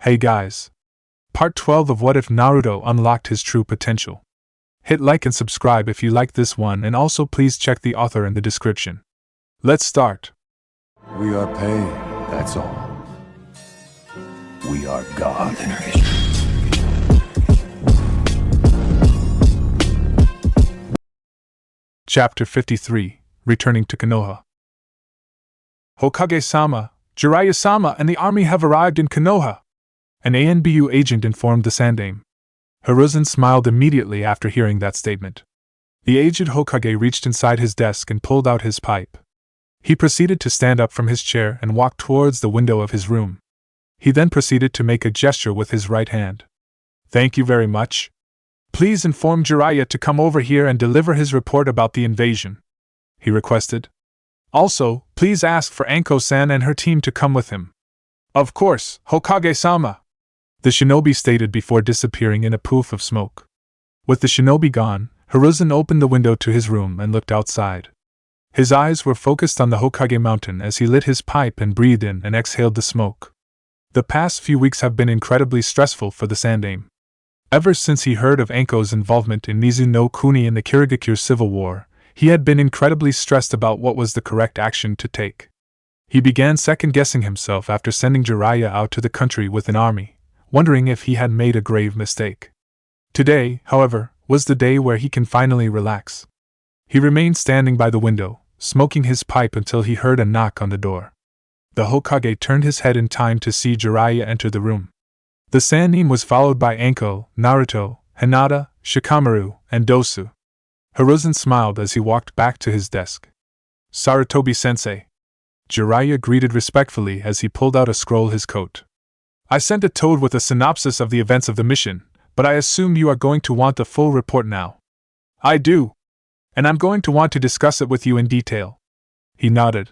Hey guys! Part 12 of What If Naruto Unlocked His True Potential. Hit like and subscribe if you like this one, and also please check the author in the description. Let's start. We are pain, that's all. We are God. Chapter 53, Returning to Konoha. Hokage-sama, Jiraiya-sama, and the army have arrived in Konoha. An ANBU agent informed the Sandaime. Hiruzen smiled immediately after hearing that statement. The aged Hokage reached inside his desk and pulled out his pipe. He proceeded to stand up from his chair and walk towards the window of his room. He then proceeded to make a gesture with his right hand. "Thank you very much. Please inform Jiraiya to come over here and deliver his report about the invasion," he requested. "Also, please ask for Anko-san and her team to come with him." "Of course, Hokage-sama," the shinobi stated before disappearing in a poof of smoke. With the shinobi gone, Hiruzen opened the window to his room and looked outside. His eyes were focused on the Hokage mountain as he lit his pipe and breathed in and exhaled the smoke. The past few weeks have been incredibly stressful for the Sandaime. Ever since he heard of Anko's involvement in Nizu no Kuni in the Kirigakure Civil War, he had been incredibly stressed about what was the correct action to take. He began second-guessing himself after sending Jiraiya out to the country with an army, wondering if he had made a grave mistake. Today, however, was the day where he can finally relax. He remained standing by the window, smoking his pipe until he heard a knock on the door. The Hokage turned his head in time to see Jiraiya enter the room. The Sandaime was followed by Anko, Naruto, Hinata, Shikamaru, and Dosu. Hiruzen smiled as he walked back to his desk. "Sarutobi-sensei." Jiraiya greeted respectfully as he pulled out a scroll his coat. "I sent a toad with a synopsis of the events of the mission, but I assume you are going to want the full report now." "I do. And I'm going to want to discuss it with you in detail." He nodded.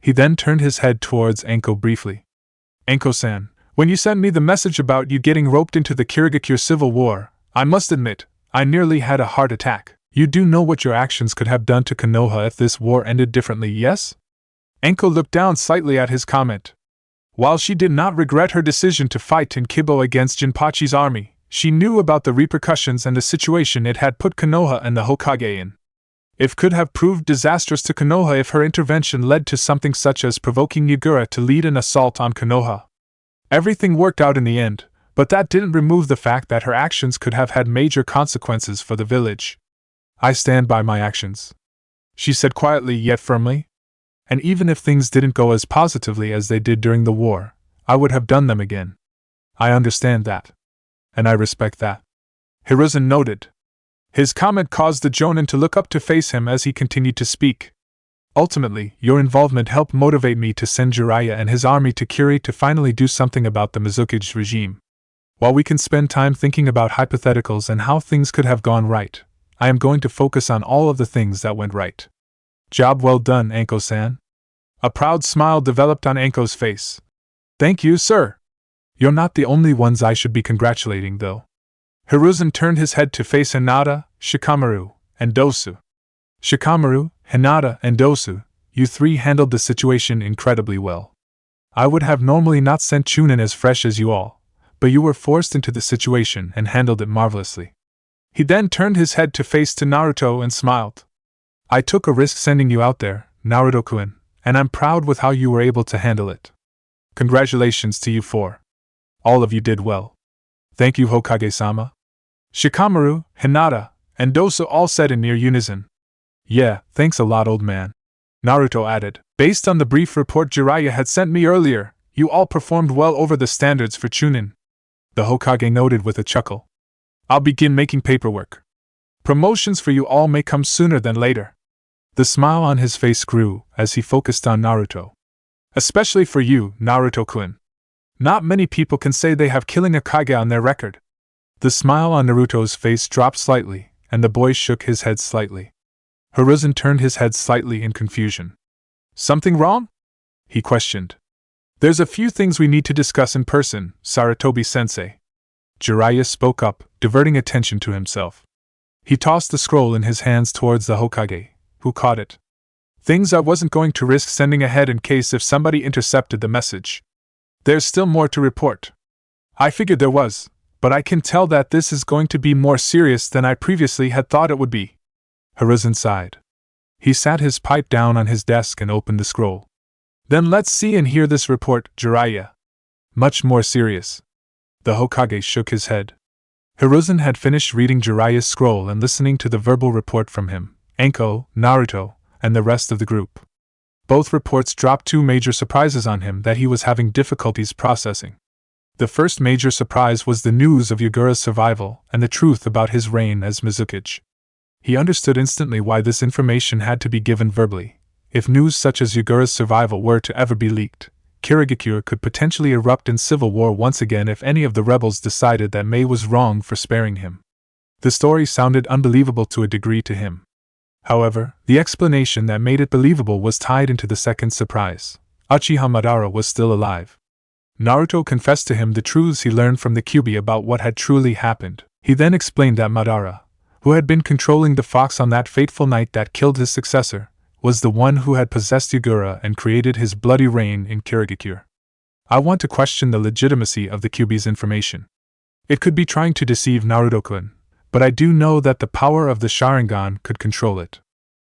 He then turned his head towards Anko briefly. "Anko-san, when you sent me the message about you getting roped into the Kirigakure Civil War, I must admit, I nearly had a heart attack. You do know what your actions could have done to Konoha if this war ended differently, yes?" Anko looked down slightly at his comment. While she did not regret her decision to fight in Kibo against Jinpachi's army, she knew about the repercussions and the situation it had put Konoha and the Hokage in. It could have proved disastrous to Konoha if her intervention led to something such as provoking Yagura to lead an assault on Konoha. Everything worked out in the end, but that didn't remove the fact that her actions could have had major consequences for the village. "I stand by my actions," she said quietly yet firmly. "And even if things didn't go as positively as they did during the war, I would have done them again. I understand that. And I respect that," Hiruzen noted. His comment caused the Jonin to look up to face him as he continued to speak. "Ultimately, your involvement helped motivate me to send Jiraiya and his army to Kiri to finally do something about the Mizukage regime. While we can spend time thinking about hypotheticals and how things could have gone right, I am going to focus on all of the things that went right." "Job well done, Anko-san." A proud smile developed on Anko's face. "Thank you, sir. You're not the only ones I should be congratulating, though." Hiruzen turned his head to face Hinata, Shikamaru, and Dosu. "Shikamaru, Hinata, and Dosu, you three handled the situation incredibly well. I would have normally not sent Chunin as fresh as you all, but you were forced into the situation and handled it marvelously." He then turned his head to face to Naruto and smiled. "I took a risk sending you out there, Naruto-kun, and I'm proud with how you were able to handle it. Congratulations to you four. All of you did well." "Thank you, Hokage-sama." Shikamaru, Hinata, and Dosu all said in near unison. "Yeah, thanks a lot, old man." Naruto added, "Based on the brief report Jiraiya had sent me earlier, you all performed well over the standards for Chunin." The Hokage noted with a chuckle. "I'll begin making paperwork. Promotions for you all may come sooner than later." The smile on his face grew as he focused on Naruto. "Especially for you, Naruto-kun. Not many people can say they have killing a Kage on their record." The smile on Naruto's face dropped slightly, and the boy shook his head slightly. Hiruzen turned his head slightly in confusion. "Something wrong?" he questioned. "There's a few things we need to discuss in person, Sarutobi-sensei." Jiraiya spoke up, diverting attention to himself. He tossed the scroll in his hands towards the Hokage, who caught it. "Things I wasn't going to risk sending ahead in case if somebody intercepted the message. There's still more to report." I figured there was, but I can tell that this is going to be more serious than I previously had thought it would be. Hiruzen sighed. He sat his pipe down on his desk and opened the scroll. Then let's see and hear this report, Jiraiya. Much more serious. The Hokage shook his head. Hiruzen had finished reading Jiraiya's scroll and listening to the verbal report from him, Anko, Naruto, and the rest of the group. Both reports dropped two major surprises on him that he was having difficulties processing. The first major surprise was the news of Yagura's survival and the truth about his reign as Mizukage. He understood instantly why this information had to be given verbally. If news such as Yagura's survival were to ever be leaked, Kirigakure could potentially erupt in civil war once again if any of the rebels decided that Mei was wrong for sparing him. The story sounded unbelievable to a degree to him. However, the explanation that made it believable was tied into the second surprise. Uchiha Madara was still alive. Naruto confessed to him the truths he learned from the Kyuubi about what had truly happened. He then explained that Madara, who had been controlling the fox on that fateful night that killed his successor, was the one who had possessed Yagura and created his bloody reign in Kirigakure. I want to question the legitimacy of the Kyuubi's information. It could be trying to deceive Naruto-kun, but I do know that the power of the Sharingan could control it.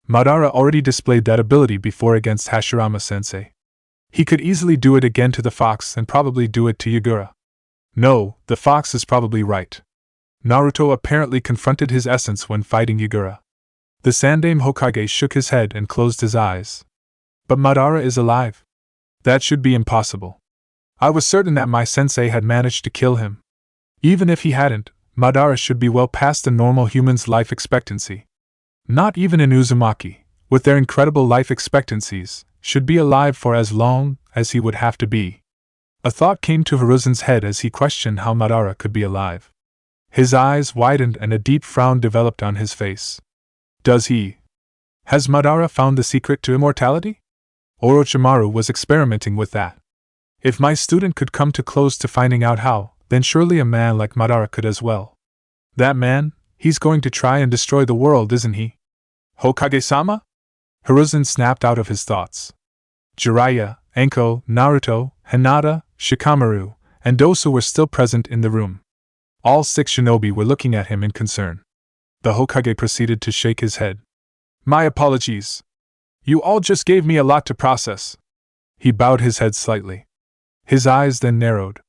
Madara already displayed that ability before against Hashirama-sensei. He could easily do it again to the fox and probably do it to Yagura. No, the fox is probably right. Naruto apparently confronted his essence when fighting Yagura. The Sandaime Hokage shook his head and closed his eyes. But Madara is alive. That should be impossible. I was certain that my sensei had managed to kill him. Even if he hadn't, Madara should be well past a normal human's life expectancy. Not even an Uzumaki, with their incredible life expectancies, should be alive for as long as he would have to be. A thought came to Hiruzen's head as he questioned how Madara could be alive. His eyes widened and a deep frown developed on his face. Has Madara found the secret to immortality? Orochimaru was experimenting with that. If my student could come too close to finding out how, then surely a man like Madara could as well. That man, he's going to try and destroy the world, isn't he? Hokage-sama? Hiruzen snapped out of his thoughts. Jiraiya, Anko, Naruto, Hinata, Shikamaru, and Dosu were still present in the room. All 6 shinobi were looking at him in concern. The Hokage proceeded to shake his head. My apologies. You all just gave me a lot to process. He bowed his head slightly. His eyes then narrowed.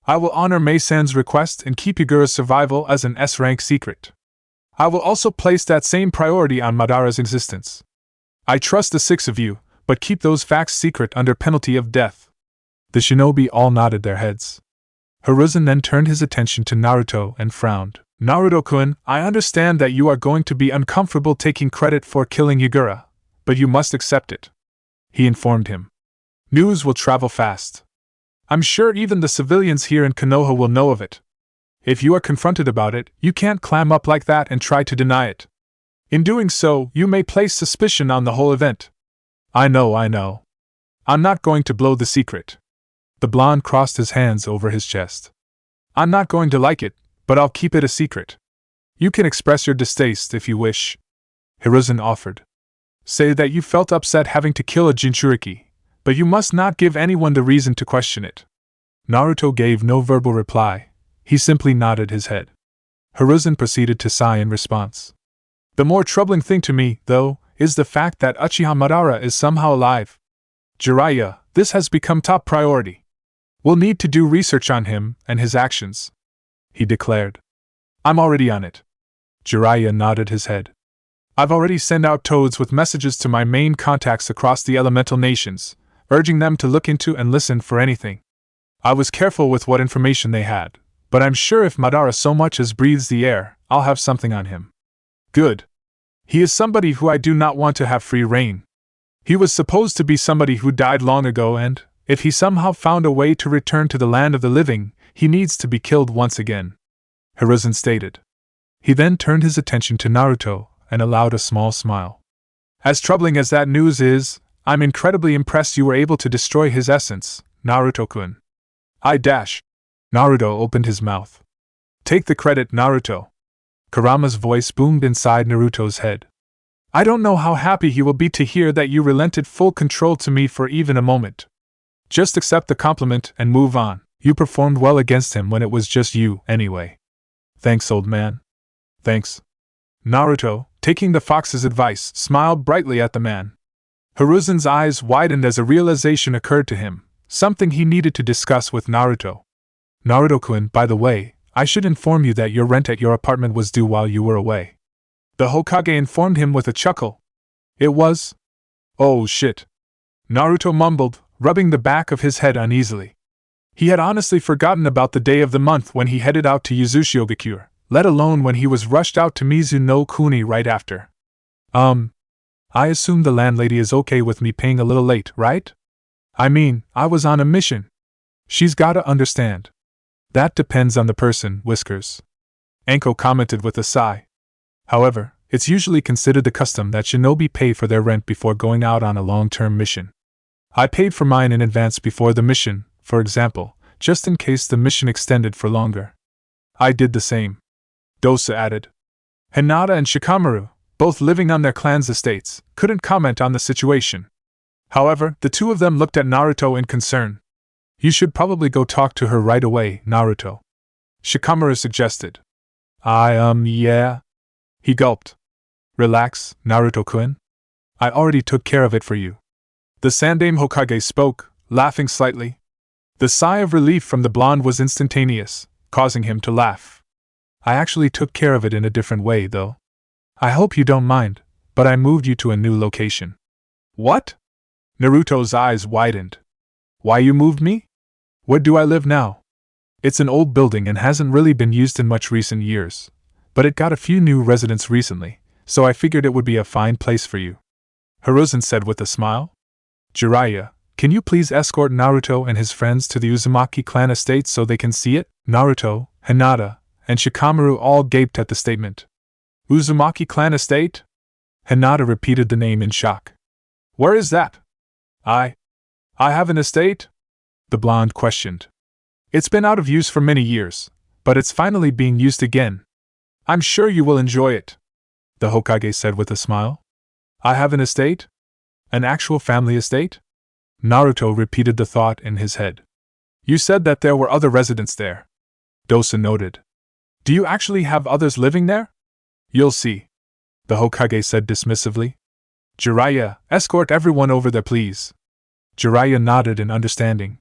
I will honor Mei-san's request and keep Yagura's survival as an S-rank secret. I will also place that same priority on Madara's existence. I trust the 6 of you, but keep those facts secret under penalty of death. The shinobi all nodded their heads. Hiruzen then turned his attention to Naruto and frowned. Naruto-kun, I understand that you are going to be uncomfortable taking credit for killing Yagura, but you must accept it. He informed him. News will travel fast. I'm sure even the civilians here in Konoha will know of it. If you are confronted about it, you can't clam up like that and try to deny it. In doing so, you may place suspicion on the whole event. I know. I'm not going to blow the secret. The blonde crossed his hands over his chest. I'm not going to like it, but I'll keep it a secret. You can express your distaste if you wish. Hiruzen offered. Say that you felt upset having to kill a Jinchuriki, but you must not give anyone the reason to question it. Naruto gave no verbal reply. He simply nodded his head. Hiruzen proceeded to sigh in response. The more troubling thing to me, though, is the fact that Uchiha Madara is somehow alive. Jiraiya, this has become top priority. We'll need to do research on him and his actions, he declared. I'm already on it. Jiraiya nodded his head. I've already sent out toads with messages to my main contacts across the elemental nations, urging them to look into and listen for anything. I was careful with what information they had, but I'm sure if Madara so much as breathes the air, I'll have something on him. Good. He is somebody who I do not want to have free reign. He was supposed to be somebody who died long ago and, if he somehow found a way to return to the land of the living, he needs to be killed once again, Hiruzen stated. He then turned his attention to Naruto and allowed a small smile. As troubling as that news is, I'm incredibly impressed you were able to destroy his essence, Naruto-kun. Naruto opened his mouth. Take the credit, Naruto. Kurama's voice boomed inside Naruto's head. I don't know how happy he will be to hear that you relented full control to me for even a moment. Just accept the compliment and move on. You performed well against him when it was just you, anyway. Thanks, old man. Thanks. Naruto, taking the fox's advice, smiled brightly at the man. Hiruzen's eyes widened as a realization occurred to him, something he needed to discuss with Naruto. Naruto-kun, by the way, I should inform you that your rent at your apartment was due while you were away. The Hokage informed him with a chuckle. It was? Oh shit. Naruto mumbled, rubbing the back of his head uneasily. He had honestly forgotten about the day of the month when he headed out to Uzushiogakure, let alone when he was rushed out to Mizu no Kuni right after. I assume the landlady is okay with me paying a little late, right? I mean, I was on a mission. She's gotta understand. That depends on the person, Whiskers. Anko commented with a sigh. However, it's usually considered the custom that shinobi pay for their rent before going out on a long-term mission. I paid for mine in advance before the mission, for example, just in case the mission extended for longer. I did the same. Dosa added. Hinata and Shikamaru, both living on their clan's estates, couldn't comment on the situation. However, the two of them looked at Naruto in concern. You should probably go talk to her right away, Naruto. Shikamaru suggested. Yeah. He gulped. Relax, Naruto-kun. I already took care of it for you. The Sandaime Hokage spoke, laughing slightly. The sigh of relief from the blonde was instantaneous, causing him to laugh. I actually took care of it in a different way, though. I hope you don't mind, but I moved you to a new location. What? Naruto's eyes widened. Why you moved me? Where do I live now? It's an old building and hasn't really been used in much recent years, but it got a few new residents recently, so I figured it would be a fine place for you. Hiruzen said with a smile. Jiraiya, can you please escort Naruto and his friends to the Uzumaki clan estate so they can see it? Naruto, Hinata, and Shikamaru all gaped at the statement. Uzumaki clan estate? Hinata repeated the name in shock. Where is that? I have an estate? The blonde questioned. It's been out of use for many years, but it's finally being used again. I'm sure you will enjoy it, the Hokage said with a smile. I have an estate? An actual family estate? Naruto repeated the thought in his head. You said that there were other residents there, Dosa noted. Do you actually have others living there? You'll see, the Hokage said dismissively. Jiraiya, escort everyone over there, please. Jiraiya nodded in understanding.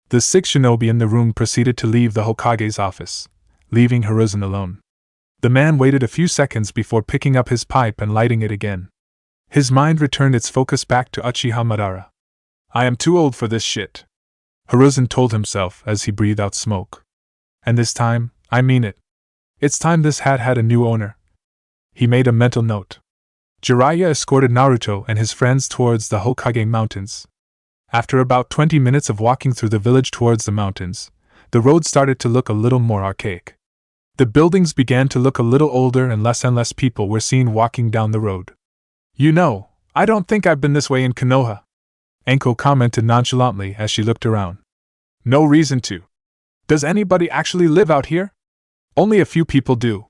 The 6 shinobi in the room proceeded to leave the Hokage's office, leaving Hiruzen alone. The man waited a few seconds before picking up his pipe and lighting it again. His mind returned its focus back to Uchiha Madara. I am too old for this shit, Hiruzen told himself as he breathed out smoke. And this time, I mean it. It's time this hat had a new owner. He made a mental note. Jiraiya escorted Naruto and his friends towards the Hokage Mountains. After about 20 minutes of walking through the village towards the mountains, the road started to look a little more archaic. The buildings began to look a little older and less people were seen walking down the road. You know, I don't think I've been this way in Konoha, Anko commented nonchalantly as she looked around. No reason to. Does anybody actually live out here? Only a few people do.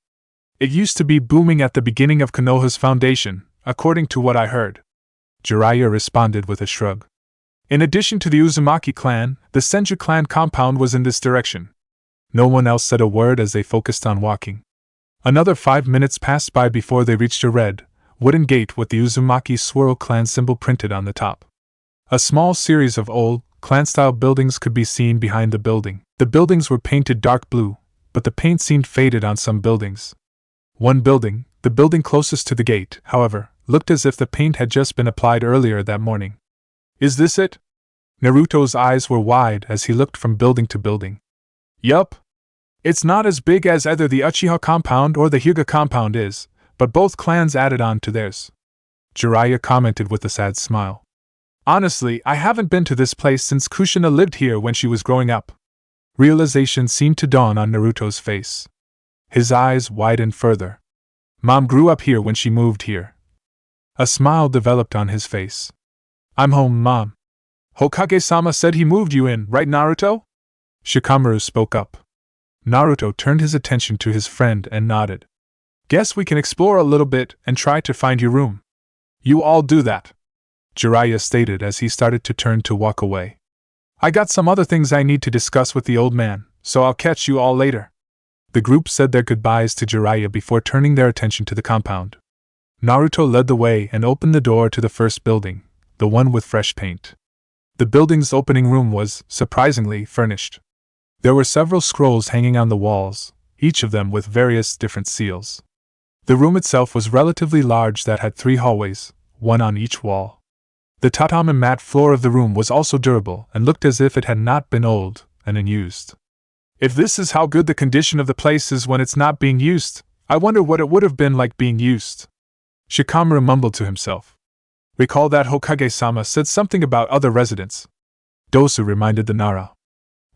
It used to be booming at the beginning of Konoha's foundation, according to what I heard. Jiraiya responded with a shrug. In addition to the Uzumaki clan, the Senju clan compound was in this direction. No one else said a word as they focused on walking. Another 5 minutes passed by before they reached a red, wooden gate with the Uzumaki swirl clan symbol printed on the top. A small series of old, clan-style buildings could be seen behind the building. The buildings were painted dark blue, but the paint seemed faded on some buildings. One building, the building closest to the gate, however, looked as if the paint had just been applied earlier that morning. Is this it? Naruto's eyes were wide as he looked from building to building. Yup. It's not as big as either the Uchiha compound or the Hyuga compound is, but both clans added on to theirs. Jiraiya commented with a sad smile. Honestly, I haven't been to this place since Kushina lived here when she was growing up. Realization seemed to dawn on Naruto's face. His eyes widened further. Mom grew up here when she moved here. A smile developed on his face. I'm home, Mom. Hokage-sama said he moved you in, right, Naruto? Shikamaru spoke up. Naruto turned his attention to his friend and nodded. Guess we can explore a little bit and try to find your room. You all do that, Jiraiya stated as he started to turn to walk away. I got some other things I need to discuss with the old man, so I'll catch you all later. The group said their goodbyes to Jiraiya before turning their attention to the compound. Naruto led the way and opened the door to the first building, the one with fresh paint. The building's opening room was, surprisingly, furnished. There were several scrolls hanging on the walls, each of them with various different seals. The room itself was relatively large that had 3 hallways, one on each wall. The tatami mat floor of the room was also durable and looked as if it had not been old and unused. If this is how good the condition of the place is when it's not being used, I wonder what it would have been like being used. Shikamaru mumbled to himself. Recall that Hokage-sama said something about other residents. Dosu reminded the Nara.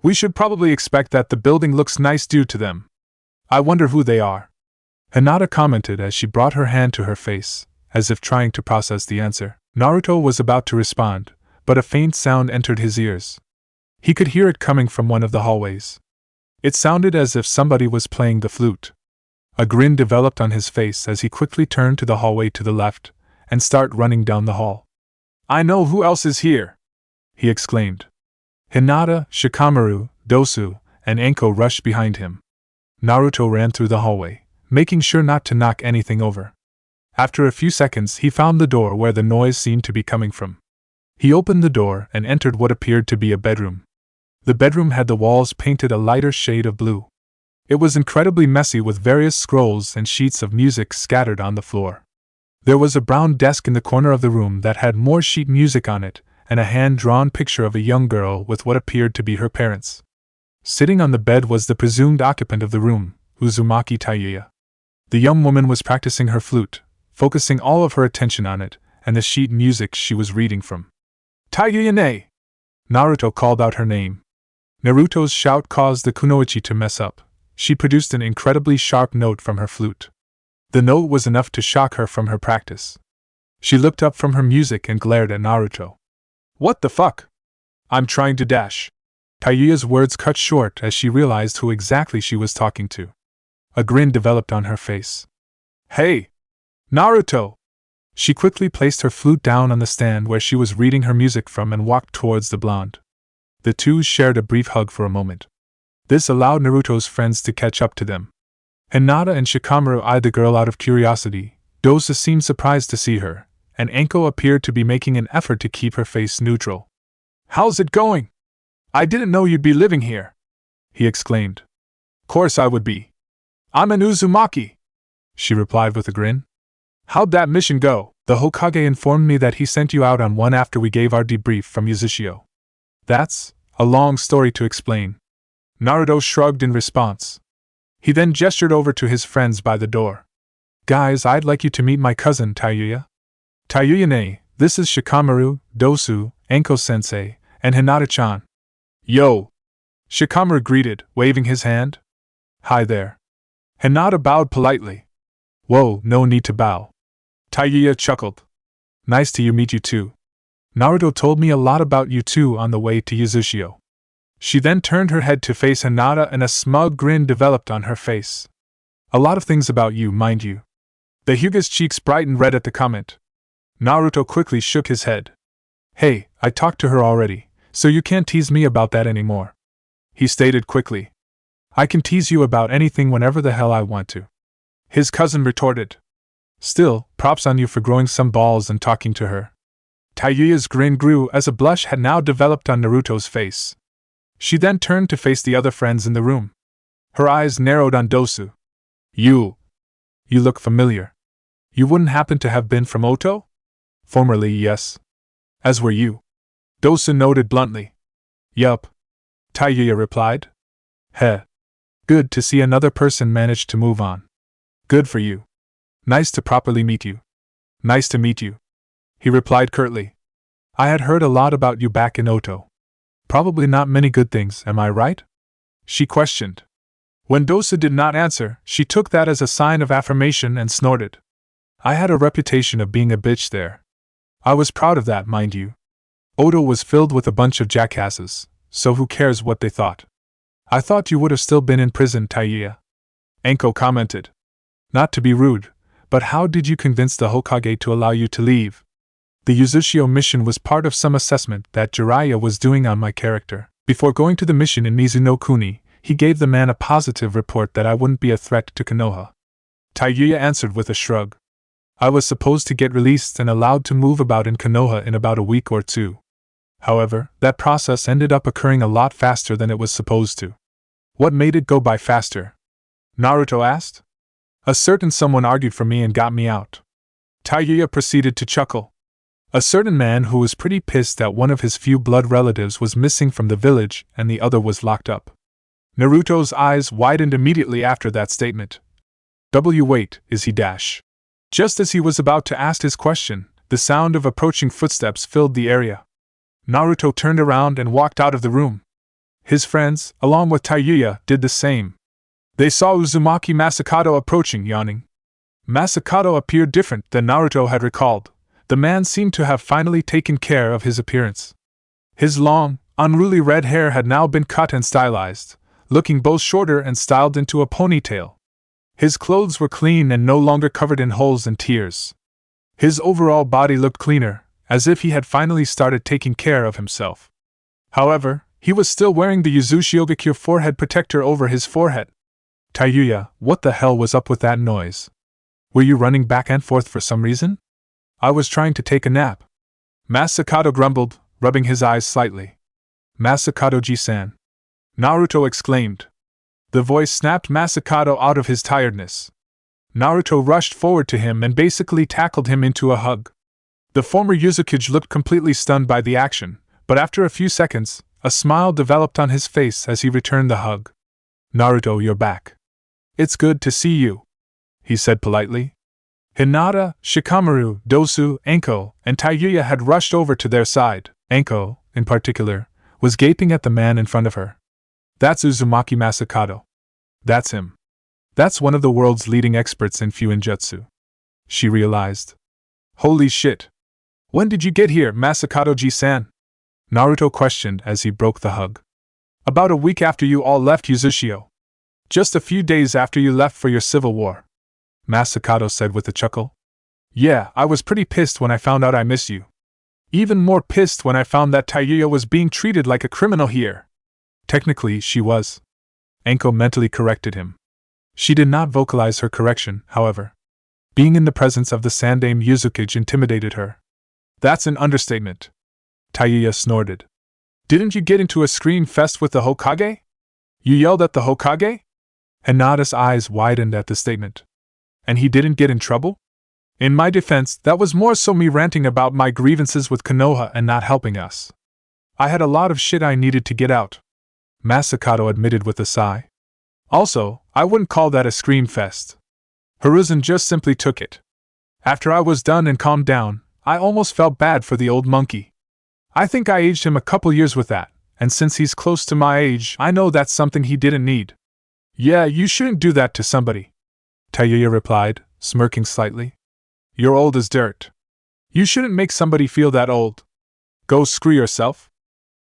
We should probably expect that the building looks nice due to them. I wonder who they are. Hinata commented as she brought her hand to her face, as if trying to process the answer. Naruto was about to respond, but a faint sound entered his ears. He could hear it coming from one of the hallways. It sounded as if somebody was playing the flute. A grin developed on his face as he quickly turned to the hallway to the left and started running down the hall. I know who else is here! He exclaimed. Hinata, Shikamaru, Dosu, and Anko rushed behind him. Naruto ran through the hallway, making sure not to knock anything over. After a few seconds, he found the door where the noise seemed to be coming from. He opened the door and entered what appeared to be a bedroom. The bedroom had the walls painted a lighter shade of blue. It was incredibly messy with various scrolls and sheets of music scattered on the floor. There was a brown desk in the corner of the room that had more sheet music on it, and a hand-drawn picture of a young girl with what appeared to be her parents. Sitting on the bed was the presumed occupant of the room, Uzumaki Tayuya. The young woman was practicing her flute, focusing all of her attention on it, and the sheet music she was reading from. Tayuya-ne! Naruto called out her name. Naruto's shout caused the kunoichi to mess up. She produced an incredibly sharp note from her flute. The note was enough to shock her from her practice. She looked up from her music and glared at Naruto. What the fuck? I'm trying to dash. Tayuya's words cut short as she realized who exactly she was talking to. A grin developed on her face. Hey! Naruto! She quickly placed her flute down on the stand where she was reading her music from and walked towards the blonde. The two shared a brief hug for a moment. This allowed Naruto's friends to catch up to them. Hinata and Shikamaru eyed the girl out of curiosity. Dosa seemed surprised to see her, and Anko appeared to be making an effort to keep her face neutral. How's it going? I didn't know you'd be living here, he exclaimed. Course I would be. I'm an Uzumaki, she replied with a grin. How'd that mission go? The Hokage informed me that he sent you out on one after we gave our debrief from Uzushio. That's a long story to explain. Naruto shrugged in response. He then gestured over to his friends by the door. Guys, I'd like you to meet my cousin, Tayuya. Tayuya-ne, this is Shikamaru, Dosu, Anko-sensei, and Hinata-chan. Yo! Shikamaru greeted, waving his hand. Hi there. Hinata bowed politely. Whoa, no need to bow. Tayuya chuckled. Nice to meet you too. Naruto told me a lot about you two on the way to Uzushio. She then turned her head to face Hinata and a smug grin developed on her face. A lot of things about you, mind you. The Hyuga's cheeks brightened red at the comment. Naruto quickly shook his head. Hey, I talked to her already, so you can't tease me about that anymore. He stated quickly. I can tease you about anything whenever the hell I want to. His cousin retorted. Still, props on you for growing some balls and talking to her. Tayuya's grin grew as a blush had now developed on Naruto's face. She then turned to face the other friends in the room. Her eyes narrowed on Dosu. You look familiar. You wouldn't happen to have been from Oto? Formerly, yes. As were you. Dosu noted bluntly. Yup. Tayuya replied. Heh. Good to see another person manage to move on. Good for you. Nice to properly meet you. Nice to meet you. He replied curtly. I had heard a lot about you back in Oto. Probably not many good things, am I right? She questioned. When Dosa did not answer, she took that as a sign of affirmation and snorted. I had a reputation of being a bitch there. I was proud of that, mind you. Oto was filled with a bunch of jackasses, so who cares what they thought? I thought you would have still been in prison, Tayuya. Anko commented. Not to be rude, but how did you convince the Hokage to allow you to leave? The Uzushio mission was part of some assessment that Jiraiya was doing on my character. Before going to the mission in Mizuno Kuni, he gave the man a positive report that I wouldn't be a threat to Konoha. Taiyuya answered with a shrug. I was supposed to get released and allowed to move about in Konoha in about a week or two. However, that process ended up occurring a lot faster than it was supposed to. What made it go by faster? Naruto asked. A certain someone argued for me and got me out. Taiyuya proceeded to chuckle. A certain man who was pretty pissed that one of his few blood relatives was missing from the village and the other was locked up. Naruto's eyes widened immediately after that statement. Wait, is he dash? Just as he was about to ask his question, the sound of approaching footsteps filled the area. Naruto turned around and walked out of the room. His friends, along with Taiyuya, did the same. They saw Uzumaki Masakato approaching, yawning. Masakato appeared different than Naruto had recalled. The man seemed to have finally taken care of his appearance. His long, unruly red hair had now been cut and stylized, looking both shorter and styled into a ponytail. His clothes were clean and no longer covered in holes and tears. His overall body looked cleaner, as if he had finally started taking care of himself. However, he was still wearing the Uzushiogakure forehead protector over his forehead. Taiyuya, what the hell was up with that noise? Were you running back and forth for some reason? I was trying to take a nap. Masakato grumbled, rubbing his eyes slightly. Masakato-ji-san. Naruto exclaimed. The voice snapped Masakato out of his tiredness. Naruto rushed forward to him and basically tackled him into a hug. The former Uzukage looked completely stunned by the action, but after a few seconds, a smile developed on his face as he returned the hug. Naruto, you're back. It's good to see you, he said politely. Hinata, Shikamaru, Dosu, Enko, and Taiyuya had rushed over to their side. Enko, in particular, was gaping at the man in front of her. That's Uzumaki Masakato. That's him. That's one of the world's leading experts in Fuinjutsu. She realized. Holy shit. When did you get here, Masakato-ji-san? Naruto questioned as he broke the hug. About a week after you all left Uzushio. Just a few days after you left for your civil war. Masakato said with a chuckle. Yeah, I was pretty pissed when I found out I missed you. Even more pissed when I found that Taiyuya was being treated like a criminal here. Technically, she was. Enko mentally corrected him. She did not vocalize her correction, however. Being in the presence of the Sandaime Uzukage intimidated her. That's an understatement. Taiyuya snorted. Didn't you get into a scream fest with the Hokage? You yelled at the Hokage? Hinata's eyes widened at the statement. And he didn't get in trouble? In my defense, that was more so me ranting about my grievances with Konoha and not helping us. I had a lot of shit I needed to get out. Masakato admitted with a sigh. Also, I wouldn't call that a scream fest. Hiruzen just simply took it. After I was done and calmed down, I almost felt bad for the old monkey. I think I aged him a couple years with that, and since he's close to my age, I know that's something he didn't need. Yeah, you shouldn't do that to somebody, Taiyuya replied, smirking slightly. You're old as dirt. You shouldn't make somebody feel that old. Go screw yourself.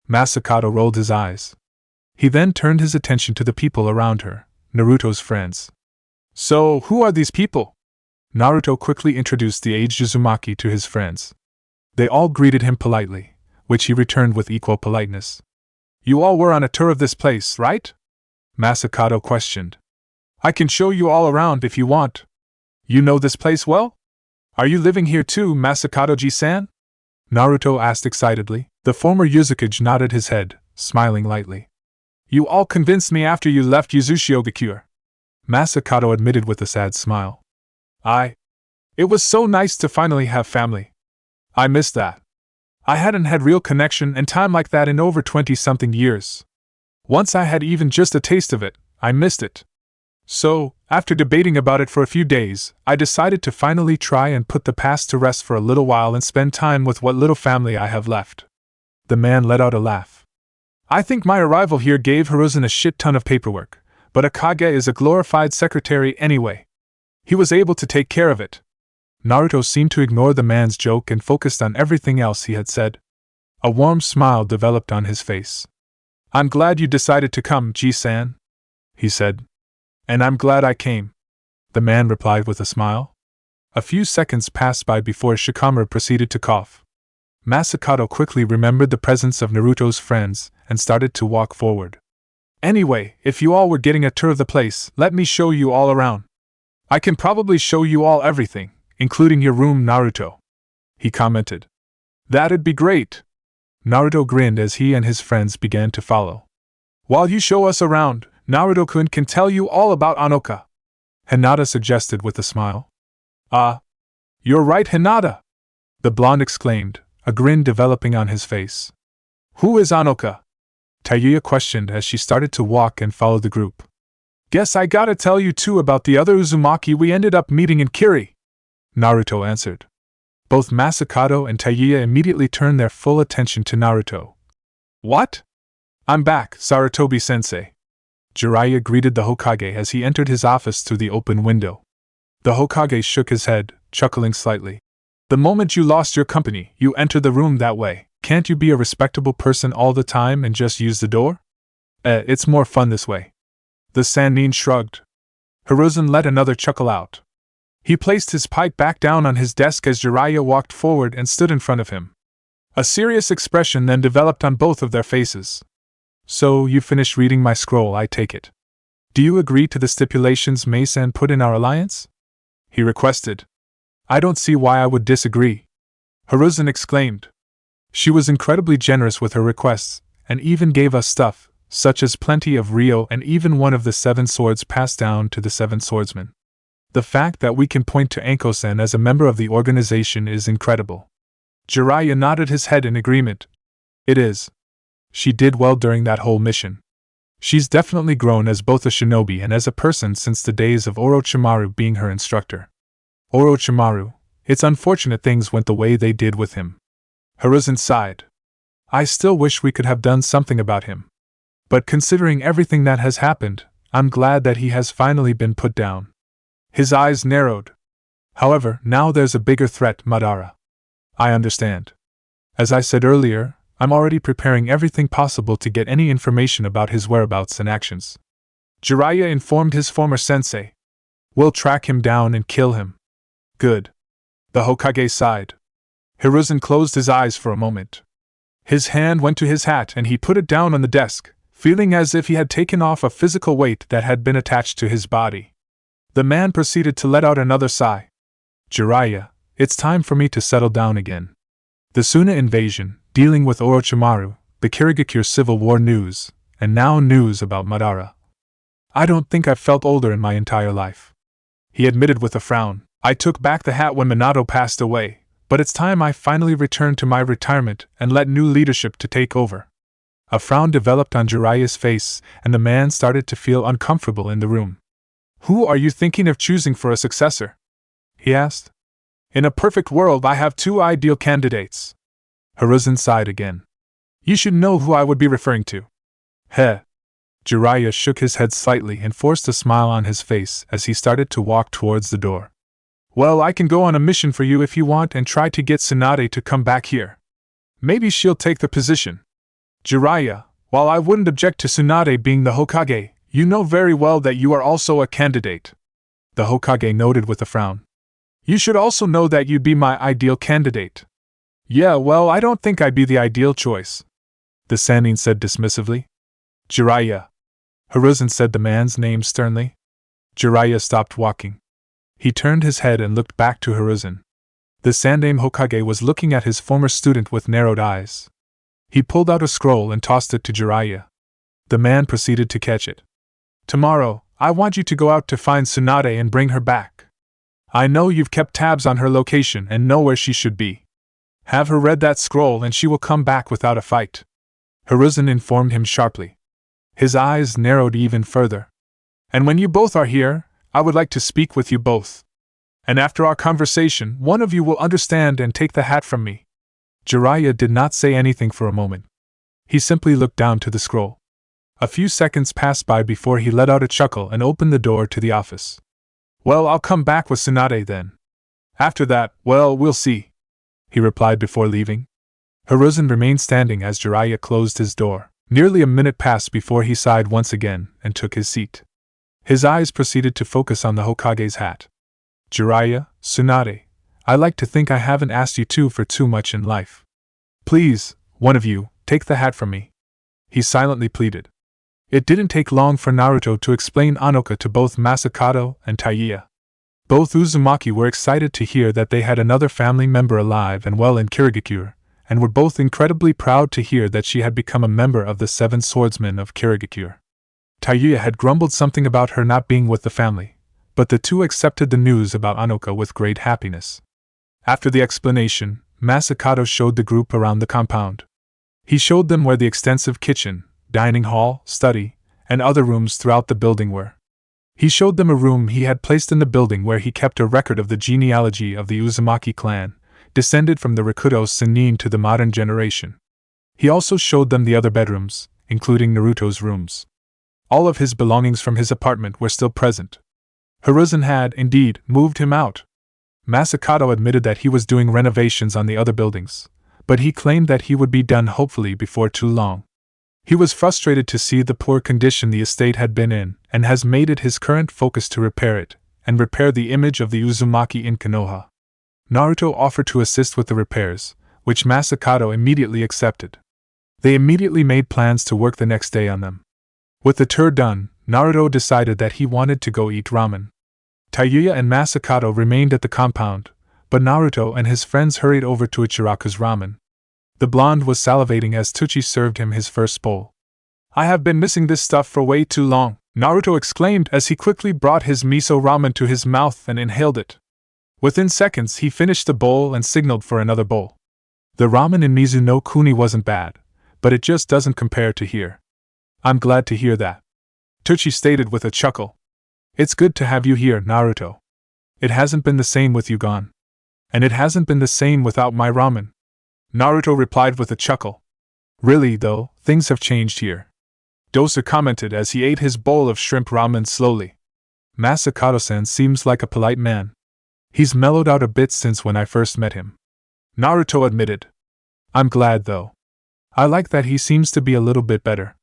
Masakato rolled his eyes. He then turned his attention to the people around her, Naruto's friends. So, who are these people? Naruto quickly introduced the aged Uzumaki to his friends. They all greeted him politely, which he returned with equal politeness. You all were on a tour of this place, right? Masakato questioned. I can show you all around if you want. You know this place well? Are you living here too, Masakato-ji-san? Naruto asked excitedly. The former Uzukage nodded his head, smiling lightly. You all convinced me after you left Uzushiogakure. Masakato admitted with a sad smile. It was so nice to finally have family. I missed that. I hadn't had real connection and time like that in over 20-something years. Once I had even just a taste of it, I missed it. So, after debating about it for a few days, I decided to finally try and put the past to rest for a little while and spend time with what little family I have left. The man let out a laugh. I think my arrival here gave Hiruzen a shit ton of paperwork, but Akage is a glorified secretary anyway. He was able to take care of it. Naruto seemed to ignore the man's joke and focused on everything else he had said. A warm smile developed on his face. I'm glad you decided to come, Ji-san, he said. And I'm glad I came, the man replied with a smile. A few seconds passed by before Shikamaru proceeded to cough. Masakato quickly remembered the presence of Naruto's friends and started to walk forward. Anyway, if you all were getting a tour of the place, let me show you all around. I can probably show you all everything, including your room, Naruto, he commented. That'd be great. Naruto grinned as he and his friends began to follow. While you show us around, Naruto-kun can tell you all about Anoka, Hinata suggested with a smile. You're right, Hinata, the blonde exclaimed, a grin developing on his face. Who is Anoka? Tayuya questioned as she started to walk and follow the group. Guess I gotta tell you too about the other Uzumaki we ended up meeting in Kiri, Naruto answered. Both Masakato and Tayuya immediately turned their full attention to Naruto. What? I'm back, Sarutobi-sensei. Jiraiya greeted the Hokage as he entered his office through the open window. The Hokage shook his head, chuckling slightly. The moment you lost your company, you entered the room that way. Can't you be a respectable person all the time and just use the door? It's more fun this way. The Sannin shrugged. Hiruzen let another chuckle out. He placed his pipe back down on his desk as Jiraiya walked forward and stood in front of him. A serious expression then developed on both of their faces. So, you finished reading my scroll, I take it. Do you agree to the stipulations Mei-san put in our alliance? He requested. I don't see why I would disagree, Hiruzen exclaimed. She was incredibly generous with her requests, and even gave us stuff, such as plenty of Ryo and even one of the 7 swords passed down to the 7 swordsmen. The fact that we can point to Anko-san as a member of the organization is incredible. Jiraiya nodded his head in agreement. It is. She did well during that whole mission. She's definitely grown as both a shinobi and as a person since the days of Orochimaru being her instructor. Orochimaru, it's unfortunate things went the way they did with him. Hiruzen sighed. I still wish we could have done something about him. But considering everything that has happened, I'm glad that he has finally been put down. His eyes narrowed. However, now there's a bigger threat, Madara. I understand. As I said earlier, I'm already preparing everything possible to get any information about his whereabouts and actions. Jiraiya informed his former sensei. We'll track him down and kill him. Good. The Hokage sighed. Hiruzen closed his eyes for a moment. His hand went to his hat and he put it down on the desk, feeling as if he had taken off a physical weight that had been attached to his body. The man proceeded to let out another sigh. Jiraiya, it's time for me to settle down again. The Suna invasion, dealing with Orochimaru, the Kirigakure Civil War news, and now news about Madara. I don't think I've felt older in my entire life. He admitted with a frown. I took back the hat when Minato passed away, but it's time I finally returned to my retirement and let new leadership to take over. A frown developed on Jiraiya's face, and the man started to feel uncomfortable in the room. Who are you thinking of choosing for a successor? He asked. In a perfect world, I have 2 ideal candidates. Hiruzen sighed again. You should know who I would be referring to. Heh. Jiraiya shook his head slightly and forced a smile on his face as he started to walk towards the door. Well, I can go on a mission for you if you want and try to get Tsunade to come back here. Maybe she'll take the position. Jiraiya, while I wouldn't object to Tsunade being the Hokage, you know very well that you are also a candidate. The Hokage noted with a frown. You should also know that you'd be my ideal candidate. Yeah, well, I don't think I'd be the ideal choice, the Sannin said dismissively. Jiraiya. Hiruzen said the man's name sternly. Jiraiya stopped walking. He turned his head and looked back to Hiruzen. The Sandaime Hokage was looking at his former student with narrowed eyes. He pulled out a scroll and tossed it to Jiraiya. The man proceeded to catch it. Tomorrow, I want you to go out to find Tsunade and bring her back. I know you've kept tabs on her location and know where she should be. Have her read that scroll and she will come back without a fight. Hiruzen informed him sharply. His eyes narrowed even further. And when you both are here, I would like to speak with you both. And after our conversation, one of you will understand and take the hat from me. Jiraiya did not say anything for a moment. He simply looked down to the scroll. A few seconds passed by before he let out a chuckle and opened the door to the office. Well, I'll come back with Tsunade then. After that, well, we'll see, he replied before leaving. Hiruzen remained standing as Jiraiya closed his door. Nearly a minute passed before he sighed once again and took his seat. His eyes proceeded to focus on the Hokage's hat. Jiraiya, Tsunade, I like to think I haven't asked you two for too much in life. Please, one of you, take the hat from me. He silently pleaded. It didn't take long for Naruto to explain Anoka to both Masakato and Taiya. Both Uzumaki were excited to hear that they had another family member alive and well in Kirigakure, and were both incredibly proud to hear that she had become a member of the Seven Swordsmen of Kirigakure. Taiya had grumbled something about her not being with the family, but the two accepted the news about Anoka with great happiness. After the explanation, Masakato showed the group around the compound. He showed them where the extensive kitchen, dining hall, study, and other rooms throughout the building were. He showed them a room he had placed in the building where he kept a record of the genealogy of the Uzumaki clan, descended from the Rikudo Sennin to the modern generation. He also showed them the other bedrooms, including Naruto's rooms. All of his belongings from his apartment were still present. Hiruzen had, indeed, moved him out. Masakato admitted that he was doing renovations on the other buildings, but he claimed that he would be done hopefully before too long. He was frustrated to see the poor condition the estate had been in, and has made it his current focus to repair it, and repair the image of the Uzumaki in Konoha. Naruto offered to assist with the repairs, which Masakato immediately accepted. They immediately made plans to work the next day on them. With the tour done, Naruto decided that he wanted to go eat ramen. Taiya and Masakato remained at the compound, but Naruto and his friends hurried over to Ichiraku's ramen. The blonde was salivating as Tsuchi served him his first bowl. I have been missing this stuff for way too long, Naruto exclaimed as he quickly brought his miso ramen to his mouth and inhaled it. Within seconds he finished the bowl and signaled for another bowl. The ramen in Mizu no Kuni wasn't bad, but it just doesn't compare to here. I'm glad to hear that. Tsuchi stated with a chuckle. It's good to have you here, Naruto. It hasn't been the same with you gone. And it hasn't been the same without my ramen. Naruto replied with a chuckle. Really, though, things have changed here. Dosa commented as he ate his bowl of shrimp ramen slowly. Masakato-san seems like a polite man. He's mellowed out a bit since when I first met him. Naruto admitted. I'm glad, though. I like that he seems to be a little bit better.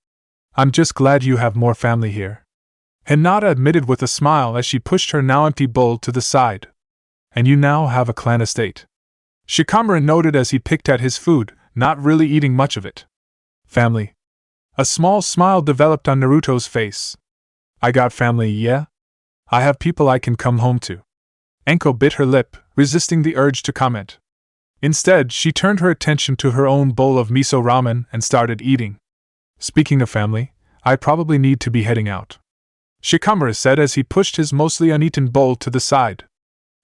I'm just glad you have more family here. Hinata admitted with a smile as she pushed her now empty bowl to the side. And you now have a clan estate. Shikamaru noted as he picked at his food, not really eating much of it. Family. A small smile developed on Naruto's face. I got family, yeah? I have people I can come home to. Enko bit her lip, resisting the urge to comment. Instead, she turned her attention to her own bowl of miso ramen and started eating. Speaking of family, I probably need to be heading out. Shikamaru said as he pushed his mostly uneaten bowl to the side.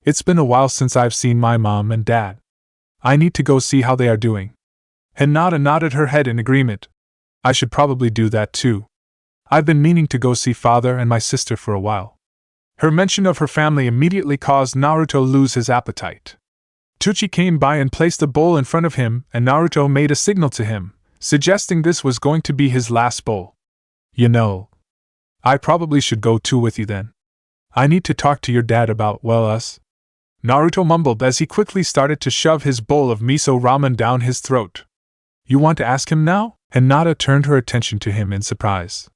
It's been a while since I've seen my mom and dad. I need to go see how they are doing. Hinata nodded her head in agreement. I should probably do that too. I've been meaning to go see father and my sister for a while. Her mention of her family immediately caused Naruto lose his appetite. Tsuchi came by and placed a bowl in front of him, and Naruto made a signal to him, suggesting this was going to be his last bowl. You know, I probably should go too with you then. I need to talk to your dad about, well, us. Naruto mumbled as he quickly started to shove his bowl of miso ramen down his throat. You want to ask him now? Hinata turned her attention to him in surprise.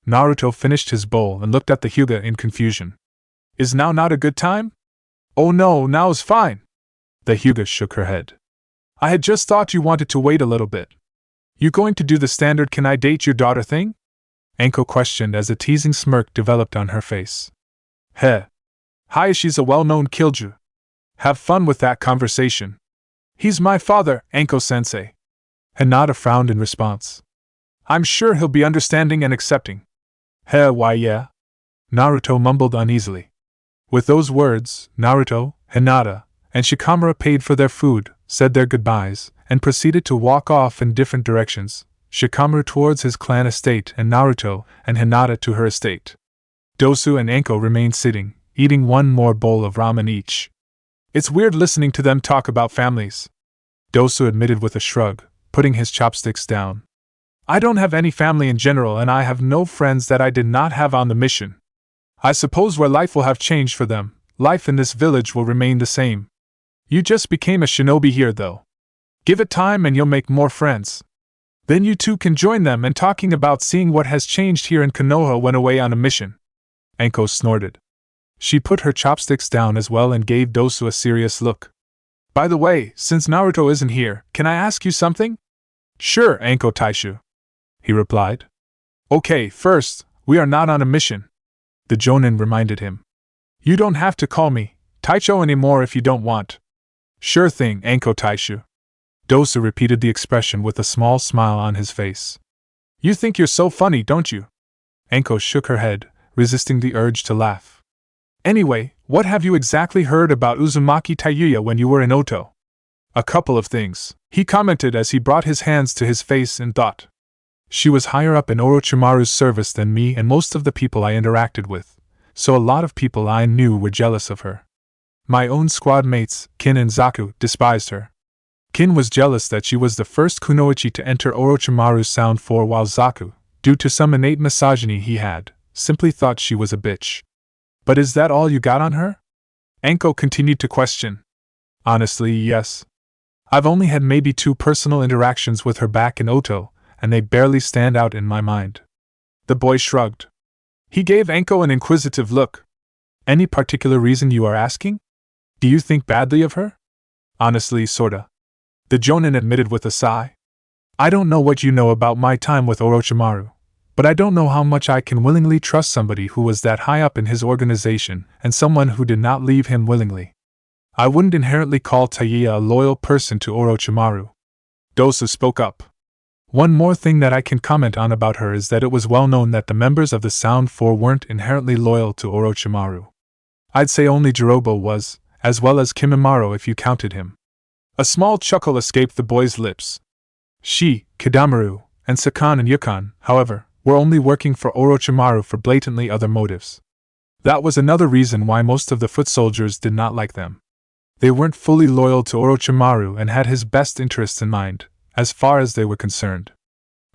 Naruto finished his bowl and looked at the Hyuga in confusion. Is now not a good time? Oh no, now's fine. The Hyuga shook her head. I had just thought you wanted to wait a little bit. You going to do the standard can I date your daughter thing? Enko questioned as a teasing smirk developed on her face. Heh. Hiashi's a well-known killjoy. Have fun with that conversation. He's my father, Enko-sensei. Hinata frowned in response. I'm sure he'll be understanding and accepting. Heh, why yeah? Naruto mumbled uneasily. With those words, Naruto, Hinata, and Shikamaru paid for their food, said their goodbyes, and proceeded to walk off in different directions, Shikamaru towards his clan estate and Naruto and Hinata to her estate. Dosu and Enko remained sitting, eating one more bowl of ramen each. It's weird listening to them talk about families. Dosu admitted with a shrug, putting his chopsticks down. I don't have any family in general and I have no friends that I did not have on the mission. I suppose where life will have changed for them, life in this village will remain the same. You just became a shinobi here though. Give it time and you'll make more friends. Then you two can join them and talking about seeing what has changed here in Konoha went away on a mission. Enko snorted. She put her chopsticks down as well and gave Dosu a serious look. By the way, since Naruto isn't here, can I ask you something? Sure, Anko Taishu, he replied. Okay, first, we are not on a mission, the Jonin reminded him. You don't have to call me Taicho anymore if you don't want. Sure thing, Anko Taishu. Dosu repeated the expression with a small smile on his face. You think you're so funny, don't you? Anko shook her head, resisting the urge to laugh. Anyway, what have you exactly heard about Uzumaki Taiyuya when you were in Oto? A couple of things, he commented as he brought his hands to his face in thought. She was higher up in Orochimaru's service than me and most of the people I interacted with, so a lot of people I knew were jealous of her. My own squad mates, Kin and Zaku, despised her. Kin was jealous that she was the first kunoichi to enter Orochimaru's Sound 4, while Zaku, due to some innate misogyny he had, simply thought she was a bitch. But is that all you got on her? Anko continued to question. Honestly, yes. I've only had maybe 2 personal interactions with her back in Oto, and they barely stand out in my mind. The boy shrugged. He gave Anko an inquisitive look. Any particular reason you are asking? Do you think badly of her? Honestly, sorta. The Jonin admitted with a sigh. I don't know what you know about my time with Orochimaru, but I don't know how much I can willingly trust somebody who was that high up in his organization and someone who did not leave him willingly. I wouldn't inherently call Taiyuya a loyal person to Orochimaru. Dosu spoke up. One more thing that I can comment on about her is that it was well known that the members of the Sound 4 weren't inherently loyal to Orochimaru. I'd say only Jirobo was, as well as Kimimaro if you counted him. A small chuckle escaped the boy's lips. She, Kidamaru, and Sakan and Yukon, however, were only working for Orochimaru for blatantly other motives. That was another reason why most of the foot soldiers did not like them. They weren't fully loyal to Orochimaru and had his best interests in mind, as far as they were concerned.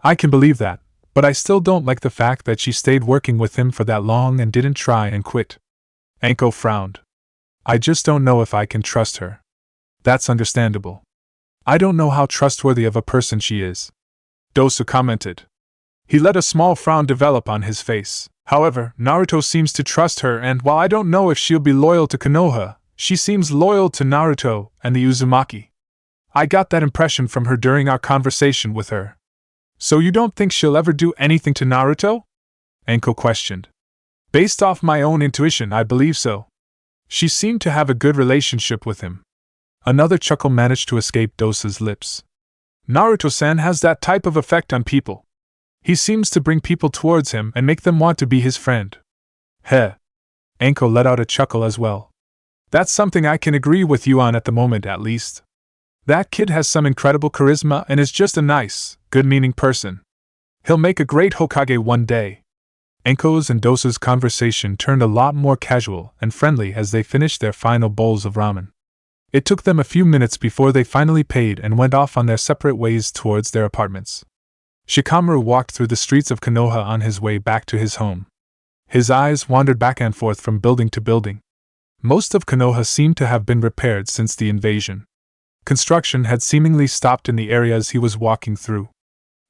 I can believe that, but I still don't like the fact that she stayed working with him for that long and didn't try and quit. Anko frowned. I just don't know if I can trust her. That's understandable. I don't know how trustworthy of a person she is, Dosu commented. He let a small frown develop on his face. However, Naruto seems to trust her, and while I don't know if she'll be loyal to Konoha, she seems loyal to Naruto and the Uzumaki. I got that impression from her during our conversation with her. So you don't think she'll ever do anything to Naruto? Anko questioned. Based off my own intuition, I believe so. She seemed to have a good relationship with him. Another chuckle managed to escape Dosu's lips. Naruto-san has that type of effect on people. He seems to bring people towards him and make them want to be his friend. Heh. Anko let out a chuckle as well. That's something I can agree with you on at the moment, at least. That kid has some incredible charisma and is just a nice, good-meaning person. He'll make a great Hokage one day. Anko's and Dosu's conversation turned a lot more casual and friendly as they finished their final bowls of ramen. It took them a few minutes before they finally paid and went off on their separate ways towards their apartments. Shikamaru walked through the streets of Konoha on his way back to his home. His eyes wandered back and forth from building to building. Most of Konoha seemed to have been repaired since the invasion. Construction had seemingly stopped in the areas he was walking through.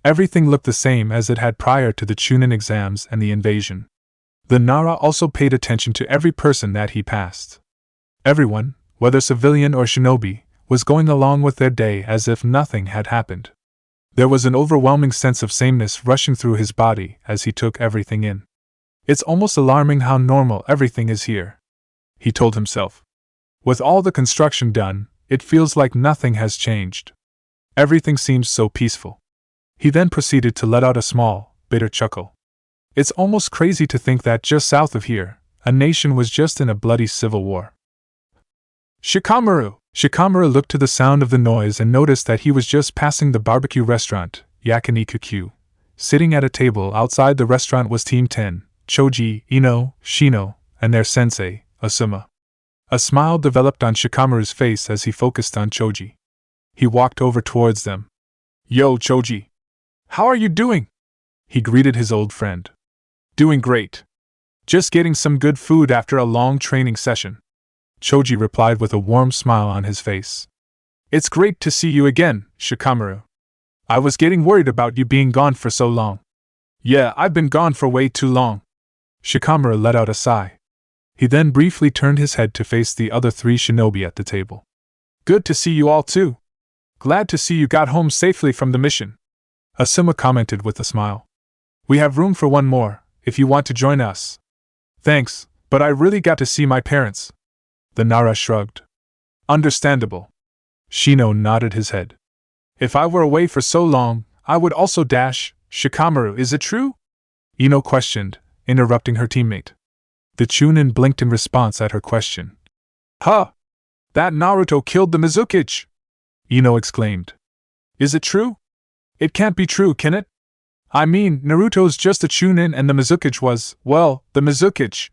Everything looked the same as it had prior to the Chunin exams and the invasion. The Nara also paid attention to every person that he passed. Everyone, whether civilian or shinobi, was going along with their day as if nothing had happened. There was an overwhelming sense of sameness rushing through his body as he took everything in. It's almost alarming how normal everything is here, he told himself. With all the construction done, it feels like nothing has changed. Everything seems so peaceful. He then proceeded to let out a small, bitter chuckle. It's almost crazy to think that just south of here, a nation was just in a bloody civil war. Shikamaru! Shikamaru looked to the sound of the noise and noticed that he was just passing the barbecue restaurant, Yakiniku. Sitting at a table outside the restaurant was Team 10, Choji, Ino, Shino, and their sensei, Asuma. A smile developed on Shikamaru's face as he focused on Choji. He walked over towards them. Yo, Choji! How are you doing? He greeted his old friend. Doing great. Just getting some good food after a long training session. Choji replied with a warm smile on his face. It's great to see you again, Shikamaru. I was getting worried about you being gone for so long. Yeah, I've been gone for way too long. Shikamaru let out a sigh. He then briefly turned his head to face the other 3 shinobi at the table. Good to see you all too. Glad to see you got home safely from the mission. Asuma commented with a smile. We have room for one more, if you want to join us. Thanks, but I really got to see my parents. The Nara shrugged. Understandable. Shino nodded his head. If I were away for so long, I would also dash. Shikamaru, is it true? Ino questioned, interrupting her teammate. The Chunin blinked in response at her question. Huh! That Naruto killed the Mizukichi! Ino exclaimed. Is it true? It can't be true, can it? I mean, Naruto's just a Chunin and the Mizukichi was, well, the Mizukichi.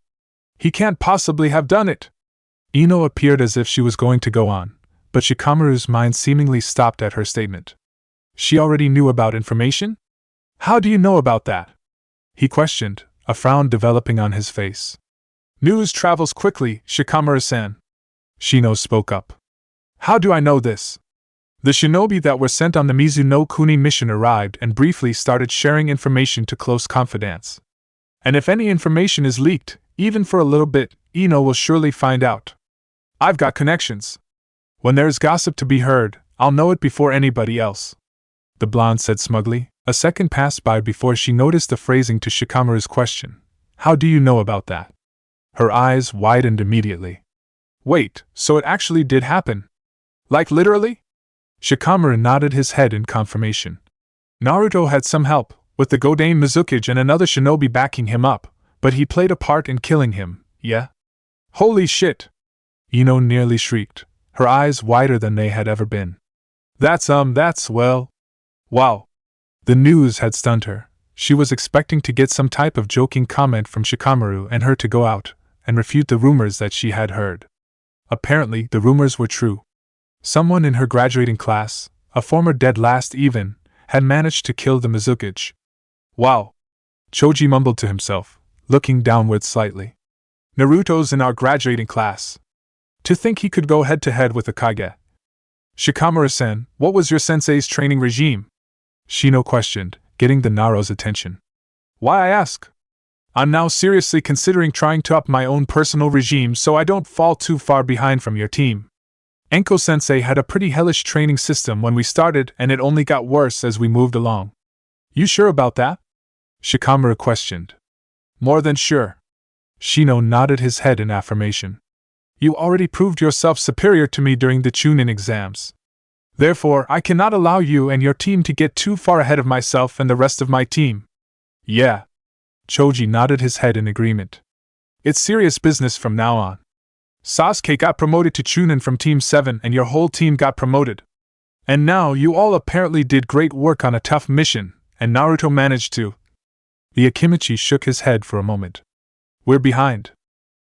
He can't possibly have done it. Ino appeared as if she was going to go on, but Shikamaru's mind seemingly stopped at her statement. She already knew about information? How do you know about that? He questioned, a frown developing on his face. News travels quickly, Shikamaru-san. Shino spoke up. How do I know this? The shinobi that were sent on the Mizuno Kuni mission arrived and briefly started sharing information to close confidants. And if any information is leaked, even for a little bit, Ino will surely find out. I've got connections. When there's gossip to be heard, I'll know it before anybody else. The blonde said smugly. A second passed by before she noticed the phrasing to Shikamaru's question. How do you know about that? Her eyes widened immediately. Wait, so it actually did happen? Like literally? Shikamaru nodded his head in confirmation. Naruto had some help, with the Godame Mizukichi and another shinobi backing him up, but he played a part in killing him, yeah? Holy shit! Ino nearly shrieked, her eyes wider than they had ever been. That's well. Wow. The news had stunned her. She was expecting to get some type of joking comment from Shikamaru and her to go out and refute the rumors that she had heard. Apparently, the rumors were true. Someone in her graduating class, a former dead last even, had managed to kill the Mizukichi. Wow! Choji mumbled to himself, looking downward slightly. Naruto's in our graduating class. To think he could go head-to-head with Hokage. Shikamaru-san, what was your sensei's training regime? Shino questioned, getting the Naro's attention. Why I ask? I'm now seriously considering trying to up my own personal regime so I don't fall too far behind from your team. Enko-sensei had a pretty hellish training system when we started and it only got worse as we moved along. You sure about that? Shikamaru questioned. More than sure. Shino nodded his head in affirmation. You already proved yourself superior to me during the Chunin exams. Therefore, I cannot allow you and your team to get too far ahead of myself and the rest of my team. Yeah. Choji nodded his head in agreement. It's serious business from now on. Sasuke got promoted to Chunin from Team 7 and your whole team got promoted. And now you all apparently did great work on a tough mission, and Naruto managed to. The Akimichi shook his head for a moment. We're behind.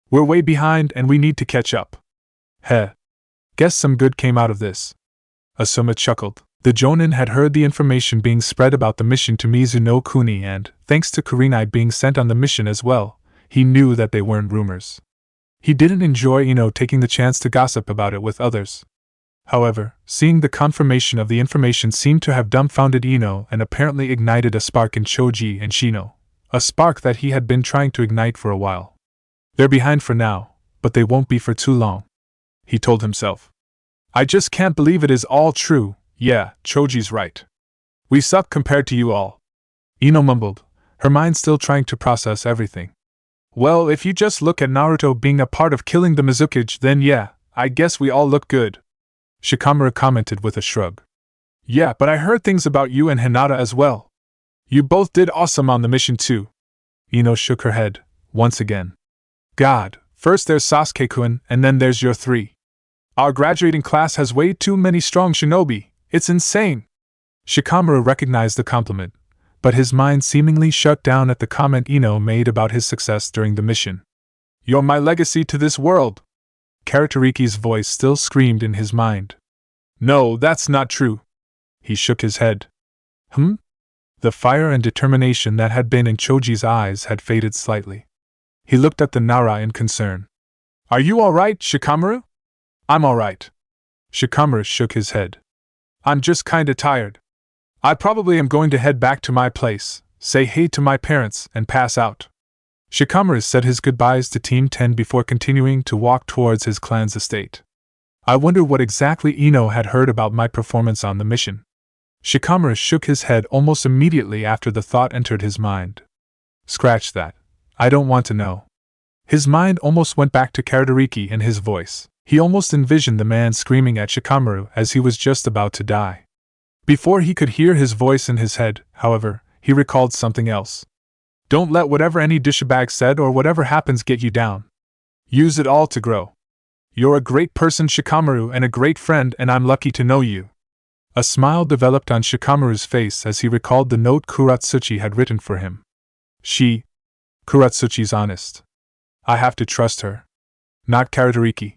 We're way behind and we need to catch up. Heh. Guess some good came out of this. Asuma chuckled. The Jonin had heard the information being spread about the mission to Mizuno Kuni and, thanks to Kurenai being sent on the mission as well, he knew that they weren't rumors. He didn't enjoy Ino taking the chance to gossip about it with others. However, seeing the confirmation of the information seemed to have dumbfounded Ino and apparently ignited a spark in Choji and Shino, a spark that he had been trying to ignite for a while. They're behind for now, but they won't be for too long, he told himself. I just can't believe it is all true. Yeah, Choji's right. We suck compared to you all. Ino mumbled, her mind still trying to process everything. Well, if you just look at Naruto being a part of killing the Mizukichi, then yeah, I guess we all look good. Shikamaru commented with a shrug. Yeah, but I heard things about you and Hinata as well. You both did awesome on the mission too. Ino shook her head, once again. God, first there's Sasuke-kun and then there's your three. Our graduating class has way too many strong shinobi, it's insane. Shikamaru recognized the compliment, but his mind seemingly shut down at the comment Ino made about his success during the mission. You're my legacy to this world. Karatariki's voice still screamed in his mind. No, that's not true. He shook his head. The fire and determination that had been in Choji's eyes had faded slightly. He looked at the Nara in concern. Are you alright, Shikamaru? I'm alright. Shikamaru shook his head. I'm just kinda tired. I probably am going to head back to my place, say hey to my parents, and pass out. Shikamaru said his goodbyes to Team 10 before continuing to walk towards his clan's estate. I wonder what exactly Ino had heard about my performance on the mission. Shikamaru shook his head almost immediately after the thought entered his mind. Scratch that. I don't want to know. His mind almost went back to Karatariki and his voice. He almost envisioned the man screaming at Shikamaru as he was just about to die. Before he could hear his voice in his head, however, he recalled something else. Don't let whatever any douchebag said or whatever happens get you down. Use it all to grow. You're a great person, Shikamaru, and a great friend, and I'm lucky to know you. A smile developed on Shikamaru's face as he recalled the note Kuratsuchi had written for him. Kuratsuchi's honest. I have to trust her. Not Karatariki.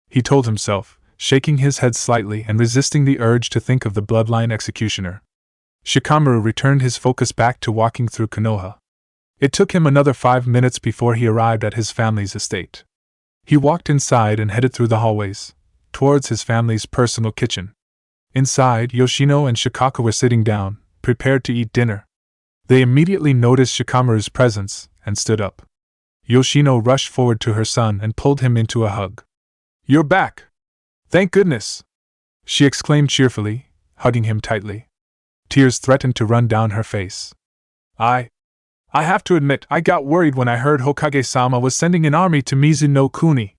He told himself, shaking his head slightly and resisting the urge to think of the bloodline executioner. Shikamaru returned his focus back to walking through Konoha. It took him another 5 minutes before he arrived at his family's estate. He walked inside and headed through the hallways, towards his family's personal kitchen. Inside, Yoshino and Shikaka were sitting down, prepared to eat dinner. They immediately noticed Shikamaru's presence, and stood up. Yoshino rushed forward to her son and pulled him into a hug. You're back! Thank goodness! She exclaimed cheerfully, hugging him tightly. Tears threatened to run down her face. I have to admit, I got worried when I heard Hokage-sama was sending an army to Mizuno Kuni.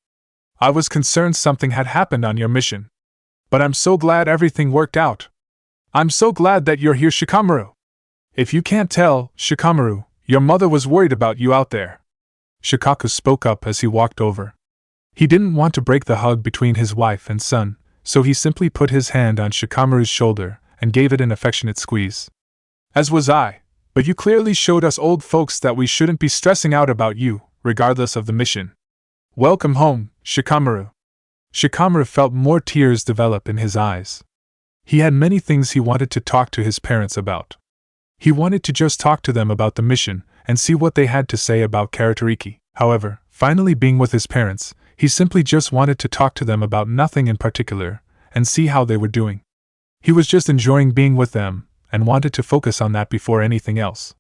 I was concerned something had happened on your mission. But I'm so glad everything worked out. I'm so glad that you're here, Shikamaru. If you can't tell, Shikamaru, your mother was worried about you out there. Shikaku spoke up as he walked over. He didn't want to break the hug between his wife and son, so he simply put his hand on Shikamaru's shoulder and gave it an affectionate squeeze. As was I. But you clearly showed us old folks that we shouldn't be stressing out about you, regardless of the mission. Welcome home, Shikamaru. Shikamaru felt more tears develop in his eyes. He had many things he wanted to talk to his parents about. He wanted to just talk to them about the mission and see what they had to say about Karatariki. However, finally being with his parents, he simply just wanted to talk to them about nothing in particular and see how they were doing. He was just enjoying being with them and wanted to focus on that before anything else.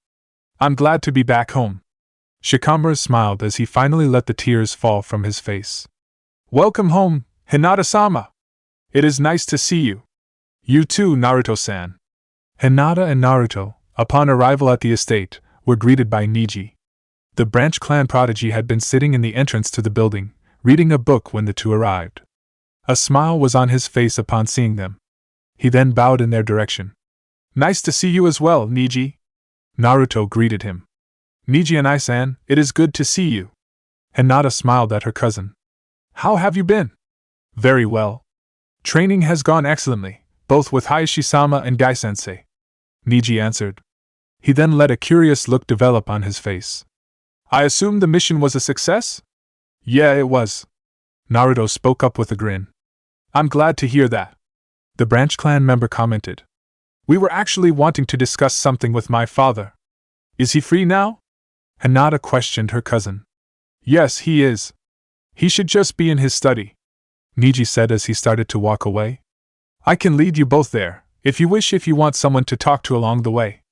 I'm glad to be back home. Shikamaru smiled as he finally let the tears fall from his face. Welcome home, Hinata-sama. It is nice to see you. You too, Naruto-san. Hinata and Naruto, upon arrival at the estate, were greeted by Niji. The branch clan prodigy had been sitting in the entrance to the building, reading a book when the two arrived. A smile was on his face upon seeing them. He then bowed in their direction. Nice to see you as well, Niji. Naruto greeted him. Niji and I-san, it is good to see you. Hinata smiled at her cousin. How have you been? Very well. Training has gone excellently, both with Hiashi-sama and Gai-sensei. Niji answered. He then let a curious look develop on his face. I assume the mission was a success? Yeah, it was. Naruto spoke up with a grin. I'm glad to hear that. The branch clan member commented. We were actually wanting to discuss something with my father. Is he free now? Hinata questioned her cousin. Yes, he is. He should just be in his study, Niji said as he started to walk away. I can lead you both there, if you want someone to talk to along the way.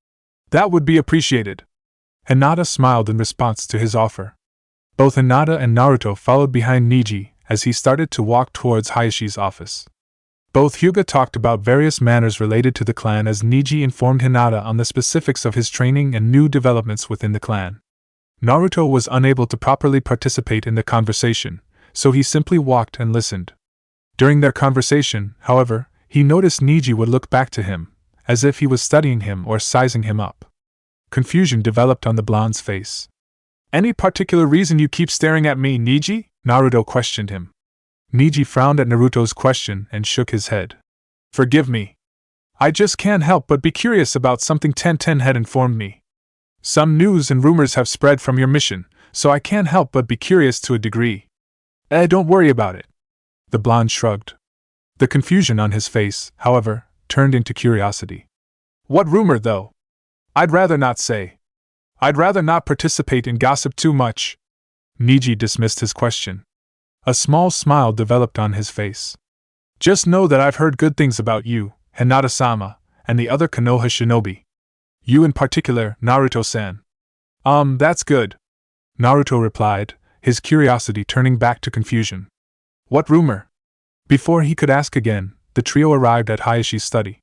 That would be appreciated. Hinata smiled in response to his offer. Both Hinata and Naruto followed behind Niji as he started to walk towards Hayashi's office. Both Hyuga talked about various matters related to the clan as Niji informed Hinata on the specifics of his training and new developments within the clan. Naruto was unable to properly participate in the conversation, so he simply walked and listened. During their conversation, however, he noticed Niji would look back to him, as if he was studying him or sizing him up. Confusion developed on the blonde's face. Any particular reason you keep staring at me, Niji? Naruto questioned him. Niji frowned at Naruto's question and shook his head. Forgive me. I just can't help but be curious about something Tenten had informed me. Some news and rumors have spread from your mission, so I can't help but be curious to a degree. Don't worry about it. The blonde shrugged. The confusion on his face, however, turned into curiosity. What rumor, though? I'd rather not say. I'd rather not participate in gossip too much. Niji dismissed his question. A small smile developed on his face. Just know that I've heard good things about you, Hinata-sama, and the other Konoha shinobi. You in particular, Naruto-san. That's good. Naruto replied, his curiosity turning back to confusion. What rumor? Before he could ask again, the trio arrived at Hyashi's study.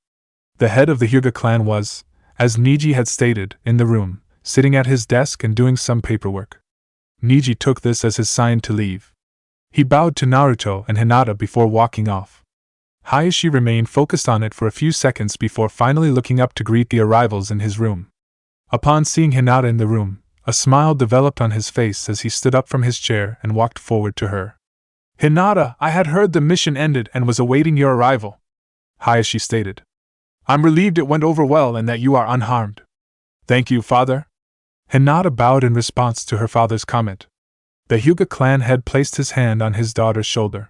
The head of the Hyuga clan was, as Niji had stated, in the room, sitting at his desk and doing some paperwork. Niji took this as his sign to leave. He bowed to Naruto and Hinata before walking off. Hiashi remained focused on it for a few seconds before finally looking up to greet the arrivals in his room. Upon seeing Hinata in the room, a smile developed on his face as he stood up from his chair and walked forward to her. "Hinata, I had heard the mission ended and was awaiting your arrival," Hiashi stated. "I'm relieved it went over well and that you are unharmed." "Thank you, father." Hinata bowed in response to her father's comment. The Hyuga clan head placed his hand on his daughter's shoulder.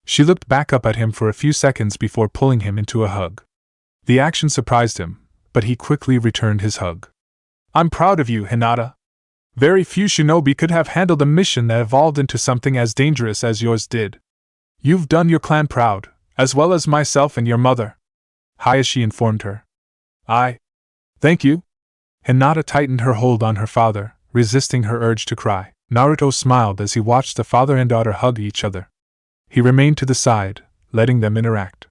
She looked back up at him for a few seconds before pulling him into a hug. The action surprised him, but he quickly returned his hug. "I'm proud of you, Hinata. Very few shinobi could have handled a mission that evolved into something as dangerous as yours did. You've done your clan proud, as well as myself and your mother," Hiashi informed her. Thank you." Hinata tightened her hold on her father, resisting her urge to cry. Naruto smiled as he watched the father and daughter hug each other. He remained to the side, letting them interact.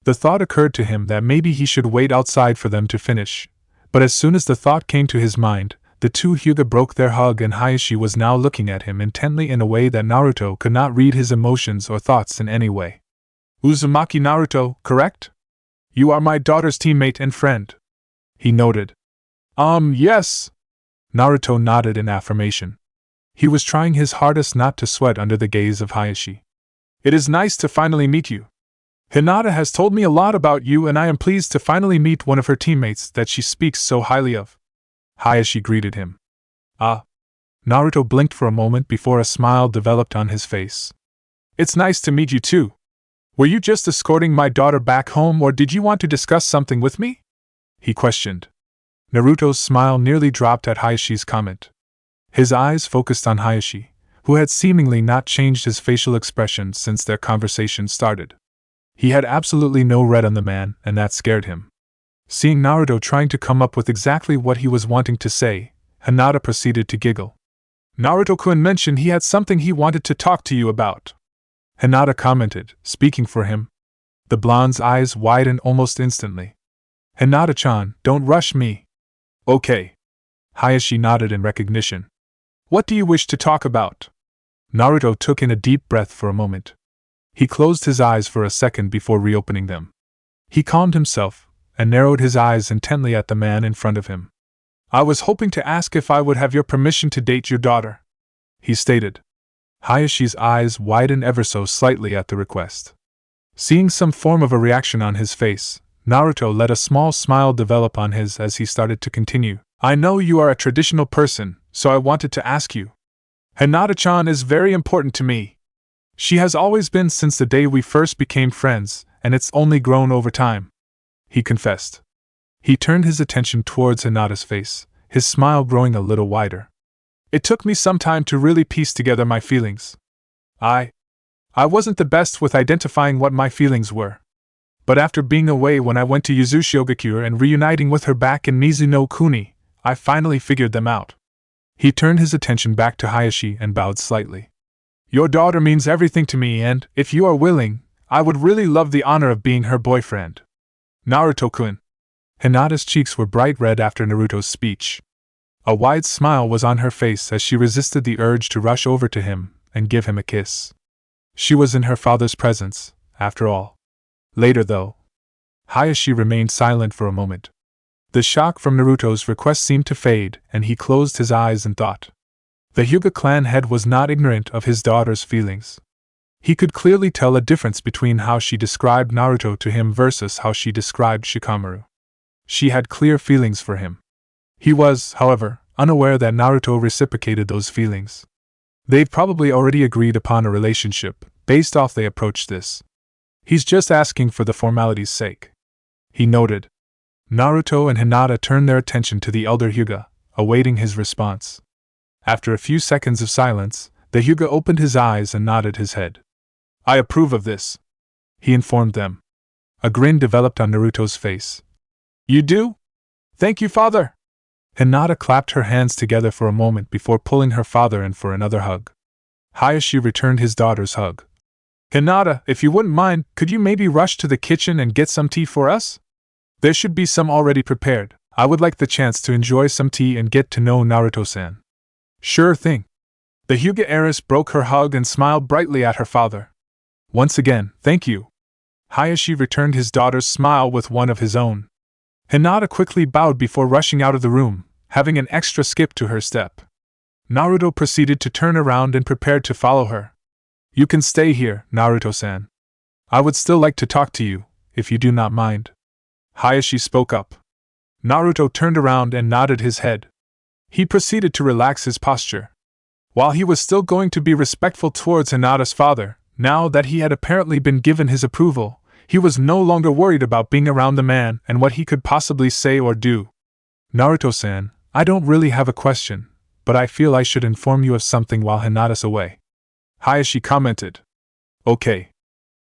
The thought occurred to him that maybe he should wait outside for them to finish, but as soon as the thought came to his mind, the two Hyuga broke their hug and Hiashi was now looking at him intently in a way that Naruto could not read his emotions or thoughts in any way. "Uzumaki Naruto, correct? You are my daughter's teammate and friend," he noted. Yes." Naruto nodded in affirmation. He was trying his hardest not to sweat under the gaze of Hiashi. "It is nice to finally meet you. Hinata has told me a lot about you and I am pleased to finally meet one of her teammates that she speaks so highly of." Hiashi greeted him. Naruto blinked for a moment before a smile developed on his face. "It's nice to meet you too. Were you just escorting my daughter back home or did you want to discuss something with me?" he questioned. Naruto's smile nearly dropped at Hayashi's comment. His eyes focused on Hiashi, who had seemingly not changed his facial expression since their conversation started. He had absolutely no red on the man, and that scared him. Seeing Naruto trying to come up with exactly what he was wanting to say, Hinata proceeded to giggle. "Naruto-kun mentioned he had something he wanted to talk to you about," Hinata commented, speaking for him. The blonde's eyes widened almost instantly. "Hinata-chan, don't rush me." "Okay." Hiashi nodded in recognition. "What do you wish to talk about?" Naruto took in a deep breath for a moment. He closed his eyes for a second before reopening them. He calmed himself and narrowed his eyes intently at the man in front of him. "I was hoping to ask if I would have your permission to date your daughter," he stated. Hayashi's eyes widened ever so slightly at the request. Seeing some form of a reaction on his face, Naruto let a small smile develop on his as he started to continue. "I know you are a traditional person, so I wanted to ask you. Hinata-chan is very important to me. She has always been since the day we first became friends, and it's only grown over time," he confessed. He turned his attention towards Hinata's face, his smile growing a little wider. "It took me some time to really piece together my feelings. I wasn't the best with identifying what my feelings were. But after being away when I went to Uzumaki and reuniting with her back in Mizuno Kuni, I finally figured them out." He turned his attention back to Hiashi and bowed slightly. "Your daughter means everything to me and, if you are willing, I would really love the honor of being her boyfriend. Naruto-kun." Hinata's cheeks were bright red after Naruto's speech. A wide smile was on her face as she resisted the urge to rush over to him and give him a kiss. She was in her father's presence, after all. Later though, Hiashi remained silent for a moment. The shock from Naruto's request seemed to fade, and he closed his eyes and thought. The Hyuga clan head was not ignorant of his daughter's feelings. He could clearly tell a difference between how she described Naruto to him versus how she described Shikamaru. She had clear feelings for him. He was, however, unaware that Naruto reciprocated those feelings. They've probably already agreed upon a relationship, based off they approached this. He's just asking for the formality's sake, he noted. Naruto and Hinata turned their attention to the elder Hyuga, awaiting his response. After a few seconds of silence, the Hyuga opened his eyes and nodded his head. "I approve of this," he informed them. A grin developed on Naruto's face. "You do? Thank you, father!" Hinata clapped her hands together for a moment before pulling her father in for another hug. Hiashi returned his daughter's hug. Hinata, if you wouldn't mind, could you maybe rush to the kitchen and get some tea for us? There should be some already prepared. I would like the chance to enjoy some tea and get to know Naruto-san. Sure thing. The Hyuga heiress broke her hug and smiled brightly at her father. Once again, thank you. Hiashi returned his daughter's smile with one of his own. Hinata quickly bowed before rushing out of the room, having an extra skip to her step. Naruto proceeded to turn around and prepared to follow her. You can stay here, Naruto-san. I would still like to talk to you, if you do not mind. Hiashi spoke up. Naruto turned around and nodded his head. He proceeded to relax his posture. While he was still going to be respectful towards Hinata's father, now that he had apparently been given his approval, he was no longer worried about being around the man and what he could possibly say or do. Naruto-san, I don't really have a question, but I feel I should inform you of something while Hinata's away. Hiashi commented. Okay.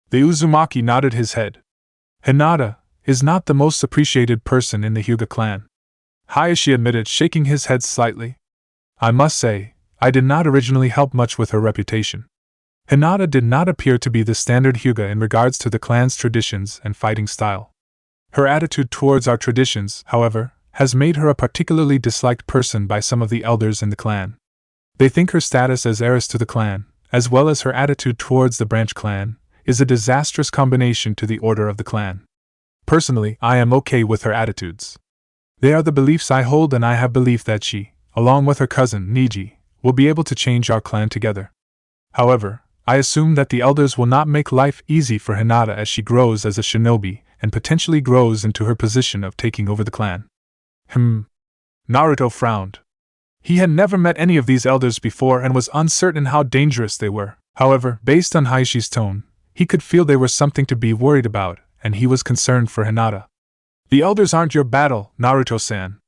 The Uzumaki nodded his head. Hinata is not the most appreciated person in the Hyuga clan. Hiashi admitted, shaking his head slightly. I must say, I did not originally help much with her reputation. Hinata did not appear to be the standard Hyuga in regards to the clan's traditions and fighting style. Her attitude towards our traditions, however, has made her a particularly disliked person by some of the elders in the clan. They think her status as heiress to the clan, as well as her attitude towards the branch clan, is a disastrous combination to the order of the clan. Personally, I am okay with her attitudes. They are the beliefs I hold, and I have belief that she, along with her cousin, Niji, will be able to change our clan together. However, I assume that the elders will not make life easy for Hinata as she grows as a shinobi and potentially grows into her position of taking over the clan. Naruto frowned. He had never met any of these elders before and was uncertain how dangerous they were. However, based on Hayashi's tone, he could feel they were something to be worried about, and he was concerned for Hinata. The elders aren't your battle, Naruto-san.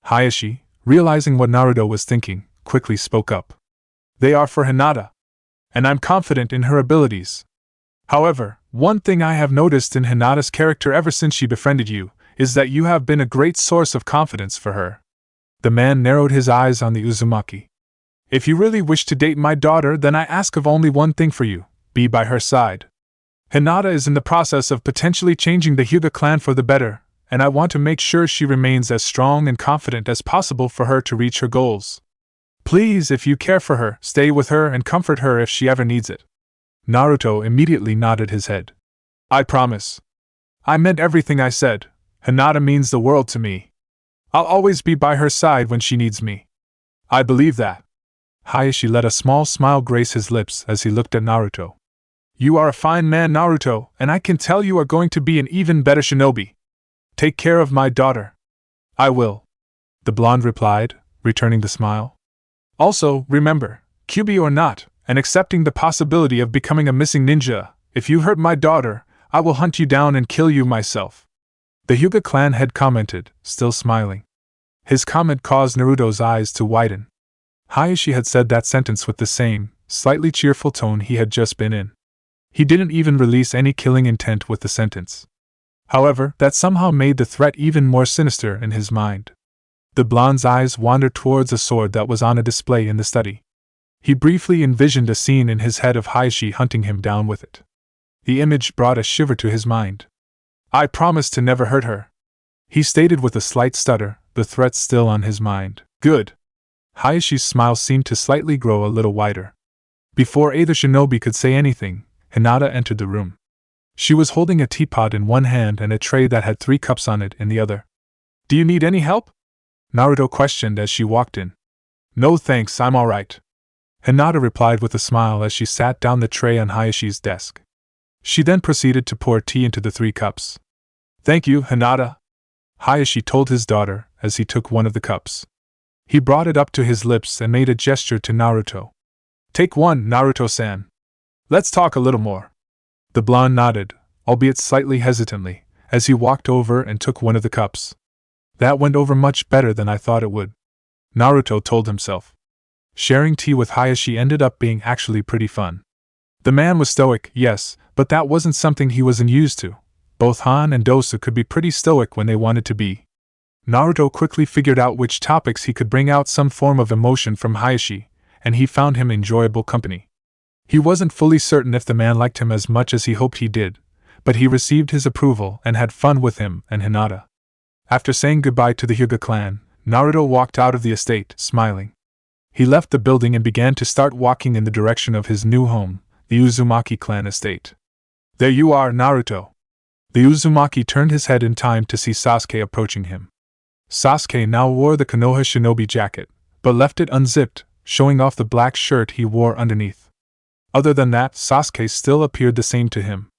Hiashi, realizing what Naruto was thinking, quickly spoke up. They are for Hinata. And I'm confident in her abilities. However, one thing I have noticed in Hinata's character ever since she befriended you, is that you have been a great source of confidence for her. The man narrowed his eyes on the Uzumaki. If you really wish to date my daughter, then I ask of only one thing for you, be by her side. Hinata is in the process of potentially changing the Hyuga clan for the better, and I want to make sure she remains as strong and confident as possible for her to reach her goals. Please, if you care for her, stay with her and comfort her if she ever needs it. Naruto immediately nodded his head. I promise. I meant everything I said. Hinata means the world to me. I'll always be by her side when she needs me. I believe that. Hiashi let a small smile grace his lips as he looked at Naruto. You are a fine man, Naruto, and I can tell you are going to be an even better shinobi. Take care of my daughter. I will. The blonde replied, returning the smile. Also, remember, Kyuubi or not, and accepting the possibility of becoming a missing ninja, if you hurt my daughter, I will hunt you down and kill you myself. The Hyuga clan head commented, still smiling. His comment caused Naruto's eyes to widen. Hiashi had said that sentence with the same, slightly cheerful tone he had just been in. He didn't even release any killing intent with the sentence. However, that somehow made the threat even more sinister in his mind. The blonde's eyes wandered towards a sword that was on a display in the study. He briefly envisioned a scene in his head of Hiashi hunting him down with it. The image brought a shiver to his mind. I promise to never hurt her, he stated with a slight stutter, the threat still on his mind. Good. Hayashi's smile seemed to slightly grow a little wider. Before either shinobi could say anything, Hinata entered the room. She was holding a teapot in one hand and a tray that had 3 cups on it in the other. Do you need any help? Naruto questioned as she walked in. No thanks, I'm alright. Hinata replied with a smile as she sat down the tray on Hayashi's desk. She then proceeded to pour tea into the 3 cups. Thank you, Hinata, Hiashi told his daughter as he took one of the cups. He brought it up to his lips and made a gesture to Naruto. Take one, Naruto-san. Let's talk a little more. The blonde nodded, albeit slightly hesitantly, as he walked over and took one of the cups. That went over much better than I thought it would, Naruto told himself. Sharing tea with Hiashi ended up being actually pretty fun. The man was stoic, yes, but that wasn't something he wasn't used to. Both Han and Dosa could be pretty stoic when they wanted to be. Naruto quickly figured out which topics he could bring out some form of emotion from Hiashi, and he found him enjoyable company. He wasn't fully certain if the man liked him as much as he hoped he did, but he received his approval and had fun with him and Hinata. After saying goodbye to the Hyuga clan, Naruto walked out of the estate, smiling. He left the building and began to start walking in the direction of his new home, the Uzumaki clan estate. There you are, Naruto. The Uzumaki turned his head in time to see Sasuke approaching him. Sasuke now wore the Konoha shinobi jacket, but left it unzipped, showing off the black shirt he wore underneath. Other than that, Sasuke still appeared the same to him.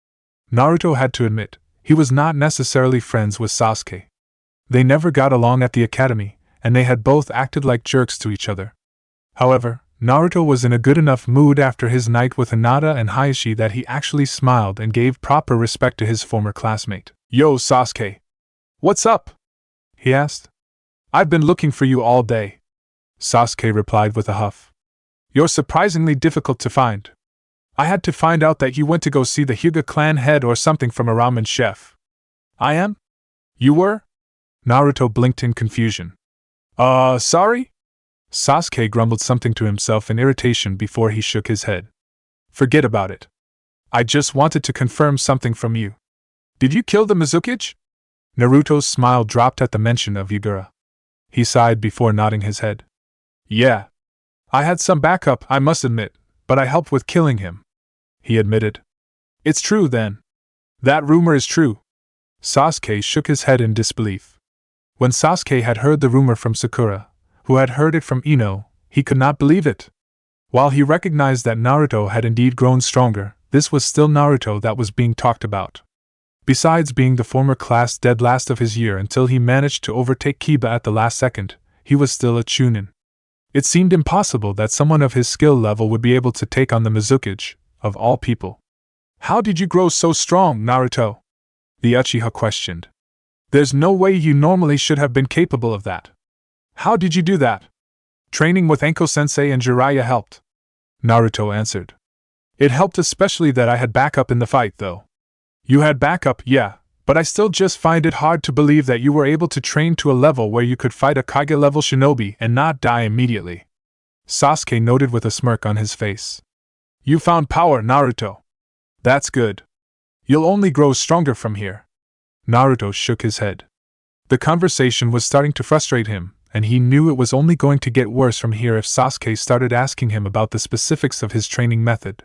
Naruto had to admit, he was not necessarily friends with Sasuke. They never got along at the academy, and they had both acted like jerks to each other. However, Naruto was in a good enough mood after his night with Hinata and Hiashi that he actually smiled and gave proper respect to his former classmate. Yo, Sasuke! What's up? He asked. I've been looking for you all day. Sasuke replied with a huff. You're surprisingly difficult to find. I had to find out that you went to go see the Hyuga clan head or something from a ramen chef. I am? You were? Naruto blinked in confusion. Sorry? Sasuke grumbled something to himself in irritation before he shook his head. Forget about it. I just wanted to confirm something from you. Did you kill the Mizukage? Naruto's smile dropped at the mention of Hyuga. He sighed before nodding his head. Yeah. I had some backup, I must admit, but I helped with killing him. He admitted. It's true then. That rumor is true. Sasuke shook his head in disbelief. When Sasuke had heard the rumor from Sakura, who had heard it from Ino, he could not believe it. While he recognized that Naruto had indeed grown stronger, this was still Naruto that was being talked about. Besides being the former class dead last of his year until he managed to overtake Kiba at the last second, he was still a Chunin. It seemed impossible that someone of his skill level would be able to take on the Mizukage, of all people. How did you grow so strong, Naruto? The Uchiha questioned. There's no way you normally should have been capable of that. How did you do that? Training with Enko-sensei and Jiraiya helped. Naruto answered. It helped especially that I had backup in the fight, though. You had backup, yeah, but I still just find it hard to believe that you were able to train to a level where you could fight a Kage-level shinobi and not die immediately. Sasuke noted with a smirk on his face. You found power, Naruto. That's good. You'll only grow stronger from here. Naruto shook his head. The conversation was starting to frustrate him, and he knew it was only going to get worse from here if Sasuke started asking him about the specifics of his training method.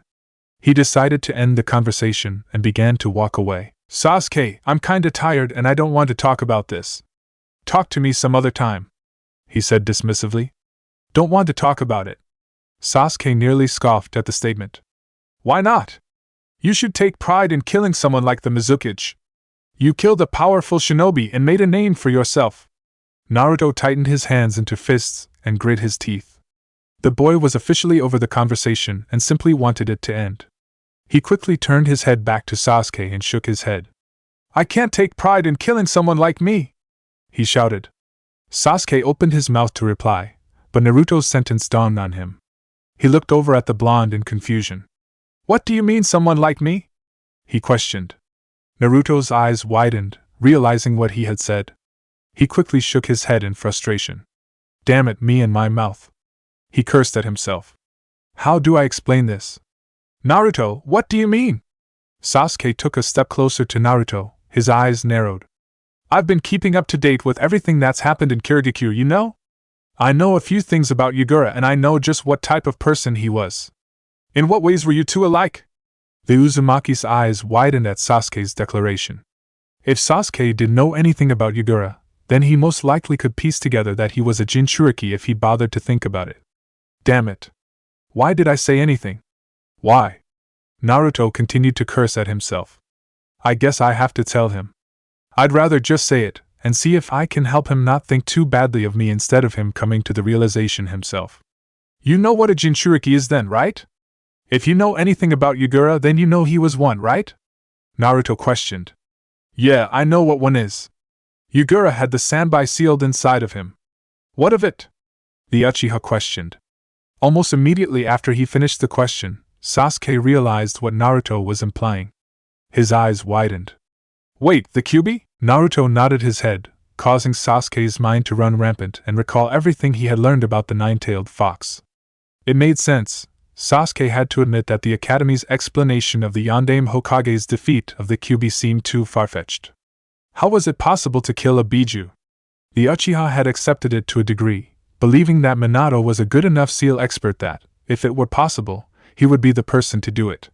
He decided to end the conversation and began to walk away. Sasuke, I'm kinda tired and I don't want to talk about this. Talk to me some other time, he said dismissively. Don't want to talk about it. Sasuke nearly scoffed at the statement. Why not? You should take pride in killing someone like the Mizukage. You killed a powerful shinobi and made a name for yourself. Naruto tightened his hands into fists and grit his teeth. The boy was officially over the conversation and simply wanted it to end. He quickly turned his head back to Sasuke and shook his head. I can't take pride in killing someone like me, he shouted. Sasuke opened his mouth to reply, but Naruto's sentence dawned on him. He looked over at the blonde in confusion. What do you mean someone like me? He questioned. Naruto's eyes widened, realizing what he had said. He quickly shook his head in frustration. Damn it, me and my mouth. He cursed at himself. How do I explain this? Naruto, what do you mean? Sasuke took a step closer to Naruto, his eyes narrowed. I've been keeping up to date with everything that's happened in Kirigakure, you know? I know a few things about Hyuga and I know just what type of person he was. In what ways were you two alike? The Uzumaki's eyes widened at Sasuke's declaration. If Sasuke didn't know anything about Hyuga, then he most likely could piece together that he was a Jinchuriki if he bothered to think about it. Damn it. Why did I say anything? Why? Naruto continued to curse at himself. I guess I have to tell him. I'd rather just say it, and see if I can help him not think too badly of me instead of him coming to the realization himself. You know what a Jinchuriki is then, right? If you know anything about Hyuga, then you know he was one, right? Naruto questioned. Yeah, I know what one is. Hyuga had the Sanbai sealed inside of him. What of it? The Uchiha questioned. Almost immediately after he finished the question, Sasuke realized what Naruto was implying. His eyes widened. Wait, the Kyuubi? Naruto nodded his head, causing Sasuke's mind to run rampant and recall everything he had learned about the nine-tailed fox. It made sense, Sasuke had to admit that the Academy's explanation of the Yondaime Hokage's defeat of the Kyuubi seemed too far-fetched. How was it possible to kill a Biju? The Uchiha had accepted it to a degree, believing that Minato was a good enough seal expert that, if it were possible, he would be the person to do it.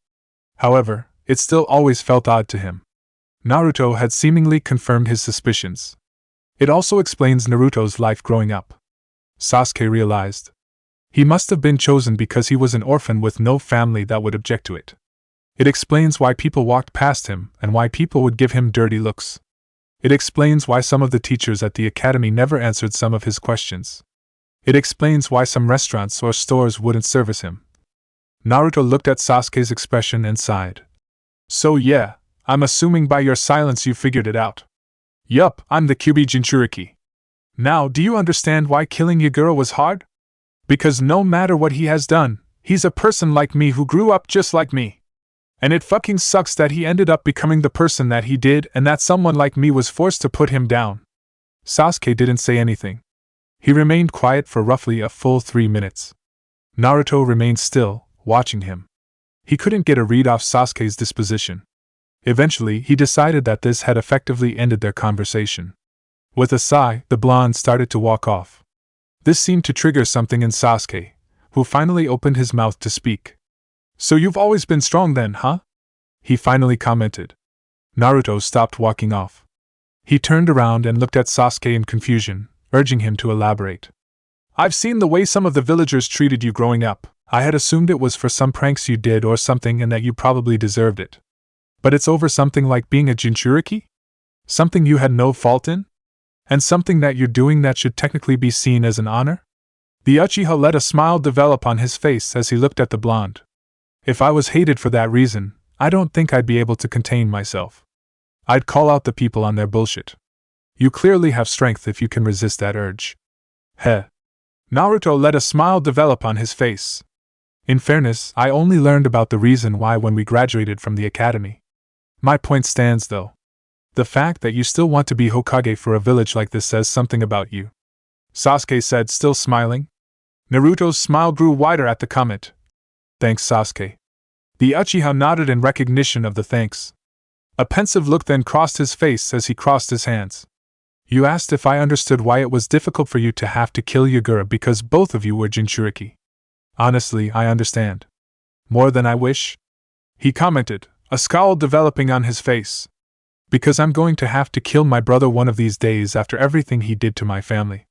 However, it still always felt odd to him. Naruto had seemingly confirmed his suspicions. It also explains Naruto's life growing up. Sasuke realized. He must have been chosen because he was an orphan with no family that would object to it. It explains why people walked past him and why people would give him dirty looks. It explains why some of the teachers at the academy never answered some of his questions. It explains why some restaurants or stores wouldn't service him. Naruto looked at Sasuke's expression and sighed. So yeah, I'm assuming by your silence you figured it out. Yup, I'm the Kyuubi Jinchuriki. Now, do you understand why killing Yagura was hard? Because no matter what he has done, he's a person like me who grew up just like me. And it fucking sucks that he ended up becoming the person that he did and that someone like me was forced to put him down. Sasuke didn't say anything. He remained quiet for roughly a full 3 minutes. Naruto remained still, watching him. He couldn't get a read off Sasuke's disposition. Eventually, he decided that this had effectively ended their conversation. With a sigh, the blonde started to walk off. This seemed to trigger something in Sasuke, who finally opened his mouth to speak. So you've always been strong then, huh? He finally commented. Naruto stopped walking off. He turned around and looked at Sasuke in confusion, urging him to elaborate. I've seen the way some of the villagers treated you growing up. I had assumed it was for some pranks you did or something and that you probably deserved it. But it's over something like being a Jinchuriki? Something you had no fault in? And something that you're doing that should technically be seen as an honor? The Uchiha let a smile develop on his face as he looked at the blonde. If I was hated for that reason, I don't think I'd be able to contain myself. I'd call out the people on their bullshit. You clearly have strength if you can resist that urge. Heh. Naruto let a smile develop on his face. In fairness, I only learned about the reason why when we graduated from the academy. My point stands though. The fact that you still want to be Hokage for a village like this says something about you. Sasuke said, still smiling. Naruto's smile grew wider at the comment. Thanks, Sasuke. The Uchiha nodded in recognition of the thanks. A pensive look then crossed his face as he crossed his hands. You asked if I understood why it was difficult for you to have to kill Yagura because both of you were Jinchuriki. Honestly, I understand. More than I wish? He commented, a scowl developing on his face. Because I'm going to have to kill my brother one of these days after everything he did to my family.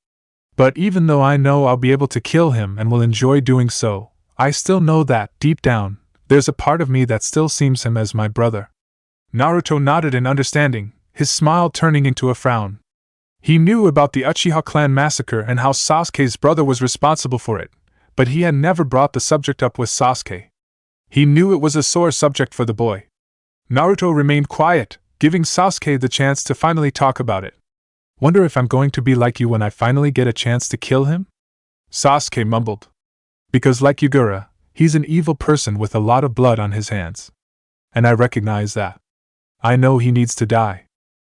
But even though I know I'll be able to kill him and will enjoy doing so, I still know that, deep down, there's a part of me that still sees him as my brother. Naruto nodded in understanding, his smile turning into a frown. He knew about the Uchiha clan massacre and how Sasuke's brother was responsible for it, but he had never brought the subject up with Sasuke. He knew it was a sore subject for the boy. Naruto remained quiet, giving Sasuke the chance to finally talk about it. Wonder if I'm going to be like you when I finally get a chance to kill him? Sasuke mumbled. Because like Yagura, he's an evil person with a lot of blood on his hands. And I recognize that. I know he needs to die.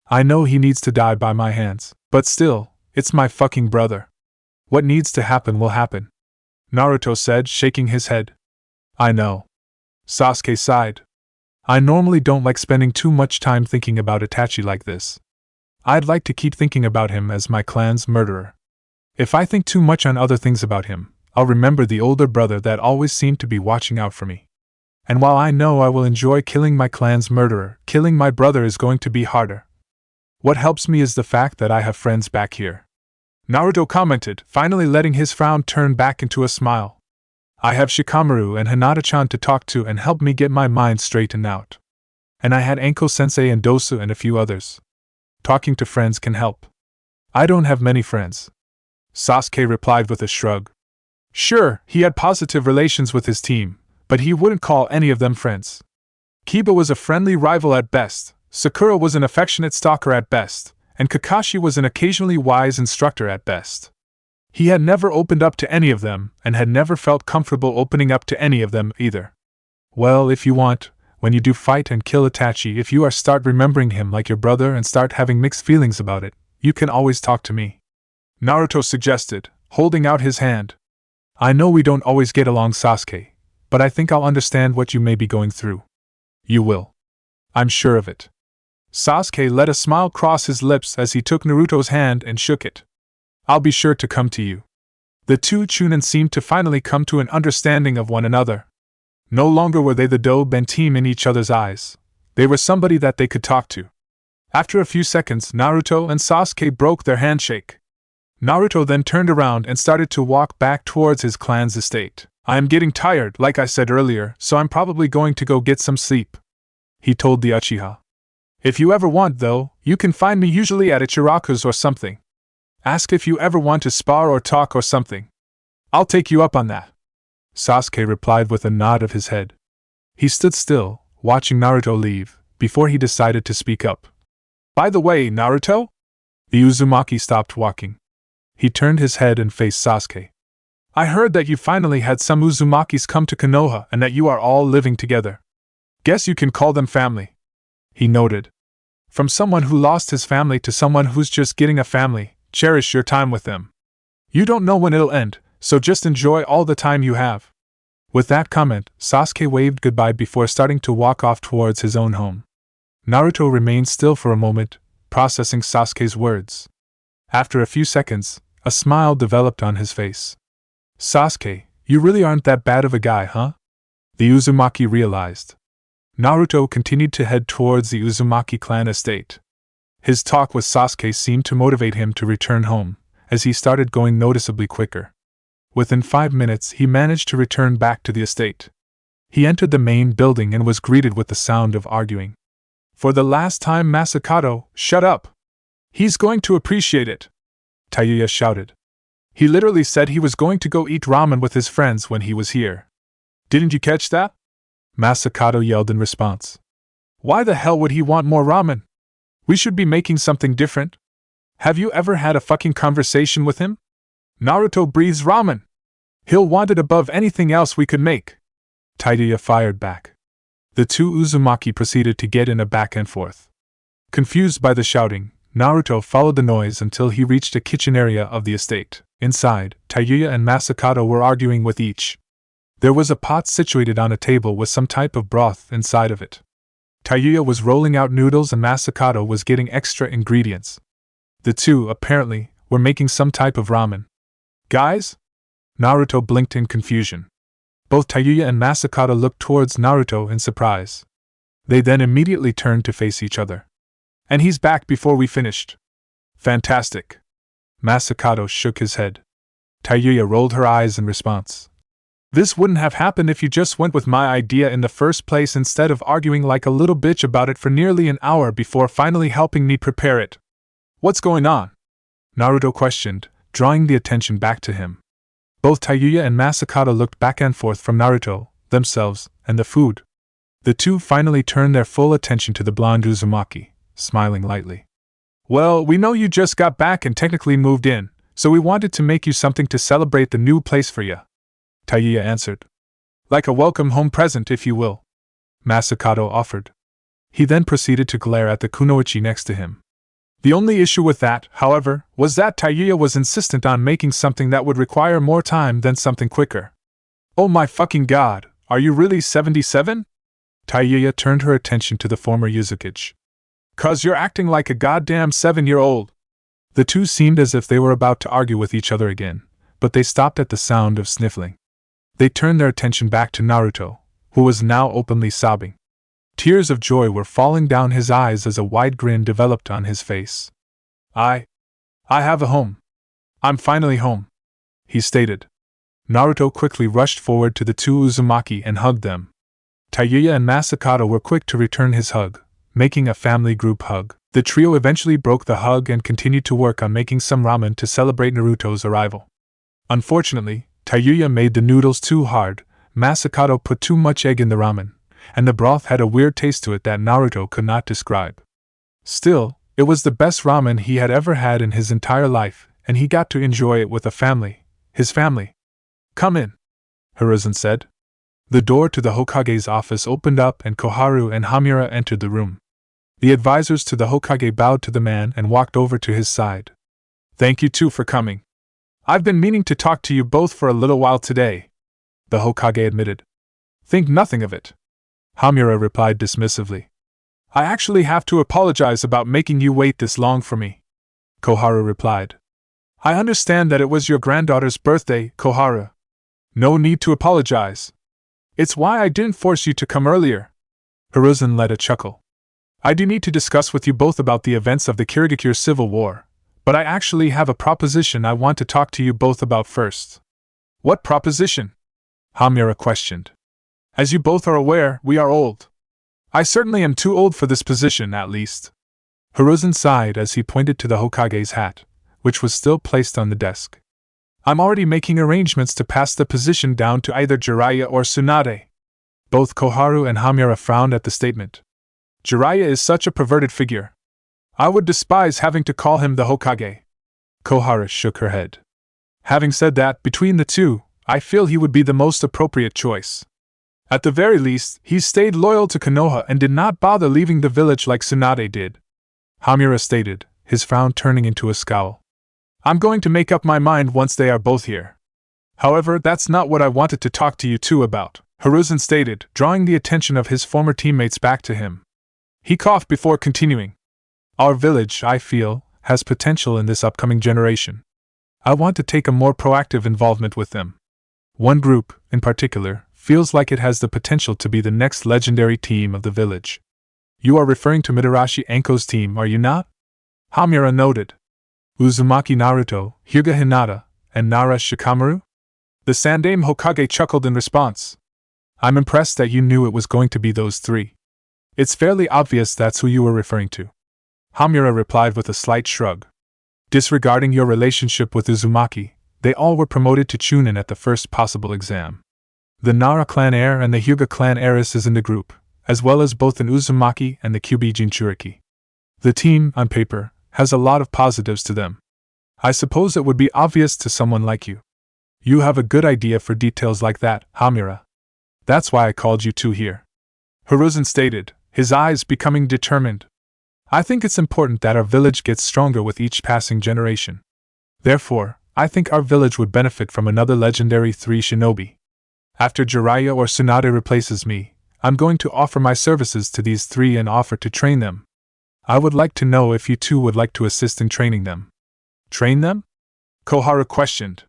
I know he needs to die by my hands, but still, it's my fucking brother. What needs to happen will happen. Naruto said, shaking his head. I know. Sasuke sighed. I normally don't like spending too much time thinking about Itachi like this. I'd like to keep thinking about him as my clan's murderer. If I think too much on other things about him, I'll remember the older brother that always seemed to be watching out for me. And while I know I will enjoy killing my clan's murderer, killing my brother is going to be harder. What helps me is the fact that I have friends back here. Naruto commented, finally letting his frown turn back into a smile. I have Shikamaru and Hinata-chan to talk to and help me get my mind straightened out. And I had Anko-sensei and Dosu and a few others. Talking to friends can help. I don't have many friends. Sasuke replied with a shrug. Sure, he had positive relations with his team, but he wouldn't call any of them friends. Kiba was a friendly rival at best, Sakura was an affectionate stalker at best, and Kakashi was an occasionally wise instructor at best. He had never opened up to any of them, and had never felt comfortable opening up to any of them either. Well, if you want, when you do fight and kill Itachi, if you start remembering him like your brother and start having mixed feelings about it, you can always talk to me. Naruto suggested, holding out his hand. I know we don't always get along, Sasuke, but I think I'll understand what you may be going through. You will. I'm sure of it. Sasuke let a smile cross his lips as he took Naruto's hand and shook it. I'll be sure to come to you. The two Chunin seemed to finally come to an understanding of one another. No longer were they the Do-Ben team in each other's eyes. They were somebody that they could talk to. After a few seconds, Naruto and Sasuke broke their handshake. Naruto then turned around and started to walk back towards his clan's estate. I am getting tired, like I said earlier, so I'm probably going to go get some sleep, he told the Uchiha. If you ever want, though, you can find me usually at Ichiraku's or something. Ask if you ever want to spar or talk or something. I'll take you up on that. Sasuke replied with a nod of his head. He stood still, watching Naruto leave, before he decided to speak up. By the way, Naruto? The Uzumaki stopped walking. He turned his head and faced Sasuke. I heard that you finally had some Uzumakis come to Konoha and that you are all living together. Guess you can call them family, he noted. From someone who lost his family to someone who's just getting a family, cherish your time with them. You don't know when it'll end, so just enjoy all the time you have. With that comment, Sasuke waved goodbye before starting to walk off towards his own home. Naruto remained still for a moment, processing Sasuke's words. After a few seconds, a smile developed on his face. Sasuke, you really aren't that bad of a guy, huh? The Uzumaki realized. Naruto continued to head towards the Uzumaki clan estate. His talk with Sasuke seemed to motivate him to return home, as he started going noticeably quicker. Within 5 minutes, he managed to return back to the estate. He entered the main building and was greeted with the sound of arguing. For the last time, Masakato, shut up! He's going to appreciate it! Tayuya shouted. He literally said he was going to go eat ramen with his friends when he was here. Didn't you catch that? Masakato yelled in response. Why the hell would he want more ramen? We should be making something different. Have you ever had a fucking conversation with him? Naruto breathes ramen. He'll want it above anything else we could make. Tayuya fired back. The two Uzumaki proceeded to get in a back and forth. Confused by the shouting, Naruto followed the noise until he reached a kitchen area of the estate. Inside, Tayuya and Masakato were arguing with each. There was a pot situated on a table with some type of broth inside of it. Tayuya was rolling out noodles and Masakato was getting extra ingredients. The two, apparently, were making some type of ramen. Guys? Naruto blinked in confusion. Both Tayuya and Masakato looked towards Naruto in surprise. They then immediately turned to face each other. And he's back before we finished. Fantastic. Masakato shook his head. Tayuya rolled her eyes in response. This wouldn't have happened if you just went with my idea in the first place instead of arguing like a little bitch about it for nearly an hour before finally helping me prepare it. What's going on? Naruto questioned, drawing the attention back to him. Both Tayuya and Masakato looked back and forth from Naruto, themselves, and the food. The two finally turned their full attention to the blonde Uzumaki, smiling lightly. Well, we know you just got back and technically moved in, so we wanted to make you something to celebrate the new place for you, Tayuya answered. Like a welcome home present, if you will, Masakato offered. He then proceeded to glare at the kunoichi next to him. The only issue with that, however, was that Tayuya was insistent on making something that would require more time than something quicker. Oh my fucking god, are you really 77? Tayuya turned her attention to the former Uzukage. 'Cause you're acting like a goddamn 7-year-old. The two seemed as if they were about to argue with each other again, but they stopped at the sound of sniffling. They turned their attention back to Naruto, who was now openly sobbing. Tears of joy were falling down his eyes as a wide grin developed on his face. I have a home. I'm finally home, he stated. Naruto quickly rushed forward to the two Uzumaki and hugged them. Tayuya and Masakato were quick to return his hug, making a family group hug. The trio eventually broke the hug and continued to work on making some ramen to celebrate Naruto's arrival. Unfortunately, Tayuya made the noodles too hard, Masakato put too much egg in the ramen, and the broth had a weird taste to it that Naruto could not describe. Still, it was the best ramen he had ever had in his entire life, and he got to enjoy it with his family. Come in, Hiruzen said. The door to the Hokage's office opened up and Koharu and Hamura entered the room. The advisors to the Hokage bowed to the man and walked over to his side. Thank you two for coming. I've been meaning to talk to you both for a little while today, the Hokage admitted. Think nothing of it. Hamura replied dismissively. I actually have to apologize about making you wait this long for me. Koharu replied. I understand that it was your granddaughter's birthday, Koharu. No need to apologize. It's why I didn't force you to come earlier. Hiruzen let a chuckle. I do need to discuss with you both about the events of the Kirigakure Civil War, but I actually have a proposition I want to talk to you both about first. What proposition? Hamura questioned. As you both are aware, we are old. I certainly am too old for this position, at least. Hiruzen sighed as he pointed to the Hokage's hat, which was still placed on the desk. I'm already making arrangements to pass the position down to either Jiraiya or Tsunade. Both Koharu and Hamura frowned at the statement. Jiraiya is such a perverted figure. I would despise having to call him the Hokage. Koharu shook her head. Having said that, between the two, I feel he would be the most appropriate choice. At the very least, he stayed loyal to Konoha and did not bother leaving the village like Tsunade did. Hamura stated, his frown turning into a scowl. I'm going to make up my mind once they are both here. However, that's not what I wanted to talk to you two about, Hiruzen stated, drawing the attention of his former teammates back to him. He coughed before continuing. Our village, I feel, has potential in this upcoming generation. I want to take a more proactive involvement with them. One group, in particular, feels like it has the potential to be the next legendary team of the village. You are referring to Mitarashi Anko's team, are you not? Hamura noted. Uzumaki Naruto, Hyuga Hinata, and Nara Shikamaru? The Sandaime Hokage chuckled in response. I'm impressed that you knew it was going to be those three. It's fairly obvious that's who you were referring to. Hamura replied with a slight shrug. Disregarding your relationship with Uzumaki, they all were promoted to Chunin at the first possible exam. The Nara clan heir and the Hyuga clan heiress is in the group, as well as both an Uzumaki and the Kyubi Jinchuriki. The team, on paper, has a lot of positives to them. I suppose it would be obvious to someone like you. You have a good idea for details like that, Hamura. That's why I called you two here. Hiruzen stated, his eyes becoming determined. I think it's important that our village gets stronger with each passing generation. Therefore, I think our village would benefit from another legendary 3 shinobi. After Jiraiya or Tsunade replaces me, I'm going to offer my services to these 3 and offer to train them. I would like to know if you two would like to assist in training them. Train them? Koharu questioned.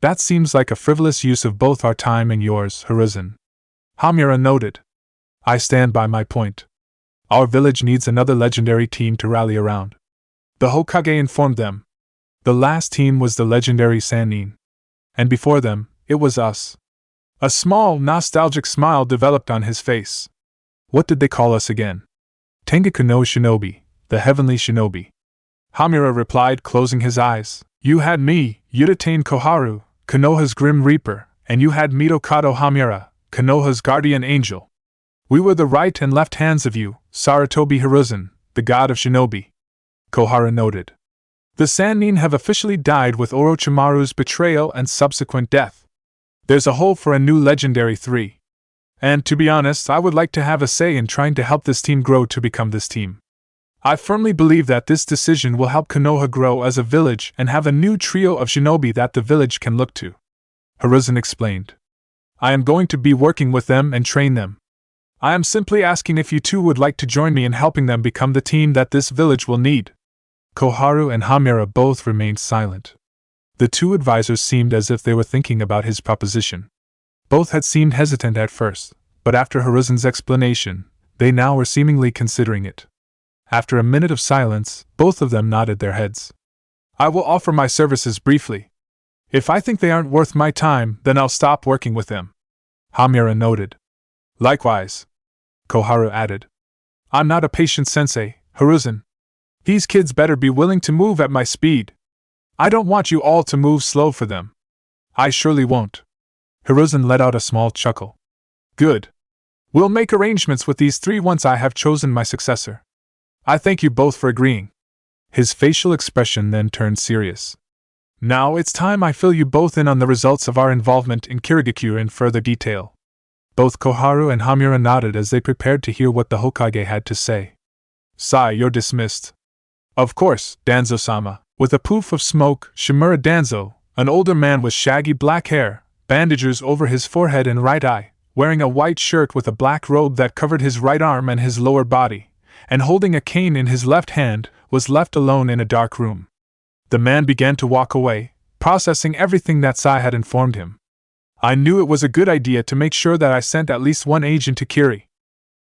That seems like a frivolous use of both our time and yours, Hiruzen. Hamura noted. I stand by my point. Our village needs another legendary team to rally around. The Hokage informed them. The last team was the legendary Sannin. And before them, it was us. A small, nostalgic smile developed on his face. What did they call us again? Tengaku no Shinobi, the Heavenly Shinobi. Hamura replied, closing his eyes. You had me, Udatane Koharu, Konoha's Grim Reaper, and you had Mitokado Hamura, Konoha's Guardian Angel. We were the right and left hands of you, Sarutobi Hiruzen, the god of shinobi. Koharu noted. The Sannin have officially died with Orochimaru's betrayal and subsequent death. There's a hole for a new legendary 3. And to be honest, I would like to have a say in trying to help this team grow to become this team. I firmly believe that this decision will help Konoha grow as a village and have a new trio of shinobi that the village can look to. Hiruzen explained. I am going to be working with them and train them. I am simply asking if you two would like to join me in helping them become the team that this village will need. Koharu and Hamura both remained silent. The two advisors seemed as if they were thinking about his proposition. Both had seemed hesitant at first, but after Hiruzen's explanation, they now were seemingly considering it. After a minute of silence, both of them nodded their heads. I will offer my services briefly. If I think they aren't worth my time, then I'll stop working with them. Hamura noted. Likewise. Koharu added. I'm not a patient sensei, Hiruzen. These kids better be willing to move at my speed. I don't want you all to move slow for them. I surely won't. Hiruzen let out a small chuckle. Good. We'll make arrangements with these 3 once I have chosen my successor. I thank you both for agreeing. His facial expression then turned serious. Now it's time I fill you both in on the results of our involvement in Kirigakure in further detail. Both Koharu and Hamura nodded as they prepared to hear what the Hokage had to say. Sai, you're dismissed. Of course, Danzo-sama. With a poof of smoke, Shimura Danzo, an older man with shaggy black hair, bandages over his forehead and right eye, wearing a white shirt with a black robe that covered his right arm and his lower body, and holding a cane in his left hand, was left alone in a dark room. The man began to walk away, processing everything that Sai had informed him. I knew it was a good idea to make sure that I sent at least one agent to Kiri.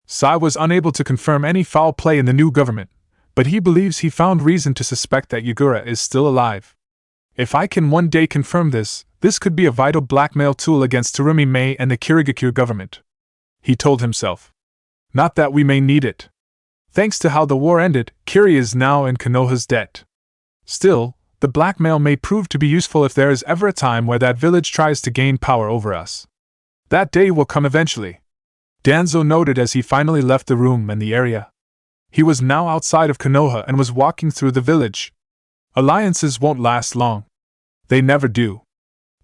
Sai was unable to confirm any foul play in the new government, but he believes he found reason to suspect that Yagura is still alive. If I can one day confirm this, this could be a vital blackmail tool against Terumi Mei and the Kirigakure government. He told himself. Not that we may need it. Thanks to how the war ended, Kiri is now in Konoha's debt. Still, the blackmail may prove to be useful if there is ever a time where that village tries to gain power over us. That day will come eventually. Danzo noted as he finally left the room and the area. He was now outside of Konoha and was walking through the village. Alliances won't last long. They never do.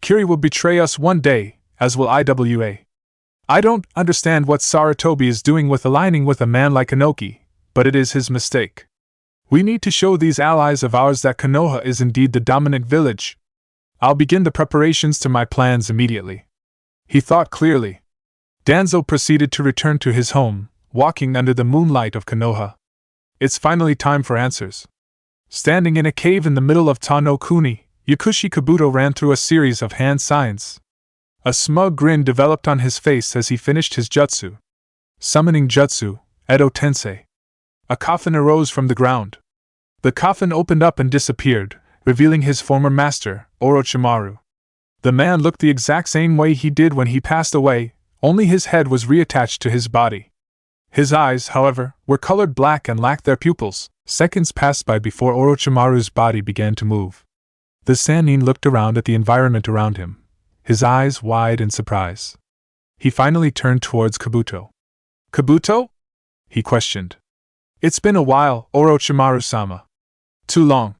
Kiri will betray us one day, as will IWA. I don't understand what Sarutobi is doing with aligning with a man like Inoki, but it is his mistake. We need to show these allies of ours that Konoha is indeed the dominant village. I'll begin the preparations to my plans immediately. He thought clearly. Danzo proceeded to return to his home, walking under the moonlight of Konoha. It's finally time for answers. Standing in a cave in the middle of Ta no Kuni, Yakushi Kabuto ran through a series of hand signs. A smug grin developed on his face as he finished his jutsu. Summoning jutsu, Edo Tensei. A coffin arose from the ground. The coffin opened up and disappeared, revealing his former master, Orochimaru. The man looked the exact same way he did when he passed away, only his head was reattached to his body. His eyes, however, were colored black and lacked their pupils. Seconds passed by before Orochimaru's body began to move. The Sannin looked around at the environment around him, his eyes wide in surprise. He finally turned towards Kabuto. Kabuto? He questioned. It's been a while, Orochimaru-sama. Too long.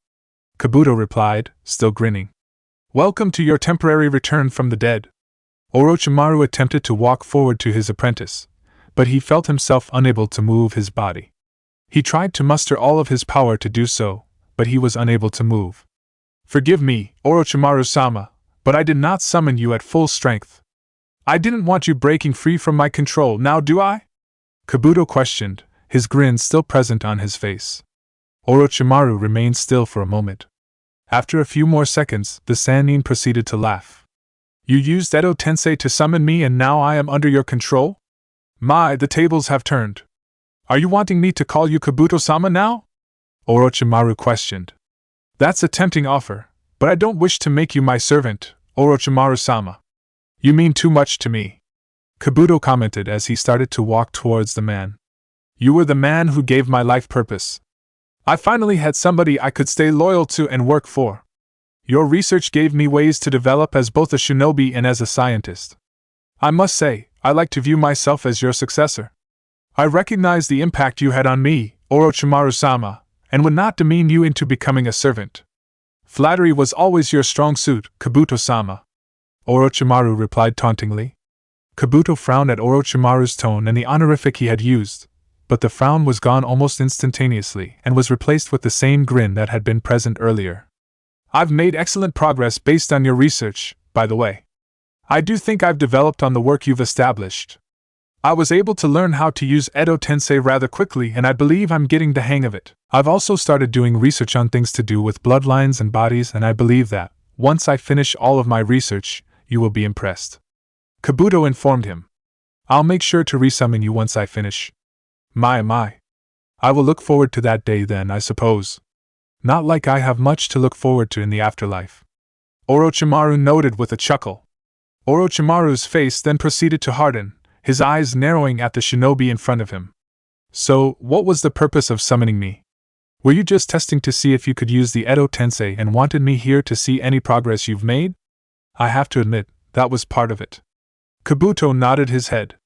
Kabuto replied, still grinning. Welcome to your temporary return from the dead. Orochimaru attempted to walk forward to his apprentice, but he felt himself unable to move his body. He tried to muster all of his power to do so, but he was unable to move. Forgive me, Orochimaru-sama, but I did not summon you at full strength. I didn't want you breaking free from my control, now do I? Kabuto questioned, his grin still present on his face. Orochimaru remained still for a moment. After a few more seconds, the Sannin proceeded to laugh. You used Edo Tensei to summon me and now I am under your control? My, the tables have turned. Are you wanting me to call you Kabuto-sama now? Orochimaru questioned. That's a tempting offer, but I don't wish to make you my servant, Orochimaru-sama. You mean too much to me. Kabuto commented as he started to walk towards the man. You were the man who gave my life purpose. I finally had somebody I could stay loyal to and work for. Your research gave me ways to develop as both a shinobi and as a scientist. I must say, I like to view myself as your successor. I recognize the impact you had on me, Orochimaru-sama, and would not demean you into becoming a servant. Flattery was always your strong suit, Kabuto-sama. Orochimaru replied tauntingly. Kabuto frowned at Orochimaru's tone and the honorific he had used, but the frown was gone almost instantaneously and was replaced with the same grin that had been present earlier. I've made excellent progress based on your research, by the way. I do think I've developed on the work you've established. I was able to learn how to use Edo Tensei rather quickly and I believe I'm getting the hang of it. I've also started doing research on things to do with bloodlines and bodies and I believe that, once I finish all of my research, you will be impressed. Kabuto informed him. I'll make sure to resummon you once I finish. My. I will look forward to that day then, I suppose. Not like I have much to look forward to in the afterlife. Orochimaru noted with a chuckle. Orochimaru's face then proceeded to harden, his eyes narrowing at the shinobi in front of him. So, what was the purpose of summoning me? Were you just testing to see if you could use the Edo Tensei and wanted me here to see any progress you've made? I have to admit, that was part of it. Kabuto nodded his head.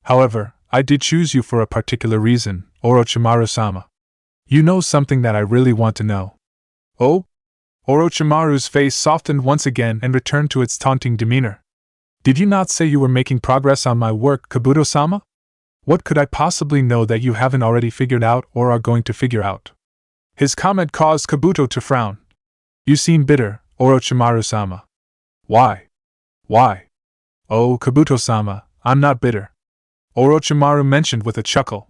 However, I did choose you for a particular reason, Orochimaru-sama. You know something that I really want to know. Oh? Orochimaru's face softened once again and returned to its taunting demeanor. Did you not say you were making progress on my work, Kabuto-sama? What could I possibly know that you haven't already figured out or are going to figure out? His comment caused Kabuto to frown. You seem bitter, Orochimaru-sama. Why? Oh, Kabuto-sama, I'm not bitter, Orochimaru mentioned with a chuckle.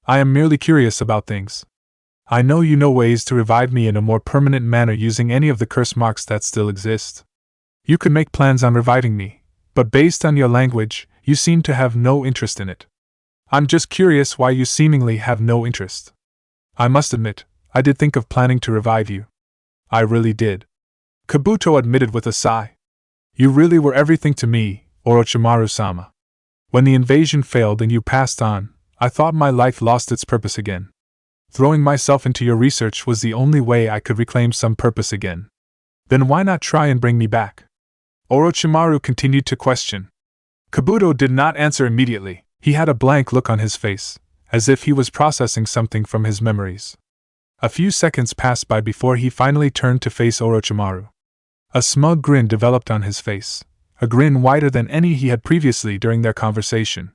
I am merely curious about things. I know you know ways to revive me in a more permanent manner using any of the curse marks that still exist. You could make plans on reviving me, but based on your language, you seem to have no interest in it. I'm just curious why you seemingly have no interest. I must admit, I did think of planning to revive you. I really did. Kabuto admitted with a sigh. You really were everything to me, Orochimaru-sama. When the invasion failed and you passed on, I thought my life lost its purpose again. Throwing myself into your research was the only way I could reclaim some purpose again. Then why not try and bring me back? Orochimaru continued to question. Kabuto did not answer immediately. He had a blank look on his face, as if he was processing something from his memories. A few seconds passed by before he finally turned to face Orochimaru. A smug grin developed on his face, a grin wider than any he had previously during their conversation.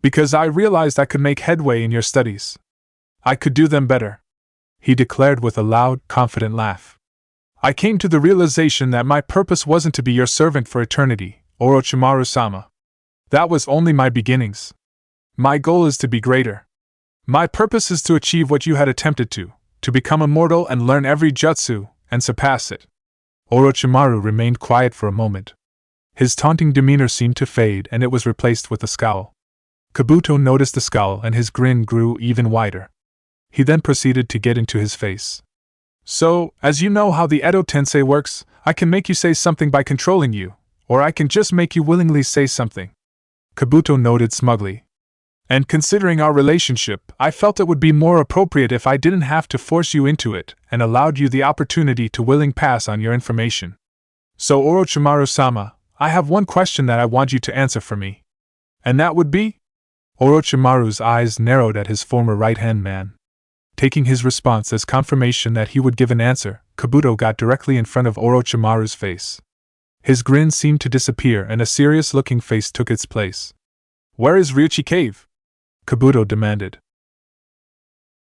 Because I realized I could make headway in your studies. I could do them better, he declared with a loud, confident laugh. I came to the realization that my purpose wasn't to be your servant for eternity, Orochimaru-sama. That was only my beginnings. My goal is to be greater. My purpose is to achieve what you had attempted to become immortal and learn every jutsu, and surpass it. Orochimaru remained quiet for a moment. His taunting demeanor seemed to fade and it was replaced with a scowl. Kabuto noticed the scowl and his grin grew even wider. He then proceeded to get into his face. So, as you know how the Edo Tensei works, I can make you say something by controlling you, or I can just make you willingly say something. Kabuto noted smugly. And considering our relationship, I felt it would be more appropriate if I didn't have to force you into it and allowed you the opportunity to willing pass on your information. So Orochimaru-sama, I have one question that I want you to answer for me. And that would be? Orochimaru's eyes narrowed at his former right-hand man. Taking his response as confirmation that he would give an answer, Kabuto got directly in front of Orochimaru's face. His grin seemed to disappear and a serious-looking face took its place. Where is Ryuchi Cave? Kabuto demanded.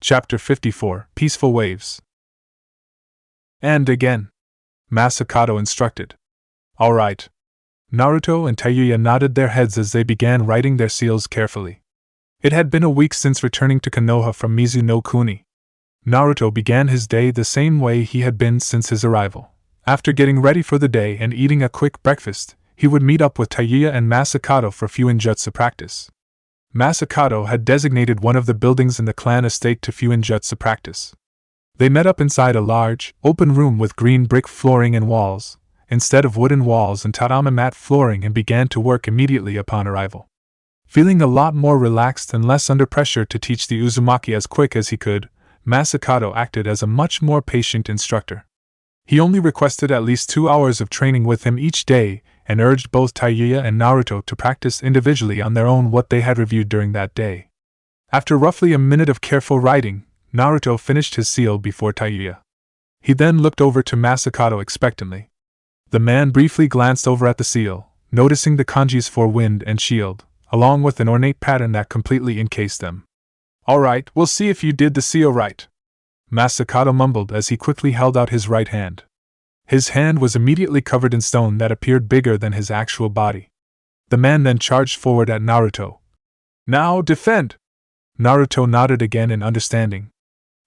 Chapter 54, Peaceful Waves. And again. Masakado instructed. All right. Naruto and Hyuga nodded their heads as they began writing their seals carefully. It had been a week since returning to Konoha from Mizu no Kuni. Naruto began his day the same way he had been since his arrival. After getting ready for the day and eating a quick breakfast, he would meet up with Hyuga and Masakado for Fuinjutsu practice. Masakado had designated one of the buildings in the clan estate to Fuinjutsu practice. They met up inside a large, open room with green brick flooring and walls, instead of wooden walls and tatami mat flooring, and began to work immediately upon arrival. Feeling a lot more relaxed and less under pressure to teach the Uzumaki as quick as he could, Masakado acted as a much more patient instructor. He only requested at least 2 hours of training with him each day, and urged both Hyuga and Naruto to practice individually on their own what they had reviewed during that day. After roughly a minute of careful writing, Naruto finished his seal before Hyuga. He then looked over to Masakado expectantly. The man briefly glanced over at the seal, noticing the kanjis for wind and shield, along with an ornate pattern that completely encased them. All right, we'll see if you did the seal right, Masakado mumbled as he quickly held out his right hand. His hand was immediately covered in stone that appeared bigger than his actual body. The man then charged forward at Naruto. Now defend! Naruto nodded again in understanding.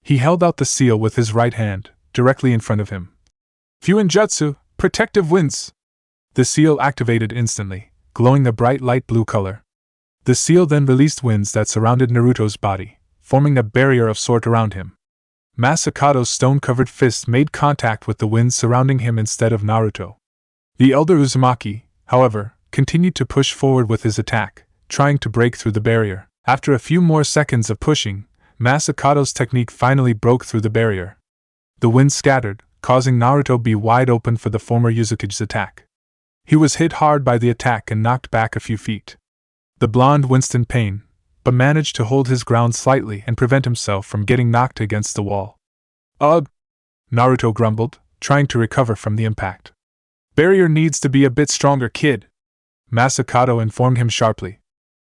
He held out the seal with his right hand, directly in front of him. Fuinjutsu, Protective Winds! The seal activated instantly, glowing a bright light blue color. The seal then released winds that surrounded Naruto's body, forming a barrier of sort around him. Masakado's stone-covered fist made contact with the winds surrounding him instead of Naruto. The elder Uzumaki, however, continued to push forward with his attack, trying to break through the barrier. After a few more seconds of pushing, Masakado's technique finally broke through the barrier. The wind scattered, causing Naruto be wide open for the former Uzukage's attack. He was hit hard by the attack and knocked back a few feet. The blonde winced in pain, but managed to hold his ground slightly and prevent himself from getting knocked against the wall. Ugh! Naruto grumbled, trying to recover from the impact. Barrier needs to be a bit stronger, kid, Masakado informed him sharply.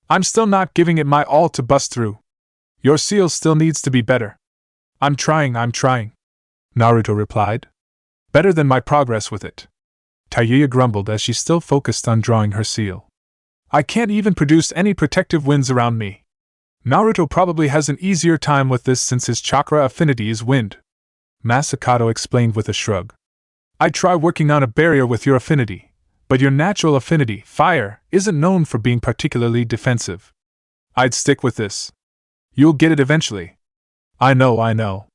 I'm still not giving it my all to bust through. Your seal still needs to be better. I'm trying, Naruto replied. Better than my progress with it. Hyuga grumbled as she still focused on drawing her seal. I can't even produce any protective winds around me. Naruto probably has an easier time with this since his chakra affinity is wind. Masakado explained with a shrug. I'd try working on a barrier with your affinity, but your natural affinity, fire, isn't known for being particularly defensive. I'd stick with this. You'll get it eventually. I know.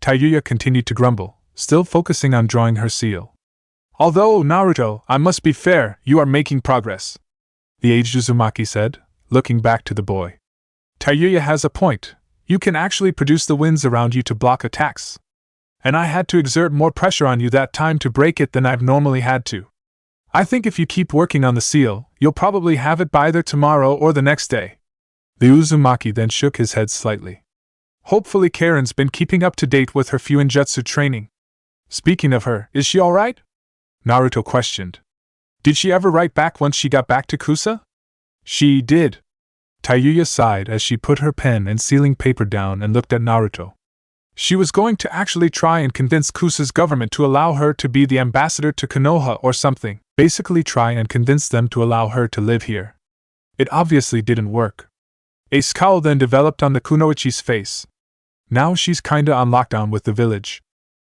Tayuya continued to grumble, still focusing on drawing her seal. Although, Naruto, I must be fair, you are making progress, the aged Uzumaki said, looking back to the boy. Tayuya has a point. You can actually produce the winds around you to block attacks. And I had to exert more pressure on you that time to break it than I've normally had to. I think if you keep working on the seal, you'll probably have it by either tomorrow or the next day. The Uzumaki then shook his head slightly. Hopefully Karen's been keeping up to date with her Fuinjutsu training. Speaking of her, is she alright? Naruto questioned. Did she ever write back once she got back to Kusa? She did. Tayuya sighed as she put her pen and sealing paper down and looked at Naruto. She was going to actually try and convince Kusa's government to allow her to be the ambassador to Konoha or something, basically try and convince them to allow her to live here. It obviously didn't work. A scowl then developed on the kunoichi's face. Now she's kinda on lockdown with the village.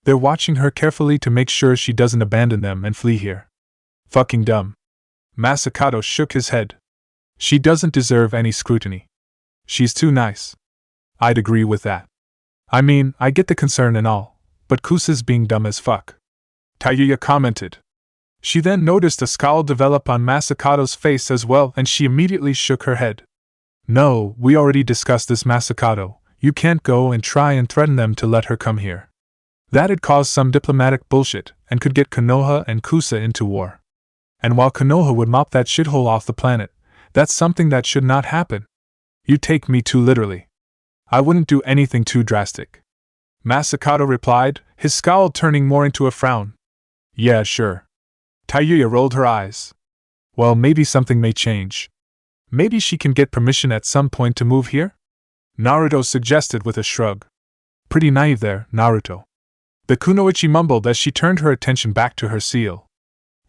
They're watching her carefully to make sure she doesn't abandon them and flee here. Fucking dumb. Masakado shook his head. She doesn't deserve any scrutiny. She's too nice. I'd agree with that. I mean, I get the concern and all, but Kusa's being dumb as fuck. Tayuya commented. She then noticed a scowl develop on Masakado's face as well and she immediately shook her head. No, we already discussed this, Masakado. You can't go and try and threaten them to let her come here. That'd cause some diplomatic bullshit and could get Konoha and Kusa into war. And while Konoha would mop that shithole off the planet, that's something that should not happen. You take me too literally. I wouldn't do anything too drastic. Masakado replied, his scowl turning more into a frown. Yeah, sure. Tayuya rolled her eyes. Well, maybe something may change. Maybe she can get permission at some point to move here? Naruto suggested with a shrug. Pretty naive there, Naruto. The kunoichi mumbled as she turned her attention back to her seal.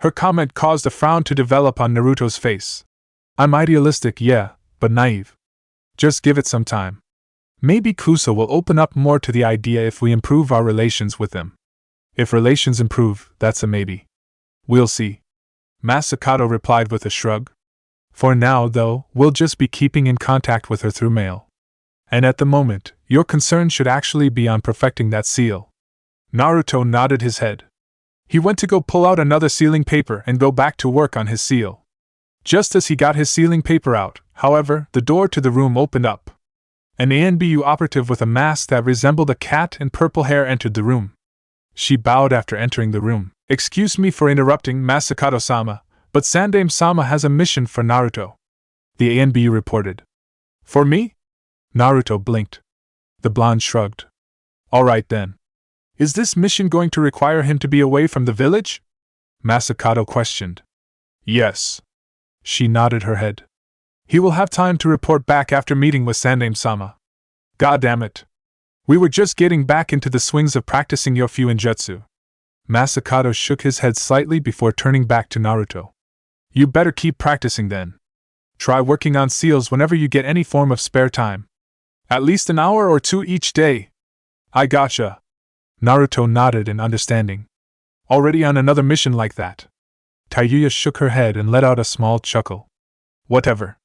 Her comment caused a frown to develop on Naruto's face. I'm idealistic, yeah, but naive. Just give it some time. Maybe Kusa will open up more to the idea if we improve our relations with them. If relations improve, that's a maybe. We'll see. Masakado replied with a shrug. For now, though, we'll just be keeping in contact with her through mail. And at the moment, your concern should actually be on perfecting that seal. Naruto nodded his head. He went to go pull out another sealing paper and go back to work on his seal. Just as he got his sealing paper out, however, the door to the room opened up. An ANBU operative with a mask that resembled a cat and purple hair entered the room. She bowed after entering the room. Excuse me for interrupting, Masakado-sama, but Sandaime-sama has a mission for Naruto. The ANBU reported. For me? Naruto blinked. The blonde shrugged. Alright then. Is this mission going to require him to be away from the village? Masakado questioned. Yes. She nodded her head. He will have time to report back after meeting with Sandaime-sama. God damn it. We were just getting back into the swings of practicing your Fuinjutsu. Masakado shook his head slightly before turning back to Naruto. You better keep practicing then. Try working on seals whenever you get any form of spare time. At least an hour or two each day. I gotcha. Naruto nodded in understanding. Already on another mission like that. Tayuya shook her head and let out a small chuckle. Whatever.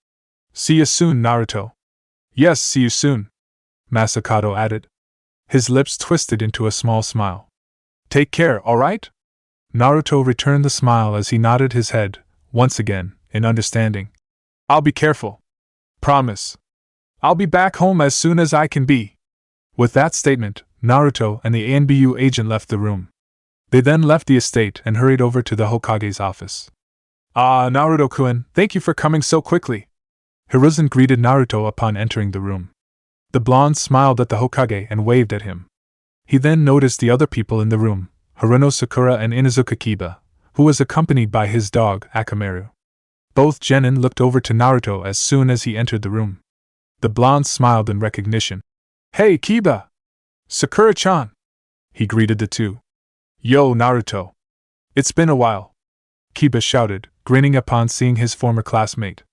See you soon, Naruto. Yes, see you soon, Masakado added. His lips twisted into a small smile. Take care, alright? Naruto returned the smile as he nodded his head, once again, in understanding. I'll be careful. Promise. I'll be back home as soon as I can be. With that statement, Naruto and the ANBU agent left the room. They then left the estate and hurried over to the Hokage's office. Ah, Naruto-kun, thank you for coming so quickly. Hiruzen greeted Naruto upon entering the room. The blonde smiled at the Hokage and waved at him. He then noticed the other people in the room, Haruno Sakura and Inuzuka Kiba, who was accompanied by his dog, Akamaru. Both genin looked over to Naruto as soon as he entered the room. The blonde smiled in recognition. Hey, Kiba! Sakura-chan! He greeted the two. Yo, Naruto! It's been a while. Kiba shouted, grinning upon seeing his former classmate.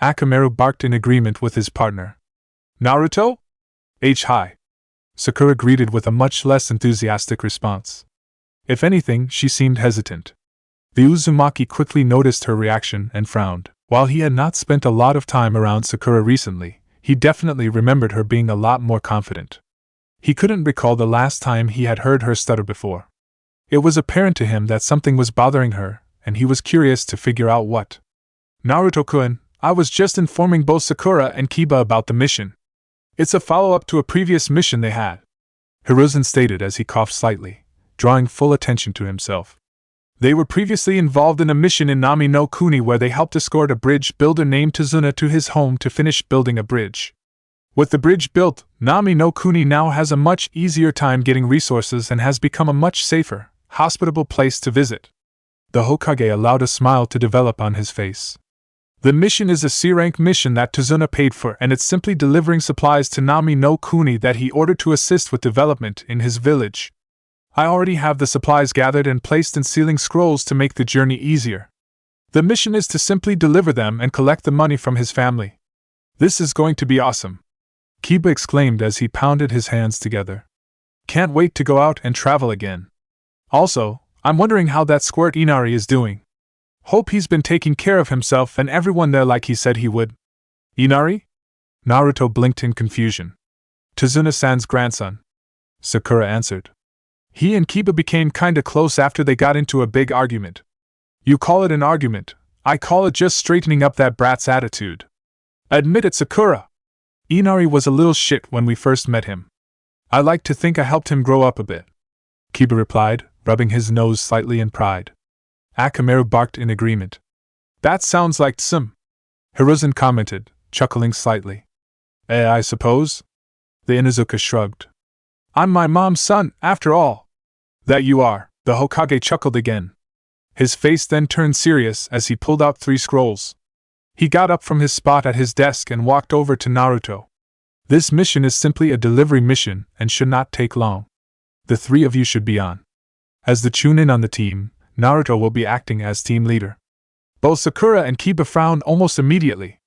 Akamaru barked in agreement with his partner. Naruto? Hi. Sakura greeted with a much less enthusiastic response. If anything, she seemed hesitant. The Uzumaki quickly noticed her reaction and frowned. While he had not spent a lot of time around Sakura recently, he definitely remembered her being a lot more confident. He couldn't recall the last time he had heard her stutter before. It was apparent to him that something was bothering her, and he was curious to figure out what. Naruto-kun, I was just informing both Sakura and Kiba about the mission. It's a follow-up to a previous mission they had, Hiruzen stated as he coughed slightly, drawing full attention to himself. They were previously involved in a mission in Nami no Kuni where they helped escort a bridge builder named Tsunade to his home to finish building a bridge. With the bridge built, Nami no Kuni now has a much easier time getting resources and has become a much safer, hospitable place to visit. The Hokage allowed a smile to develop on his face. The mission is a C-rank mission that Tsunade paid for, and it's simply delivering supplies to Nami no Kuni that he ordered to assist with development in his village. I already have the supplies gathered and placed in sealing scrolls to make the journey easier. The mission is to simply deliver them and collect the money from his family. This is going to be awesome, Kiba exclaimed as he pounded his hands together. Can't wait to go out and travel again. Also, I'm wondering how that squirt Inari is doing. Hope he's been taking care of himself and everyone there like he said he would. Inari? Naruto blinked in confusion. Tsunade-san's grandson, Sakura answered. He and Kiba became kinda close after they got into a big argument. You call it an argument, I call it just straightening up that brat's attitude. Admit it, Sakura. Inari was a little shit when we first met him. I like to think I helped him grow up a bit, Kiba replied, rubbing his nose slightly in pride. Akamaru barked in agreement. That sounds like Tsum, Hiruzen commented, chuckling slightly. I suppose? The Inuzuka shrugged. I'm my mom's son, after all. That you are, the Hokage chuckled again. His face then turned serious as he pulled out 3 scrolls. He got up from his spot at his desk and walked over to Naruto. This mission is simply a delivery mission and should not take long. The 3 of you should be on. As the Chunin on the team, Naruto will be acting as team leader. Both Sakura and Kiba frowned almost immediately.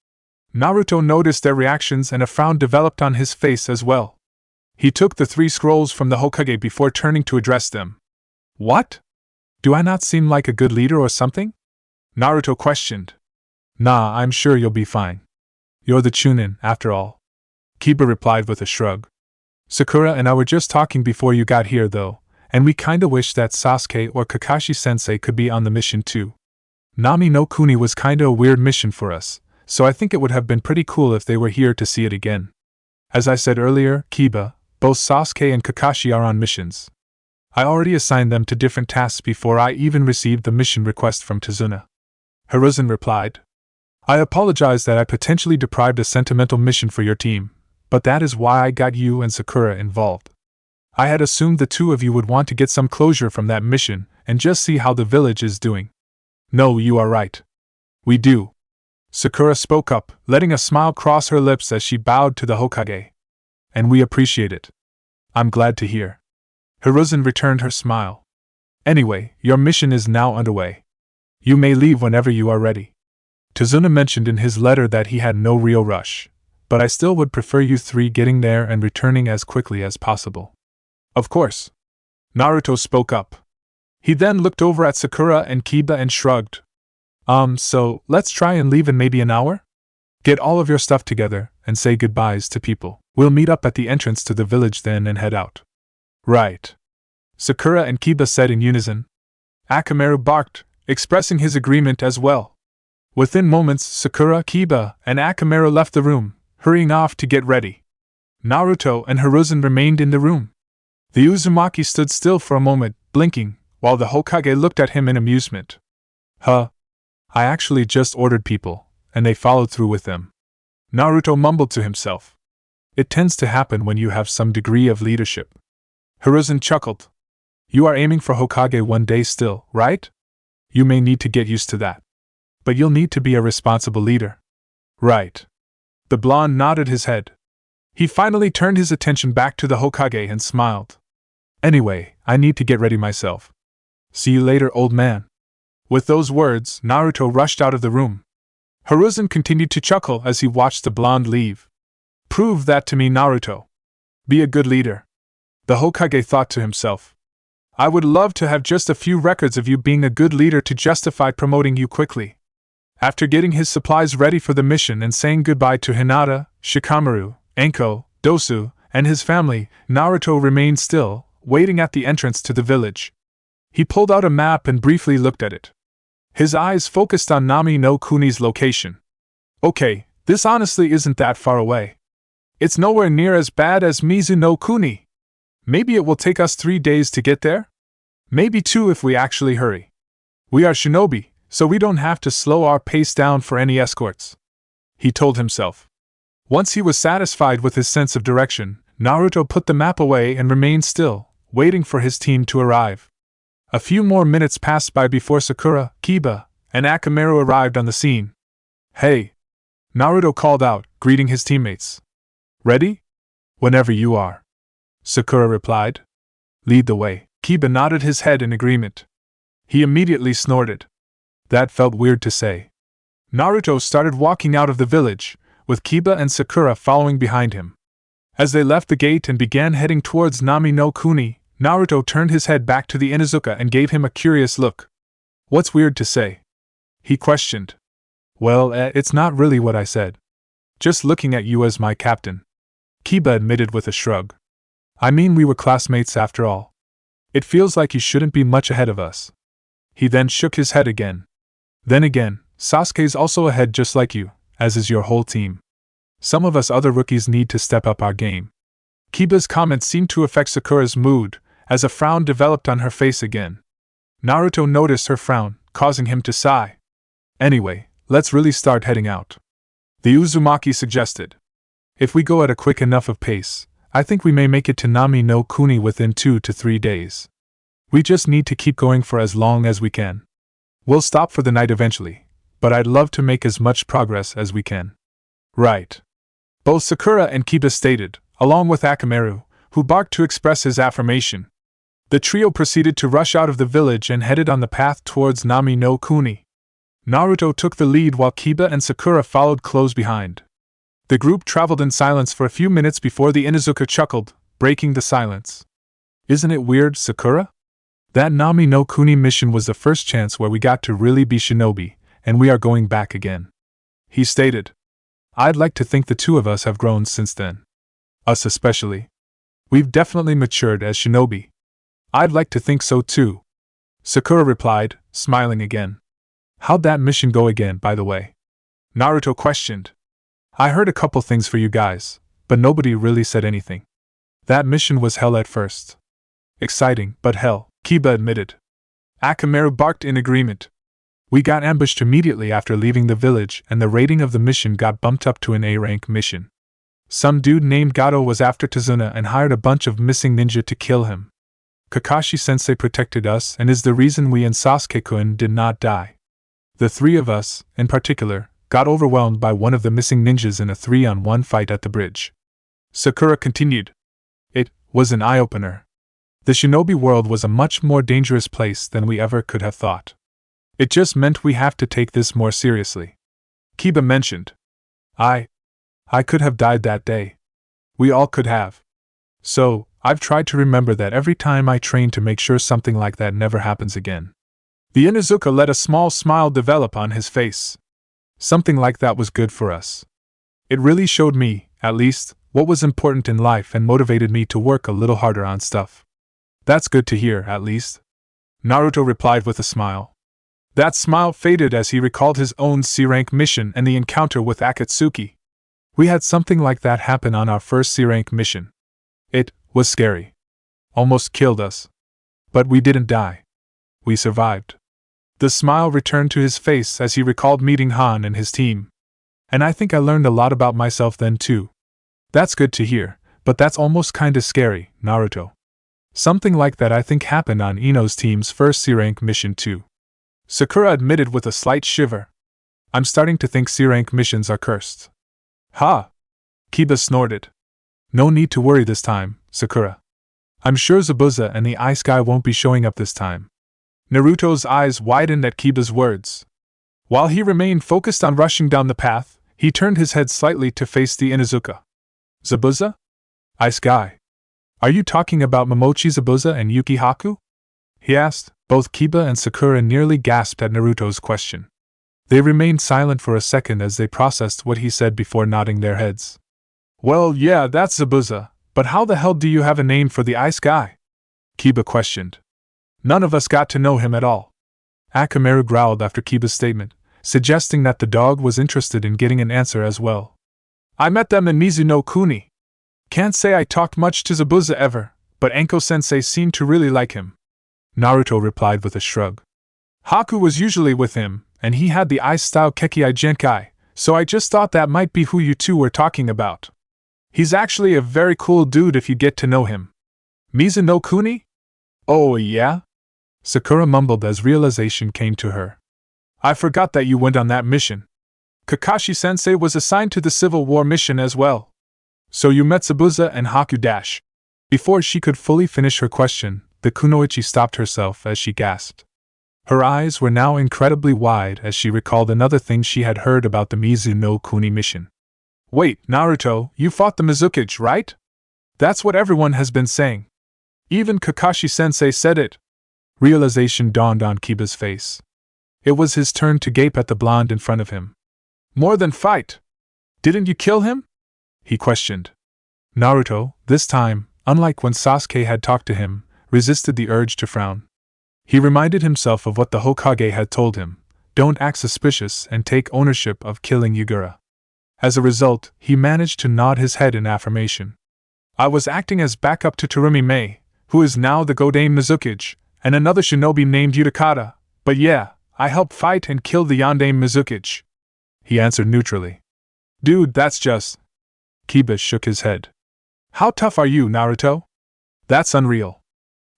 Naruto noticed their reactions and a frown developed on his face as well. He took the 3 scrolls from the Hokage before turning to address them. What? Do I not seem like a good leader or something? Naruto questioned. Nah, I'm sure you'll be fine. You're the Chunin, after all, Kiba replied with a shrug. Sakura and I were just talking before you got here though, and we kinda wish that Sasuke or Kakashi-sensei could be on the mission too. Nami no Kuni was kinda a weird mission for us, so I think it would have been pretty cool if they were here to see it again. As I said earlier, Kiba, both Sasuke and Kakashi are on missions. I already assigned them to different tasks before I even received the mission request from Tsunade. Hiruzen replied. I apologize that I potentially deprived a sentimental mission for your team, but that is why I got you and Sakura involved. I had assumed the 2 of you would want to get some closure from that mission and just see how the village is doing. No, you are right. We do. Sakura spoke up, letting a smile cross her lips as she bowed to the Hokage. And we appreciate it. I'm glad to hear. Hiruzen returned her smile. Anyway, your mission is now underway. You may leave whenever you are ready. Tsunade mentioned in his letter that he had no real rush, but I still would prefer you 3 getting there and returning as quickly as possible. Of course. Naruto spoke up. He then looked over at Sakura and Kiba and shrugged. So, let's try and leave in maybe an hour? Get all of your stuff together and say goodbyes to people. We'll meet up at the entrance to the village then and head out. Right. Sakura and Kiba said in unison. Akamaru barked, expressing his agreement as well. Within moments, Sakura, Kiba, and Akamaru left the room, hurrying off to get ready. Naruto and Hiruzen remained in the room. The Uzumaki stood still for a moment, blinking, while the Hokage looked at him in amusement. Huh. I actually just ordered people, and they followed through with them. Naruto mumbled to himself. It tends to happen when you have some degree of leadership. Hiruzen chuckled. You are aiming for Hokage one day still, right? You may need to get used to that. But you'll need to be a responsible leader. Right. The blonde nodded his head. He finally turned his attention back to the Hokage and smiled. Anyway, I need to get ready myself. See you later, old man. With those words, Naruto rushed out of the room. Hiruzen continued to chuckle as he watched the blonde leave. Prove that to me, Naruto. Be a good leader. The Hokage thought to himself. I would love to have just a few records of you being a good leader to justify promoting you quickly. After getting his supplies ready for the mission and saying goodbye to Hinata, Shikamaru, Enko, Dosu, and his family, Naruto remained still, waiting at the entrance to the village. He pulled out a map and briefly looked at it. His eyes focused on Nami no Kuni's location. Okay, this honestly isn't that far away. It's nowhere near as bad as Mizu no Kuni. Maybe it will take us 3 days to get there? Maybe 2 if we actually hurry. We are shinobi, so we don't have to slow our pace down for any escorts, he told himself. Once he was satisfied with his sense of direction, Naruto put the map away and remained still, waiting for his team to arrive. A few more minutes passed by before Sakura, Kiba, and Akamaru arrived on the scene. Hey! Naruto called out, greeting his teammates. Ready? Whenever you are. Sakura replied. Lead the way. Kiba nodded his head in agreement. He immediately snorted. That felt weird to say. Naruto started walking out of the village, with Kiba and Sakura following behind him. As they left the gate and began heading towards Nami no Kuni, Naruto turned his head back to the Inuzuka and gave him a curious look. What's weird to say? He questioned. Well, it's not really what I said. Just looking at you as my captain. Kiba admitted with a shrug. I mean, we were classmates after all. It feels like you shouldn't be much ahead of us. He then shook his head again. Then again, Sasuke's also ahead just like you, as is your whole team. Some of us other rookies need to step up our game. Kiba's comments seemed to affect Sakura's mood, as a frown developed on her face again. Naruto noticed her frown, causing him to sigh. Anyway, let's really start heading out. The Uzumaki suggested. If we go at a quick enough of pace, I think we may make it to Nami no Kuni within 2 to 3 days. We just need to keep going for as long as we can. We'll stop for the night eventually, but I'd love to make as much progress as we can. Right. Both Sakura and Kiba stated, along with Akamaru, who barked to express his affirmation. The trio proceeded to rush out of the village and headed on the path towards Nami no Kuni. Naruto took the lead while Kiba and Sakura followed close behind. The group traveled in silence for a few minutes before the Inuzuka chuckled, breaking the silence. Isn't it weird, Sakura? That Nami no Kuni mission was the first chance where we got to really be shinobi, and we are going back again. He stated. I'd like to think the two of us have grown since then. Us especially. We've definitely matured as shinobi. I'd like to think so too. Sakura replied, smiling again. How'd that mission go again, by the way? Naruto questioned. I heard a couple things for you guys, but nobody really said anything. That mission was hell at first. Exciting, but hell, Kiba admitted. Akamaru barked in agreement. We got ambushed immediately after leaving the village and the rating of the mission got bumped up to an A-rank mission. Some dude named Gato was after Tsunade and hired a bunch of missing ninja to kill him. Kakashi-sensei protected us and is the reason we and Sasuke-kun did not die. The 3 of us, in particular, got overwhelmed by one of the missing ninjas in a 3-on-1 fight at the bridge. Sakura continued. It was an eye-opener. The shinobi world was a much more dangerous place than we ever could have thought. It just meant we have to take this more seriously. Kiba mentioned. I could have died that day. We all could have. So, I've tried to remember that every time I train to make sure something like that never happens again. The Inuzuka let a small smile develop on his face. Something like that was good for us. It really showed me, at least, what was important in life and motivated me to work a little harder on stuff. That's good to hear, at least. Naruto replied with a smile. That smile faded as he recalled his own C-rank mission and the encounter with Akatsuki. We had something like that happen on our first C-rank mission. It was scary. Almost killed us. But we didn't die. We survived. The smile returned to his face as he recalled meeting Han and his team. And I think I learned a lot about myself then too. That's good to hear, but that's almost kinda scary, Naruto. Something like that I think happened on Ino's team's first C-rank mission too. Sakura admitted with a slight shiver. I'm starting to think C-rank missions are cursed. Ha! Kiba snorted. No need to worry this time, Sakura. I'm sure Zabuza and the Ice Guy won't be showing up this time. Naruto's eyes widened at Kiba's words. While he remained focused on rushing down the path, he turned his head slightly to face the Inuzuka. Zabuza? Ice guy. Are you talking about Momochi Zabuza and Yuki Haku? He asked. Both Kiba and Sakura nearly gasped at Naruto's question. They remained silent for a second as they processed what he said before nodding their heads. Well, yeah, that's Zabuza, but how the hell do you have a name for the ice guy? Kiba questioned. None of us got to know him at all. Akamaru growled after Kiba's statement, suggesting that the dog was interested in getting an answer as well. I met them in Mizuno Kuni. Can't say I talked much to Zabuza ever, but Anko-sensei seemed to really like him. Naruto replied with a shrug. Haku was usually with him, and he had the ice-style Kekkei Genkai, so I just thought that might be who you two were talking about. He's actually a very cool dude if you get to know him. Mizuno Kuni? Oh yeah? Sakura mumbled as realization came to her. I forgot that you went on that mission. Kakashi-sensei was assigned to the Civil War mission as well. So you met Zabuza and Haku dash. Before she could fully finish her question, the kunoichi stopped herself as she gasped. Her eyes were now incredibly wide as she recalled another thing she had heard about the Mizuno Kuni mission. Wait, Naruto, you fought the Mizukage, right? That's what everyone has been saying. Even Kakashi-sensei said it. Realization dawned on Kiba's face. It was his turn to gape at the blonde in front of him. More than fight. Didn't you kill him? He questioned. Naruto, this time, unlike when Sasuke had talked to him, resisted the urge to frown. He reminded himself of what the Hokage had told him, don't act suspicious and take ownership of killing Yugura. As a result, he managed to nod his head in affirmation. I was acting as backup to Terumi Mei, who is now the Godame Mizukage, and another shinobi named Utakata, but yeah, I helped fight and kill the Yondaime Mizukage. He answered neutrally. Dude, that's just... Kiba shook his head. How tough are you, Naruto? That's unreal.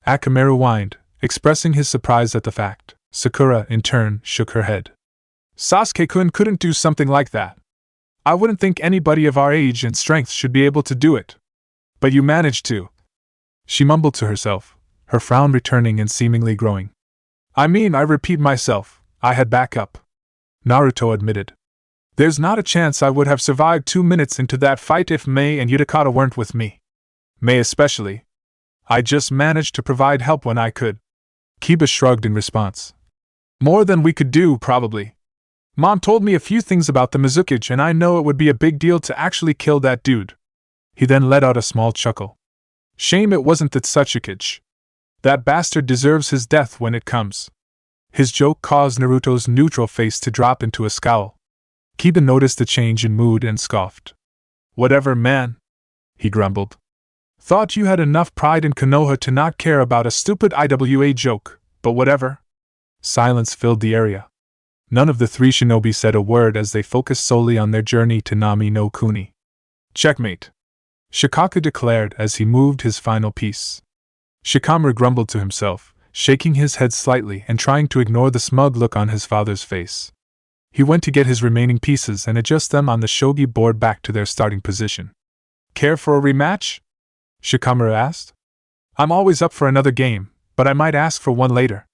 Akamaru whined, expressing his surprise at the fact. Sakura, in turn, shook her head. Sasuke-kun couldn't do something like that. I wouldn't think anybody of our age and strength should be able to do it. But you managed to. She mumbled to herself, her frown returning and seemingly growing. I mean, I repeat myself, I had backup. Naruto admitted. There's not a chance I would have survived 2 minutes into that fight if Mei and Utakata weren't with me. Mei especially. I just managed to provide help when I could. Kiba shrugged in response. More than we could do, probably. Mom told me a few things about the Mizukage and I know it would be a big deal to actually kill that dude. He then let out a small chuckle. Shame it wasn't the Tsukage. That bastard deserves his death when it comes. His joke caused Naruto's neutral face to drop into a scowl. Kiba noticed the change in mood and scoffed. Whatever, man, he grumbled. Thought you had enough pride in Konoha to not care about a stupid IWA joke, but whatever. Silence filled the area. None of the three shinobi said a word as they focused solely on their journey to Nami no Kuni. Checkmate, Shikamaru declared as he moved his final piece. Shikamaru grumbled to himself, shaking his head slightly and trying to ignore the smug look on his father's face. He went to get his remaining pieces and adjust them on the shogi board back to their starting position. Care for a rematch? Shikamaru asked. I'm always up for another game, but I might ask for one later.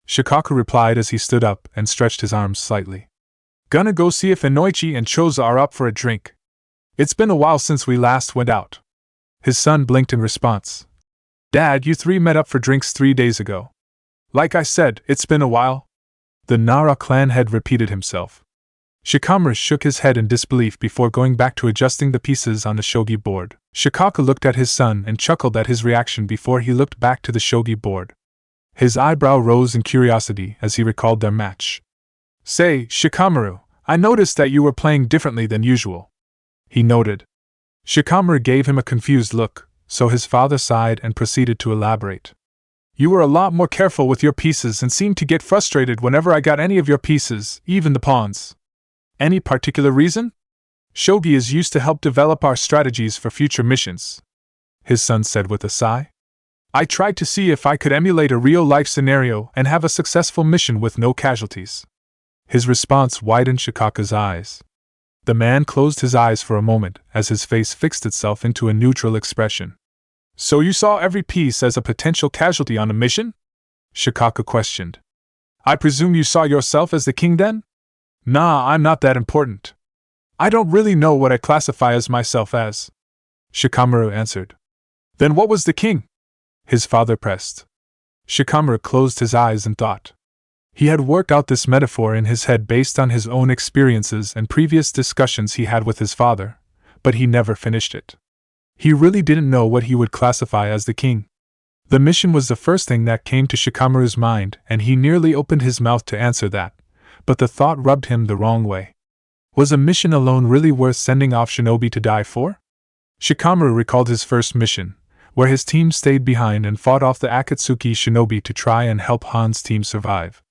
Shikaku replied as he stood up and stretched his arms slightly. Gonna go see if Inoichi and Choza are up for a drink. It's been a while since we last went out. His son blinked in response. Dad, you three met up for drinks 3 days ago. Like I said, it's been a while. The Nara clan head repeated himself. Shikamaru shook his head in disbelief before going back to adjusting the pieces on the shogi board. Shikaku looked at his son and chuckled at his reaction before he looked back to the shogi board. His eyebrow rose in curiosity as he recalled their match. Say, Shikamaru, I noticed that you were playing differently than usual. He noted. Shikamaru gave him a confused look, so his father sighed and proceeded to elaborate. You were a lot more careful with your pieces and seemed to get frustrated whenever I got any of your pieces, even the pawns. Any particular reason? Shogi is used to help develop our strategies for future missions, his son said with a sigh. I tried to see if I could emulate a real-life scenario and have a successful mission with no casualties. His response widened Shikaku's eyes. The man closed his eyes for a moment as his face fixed itself into a neutral expression. So you saw every piece as a potential casualty on a mission? Shikaku questioned. I presume you saw yourself as the king then? Nah, I'm not that important. I don't really know what I classify as myself as, Shikamaru answered. Then what was the king? His father pressed. Shikamaru closed his eyes and thought. He had worked out this metaphor in his head based on his own experiences and previous discussions he had with his father, but he never finished it. He really didn't know what he would classify as the king. The mission was the first thing that came to Shikamaru's mind, and he nearly opened his mouth to answer that, but the thought rubbed him the wrong way. Was a mission alone really worth sending off shinobi to die for? Shikamaru recalled his first mission, where his team stayed behind and fought off the Akatsuki shinobi to try and help Han's team survive.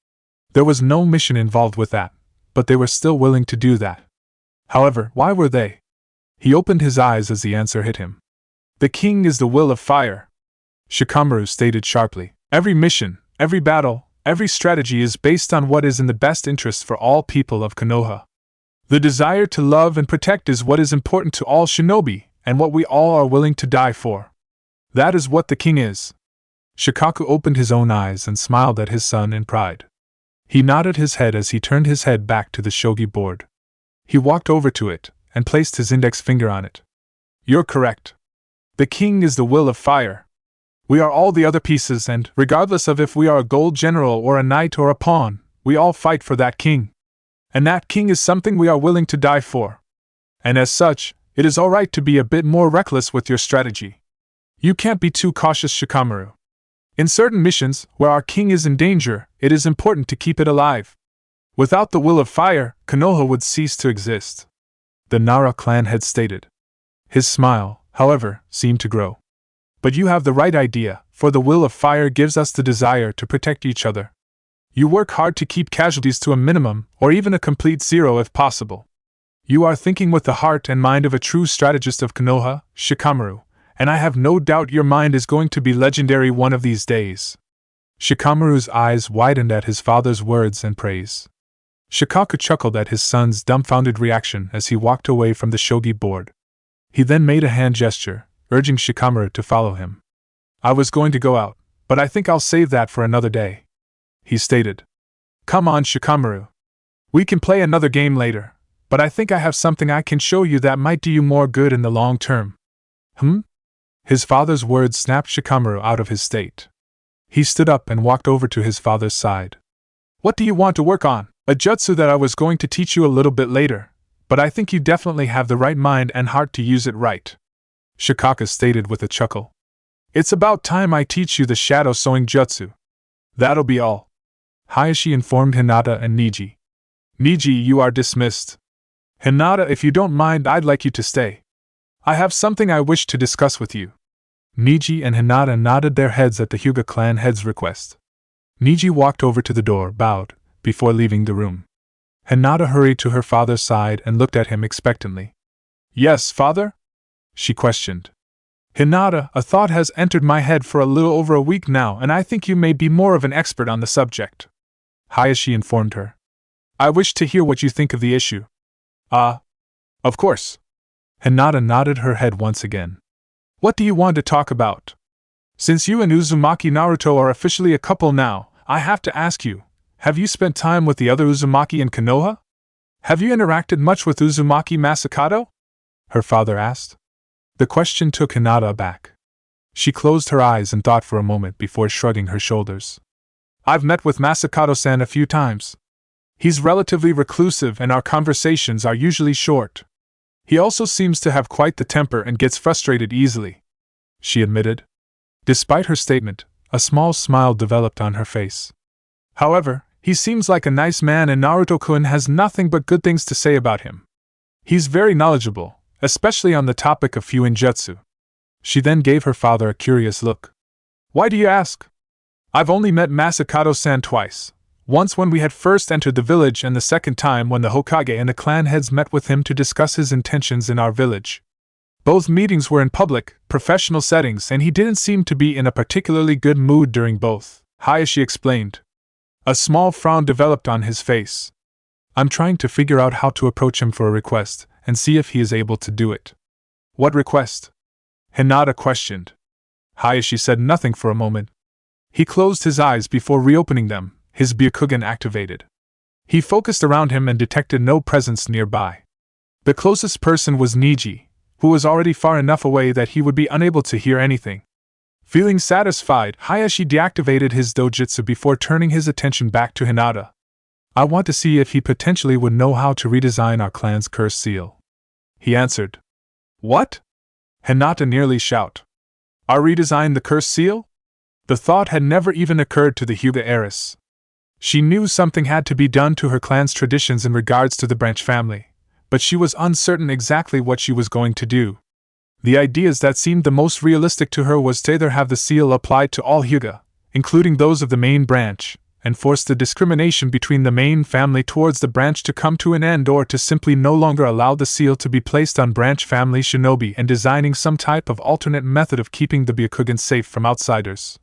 There was no mission involved with that, but they were still willing to do that. However, why were they? He opened his eyes as the answer hit him. The king is the will of fire, Shikamaru stated sharply. Every mission, every battle, every strategy is based on what is in the best interest for all people of Konoha. The desire to love and protect is what is important to all shinobi, and what we all are willing to die for. That is what the king is. Shikaku opened his own eyes and smiled at his son in pride. He nodded his head as he turned his head back to the shogi board. He walked over to it and placed his index finger on it. You're correct. The king is the will of fire. We are all the other pieces, and, regardless of if we are a gold general or a knight or a pawn, we all fight for that king. And that king is something we are willing to die for. And as such, it is alright to be a bit more reckless with your strategy. You can't be too cautious, Shikamaru. In certain missions, where our king is in danger, it is important to keep it alive. Without the will of fire, Konoha would cease to exist. The Nara clan head stated. His smile, however, seemed to grow. But you have the right idea, for the will of fire gives us the desire to protect each other. You work hard to keep casualties to a minimum, or even a complete zero if possible. You are thinking with the heart and mind of a true strategist of Konoha, Shikamaru, and I have no doubt your mind is going to be legendary one of these days. Shikamaru's eyes widened at his father's words and praise. Shikaku chuckled at his son's dumbfounded reaction as he walked away from the shogi board. He then made a hand gesture, urging Shikamaru to follow him. I was going to go out, but I think I'll save that for another day, he stated. Come on, Shikamaru. We can play another game later, but I think I have something I can show you that might do you more good in the long term. His father's words snapped Shikamaru out of his state. He stood up and walked over to his father's side. What do you want to work on? A jutsu that I was going to teach you a little bit later, but I think you definitely have the right mind and heart to use it right, Shikaka stated with a chuckle. It's about time I teach you the shadow sewing jutsu. That'll be all, Hiashi informed Hinata and Niji. Niji, you are dismissed. Hinata, if you don't mind, I'd like you to stay. I have something I wish to discuss with you. Niji and Hinata nodded their heads at the Hyuga clan head's request. Niji walked over to the door, bowed, before leaving the room. Hinata hurried to her father's side and looked at him expectantly. Yes, father? She questioned. Hinata, a thought has entered my head for a little over a week now, and I think you may be more of an expert on the subject, Hiashi informed her. I wish to hear what you think of the issue. Of course. Hinata nodded her head once again. What do you want to talk about? Since you and Uzumaki Naruto are officially a couple now, I have to ask you, have you spent time with the other Uzumaki in Konoha? Have you interacted much with Uzumaki Masakato? Her father asked. The question took Hinata aback. She closed her eyes and thought for a moment before shrugging her shoulders. I've met with Masakato-san a few times. He's relatively reclusive and our conversations are usually short. He also seems to have quite the temper and gets frustrated easily, she admitted. Despite her statement, a small smile developed on her face. However, he seems like a nice man and Naruto-kun has nothing but good things to say about him. He's very knowledgeable, especially on the topic of Fuinjutsu. She then gave her father a curious look. Why do you ask? I've only met Masakato-san twice. Once when we had first entered the village and the second time when the Hokage and the clan heads met with him to discuss his intentions in our village. Both meetings were in public, professional settings and he didn't seem to be in a particularly good mood during both, Hiashi explained. A small frown developed on his face. I'm trying to figure out how to approach him for a request and see if he is able to do it. What request? Hinata questioned. Hiashi said nothing for a moment. He closed his eyes before reopening them. His Byakugan activated. He focused around him and detected no presence nearby. The closest person was Niji, who was already far enough away that he would be unable to hear anything. Feeling satisfied, Hiashi deactivated his dojutsu before turning his attention back to Hinata. I want to see if he potentially would know how to redesign our clan's curse seal. He answered. What? Hinata nearly shouted. Redesign the curse seal? The thought had never even occurred to the Hyuga heiress. She knew something had to be done to her clan's traditions in regards to the branch family, but she was uncertain exactly what she was going to do. The ideas that seemed the most realistic to her was to either have the seal applied to all Hyuga, including those of the main branch, and force the discrimination between the main family towards the branch to come to an end, or to simply no longer allow the seal to be placed on branch family shinobi and designing some type of alternate method of keeping the Byakugan safe from outsiders.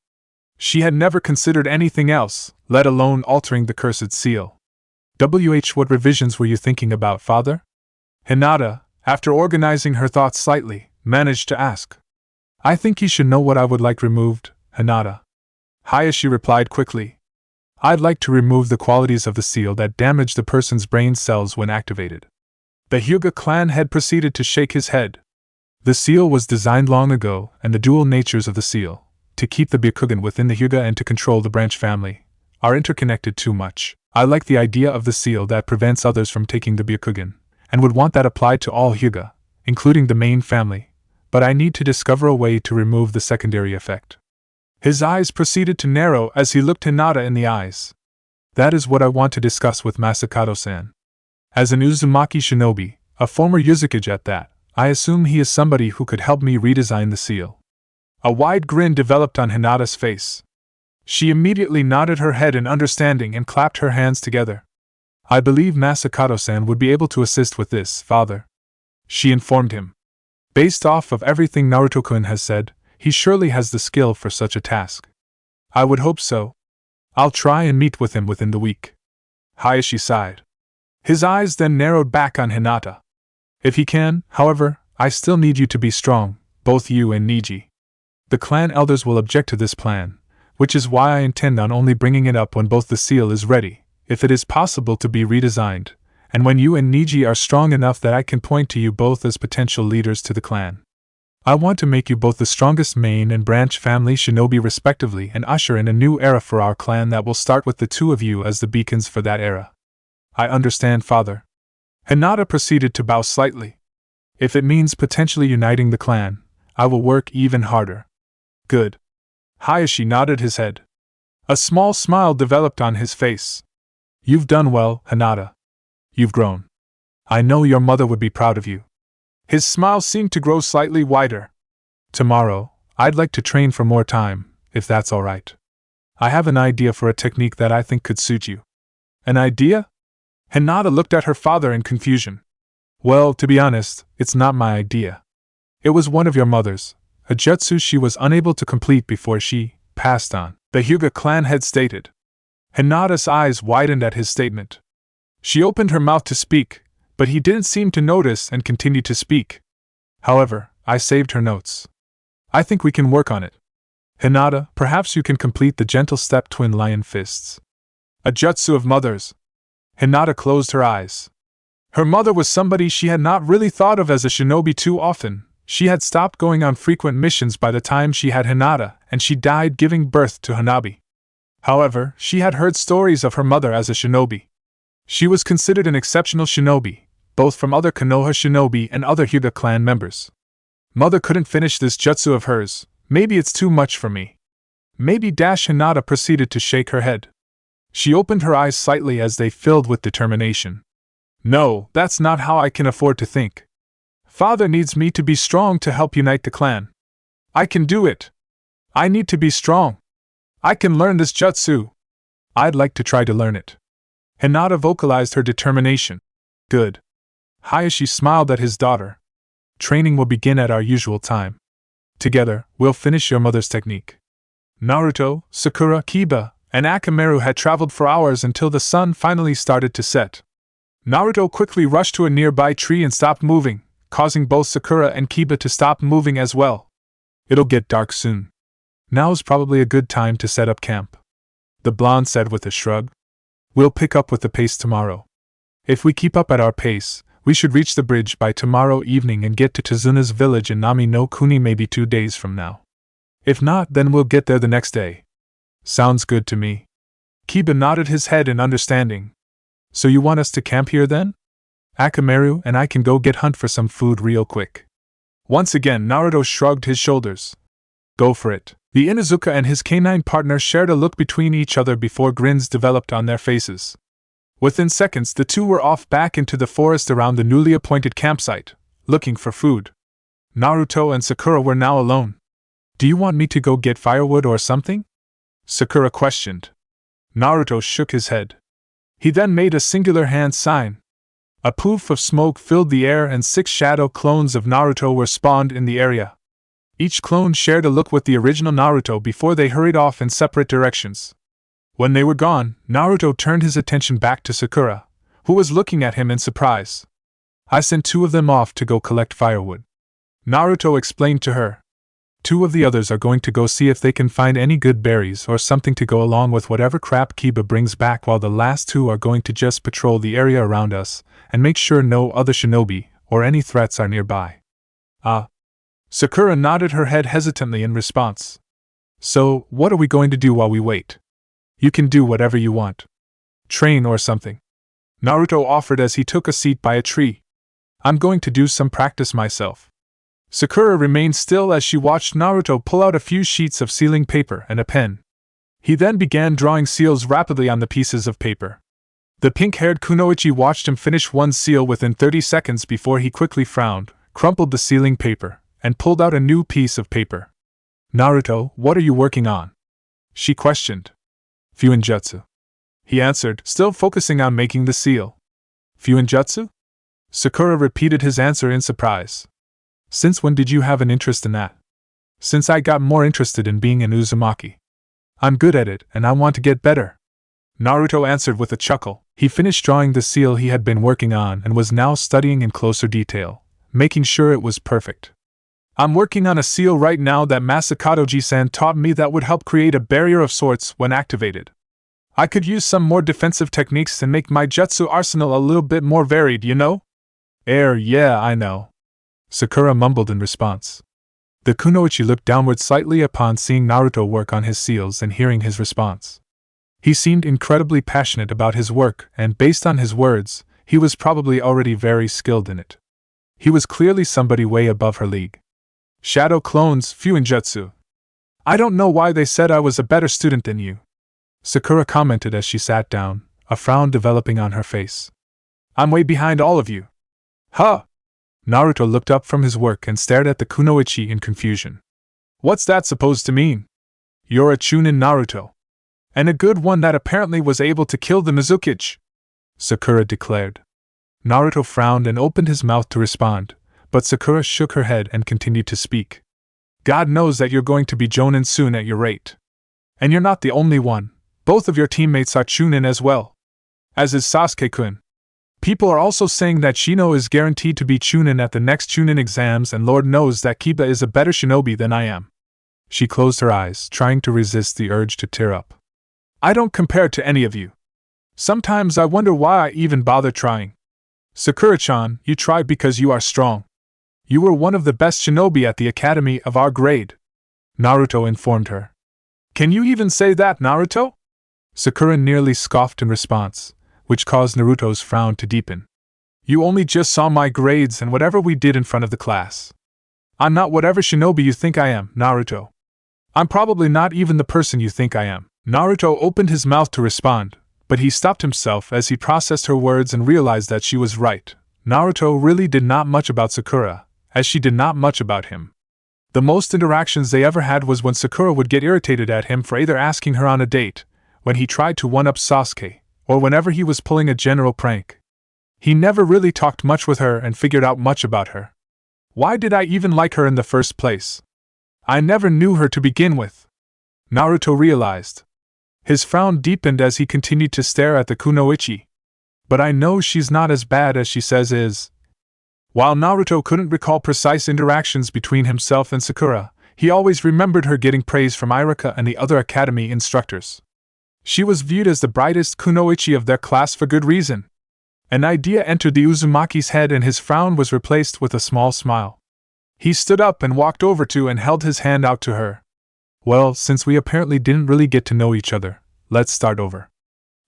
She had never considered anything else, let alone altering the cursed seal. What revisions were you thinking about, father? Hinata, after organizing her thoughts slightly, managed to ask. I think you should know what I would like removed, Hinata. Hiashi replied quickly. I'd like to remove the qualities of the seal that damage the person's brain cells when activated. The Hyuga clan head proceeded to shake his head. The seal was designed long ago, and the dual natures of the seal, to keep the Byakugan within the Hyuga and to control the branch family, are interconnected too much. I like the idea of the seal that prevents others from taking the Byakugan, and would want that applied to all Hyuga, including the main family, but I need to discover a way to remove the secondary effect. His eyes proceeded to narrow as he looked Hinata in the eyes. That is what I want to discuss with Masakato-san. As an Uzumaki shinobi, a former Uzukage at that, I assume he is somebody who could help me redesign the seal. A wide grin developed on Hinata's face. She immediately nodded her head in understanding and clapped her hands together. I believe Masakato-san would be able to assist with this, father. She informed him. Based off of everything Naruto-kun has said, he surely has the skill for such a task. I would hope so. I'll try and meet with him within the week. Hiashi sighed. His eyes then narrowed back on Hinata. If he can, however, I still need you to be strong, both you and Niji. The clan elders will object to this plan, which is why I intend on only bringing it up when both the seal is ready, if it is possible to be redesigned, and when you and Niji are strong enough that I can point to you both as potential leaders to the clan. I want to make you both the strongest main and branch family shinobi respectively and usher in a new era for our clan that will start with the two of you as the beacons for that era. I understand, father. Hinata proceeded to bow slightly. If it means potentially uniting the clan, I will work even harder. Good. Hiashi nodded his head. A small smile developed on his face. You've done well, Hinata. You've grown. I know your mother would be proud of you. His smile seemed to grow slightly wider. Tomorrow, I'd like to train for more time, if that's all right. I have an idea for a technique that I think could suit you. An idea? Hinata looked at her father in confusion. Well, to be honest, it's not my idea. It was one of your mother's, a jutsu she was unable to complete before she passed on, the Hyuga clan head stated. Hinata's eyes widened at his statement. She opened her mouth to speak, but he didn't seem to notice and continued to speak. However, I saved her notes. I think we can work on it. Hinata, perhaps you can complete the gentle step twin lion fists. A jutsu of mother's. Hinata closed her eyes. Her mother was somebody she had not really thought of as a shinobi too often. She had stopped going on frequent missions by the time she had Hinata, and she died giving birth to Hanabi. However, she had heard stories of her mother as a shinobi. She was considered an exceptional shinobi, both from other Konoha shinobi and other Hyuga clan members. Mother couldn't finish this jutsu of hers. Maybe it's too much for me. Maybe Hinata proceeded to shake her head. She opened her eyes slightly as they filled with determination. No, that's not how I can afford to think. Father needs me to be strong to help unite the clan. I can do it. I need to be strong. I can learn this jutsu. I'd like to try to learn it. Hinata vocalized her determination. Good. Hiashi smiled at his daughter. Training will begin at our usual time. Together, we'll finish your mother's technique. Naruto, Sakura, Kiba, and Akamaru had traveled for hours until the sun finally started to set. Naruto quickly rushed to a nearby tree and stopped moving, causing both Sakura and Kiba to stop moving as well. It'll get dark soon. Now's probably a good time to set up camp, the blonde said with a shrug. We'll pick up with the pace tomorrow. If we keep up at our pace, we should reach the bridge by tomorrow evening and get to Tsunade's village in Nami no Kuni maybe 2 days from now. If not, then we'll get there the next day. Sounds good to me. Kiba nodded his head in understanding. So you want us to camp here then? Akamaru and I can go get hunt for some food real quick. Once again, Naruto shrugged his shoulders. Go for it. The Inuzuka and his canine partner shared a look between each other before grins developed on their faces. Within seconds, the two were off back into the forest around the newly appointed campsite, looking for food. Naruto and Sakura were now alone. Do you want me to go get firewood or something? Sakura questioned. Naruto shook his head. He then made a singular hand sign. A poof of smoke filled the air and 6 shadow clones of Naruto were spawned in the area. Each clone shared a look with the original Naruto before they hurried off in separate directions. When they were gone, Naruto turned his attention back to Sakura, who was looking at him in surprise. I sent 2 of them off to go collect firewood. Naruto explained to her. 2 of the others are going to go see if they can find any good berries or something to go along with whatever crap Kiba brings back, while the last 2 are going to just patrol the area around us and make sure no other shinobi or any threats are nearby. Sakura nodded her head hesitantly in response. So, what are we going to do while we wait? You can do whatever you want. Train or something. Naruto offered as he took a seat by a tree. I'm going to do some practice myself. Sakura remained still as she watched Naruto pull out a few sheets of sealing paper and a pen. He then began drawing seals rapidly on the pieces of paper. The pink-haired kunoichi watched him finish one seal within 30 seconds before he quickly frowned, crumpled the sealing paper, and pulled out a new piece of paper. Naruto, what are you working on? She questioned. Fuinjutsu. He answered, still focusing on making the seal. Fuinjutsu? Sakura repeated his answer in surprise. Since when did you have an interest in that? Since I got more interested in being an Uzumaki. I'm good at it, and I want to get better. Naruto answered with a chuckle. He finished drawing the seal he had been working on and was now studying in closer detail, making sure it was perfect. I'm working on a seal right now that Masakatoji-san taught me that would help create a barrier of sorts when activated. I could use some more defensive techniques and make my jutsu arsenal a little bit more varied, you know? Yeah, I know. Sakura mumbled in response. The kunoichi looked downward slightly upon seeing Naruto work on his seals and hearing his response. He seemed incredibly passionate about his work, and based on his words, he was probably already very skilled in it. He was clearly somebody way above her league. Shadow clones, Fuinjutsu. I don't know why they said I was a better student than you. Sakura commented as she sat down, a frown developing on her face. I'm way behind all of you. Huh? Naruto looked up from his work and stared at the kunoichi in confusion. What's that supposed to mean? You're a Chunin Naruto. And a good one that apparently was able to kill the Mizukage, Sakura declared. Naruto frowned and opened his mouth to respond, but Sakura shook her head and continued to speak. God knows that you're going to be Jonin soon at your rate. And you're not the only one. Both of your teammates are Chunin as well. As is Sasuke-kun. People are also saying that Shino is guaranteed to be Chunin at the next Chunin exams, and Lord knows that Kiba is a better shinobi than I am. She closed her eyes, trying to resist the urge to tear up. I don't compare to any of you. Sometimes I wonder why I even bother trying. Sakura-chan, you tried because you are strong. You were one of the best shinobi at the academy of our grade, Naruto informed her. Can you even say that, Naruto? Sakura nearly scoffed in response, which caused Naruto's frown to deepen. You only just saw my grades and whatever we did in front of the class. I'm not whatever shinobi you think I am, Naruto. I'm probably not even the person you think I am. Naruto opened his mouth to respond, but he stopped himself as he processed her words and realized that she was right. Naruto really did not much about Sakura, as she did not much about him. The most interactions they ever had was when Sakura would get irritated at him for either asking her on a date, when he tried to one-up Sasuke, or whenever he was pulling a general prank. He never really talked much with her and figured out much about her. Why did I even like her in the first place? I never knew her to begin with. Naruto realized. His frown deepened as he continued to stare at the kunoichi. But I know she's not as bad as she says is. While Naruto couldn't recall precise interactions between himself and Sakura, he always remembered her getting praise from Irika and the other academy instructors. She was viewed as the brightest kunoichi of their class for good reason. An idea entered the Uzumaki's head and his frown was replaced with a small smile. He stood up and walked over to and held his hand out to her. Well, since we apparently didn't really get to know each other, let's start over.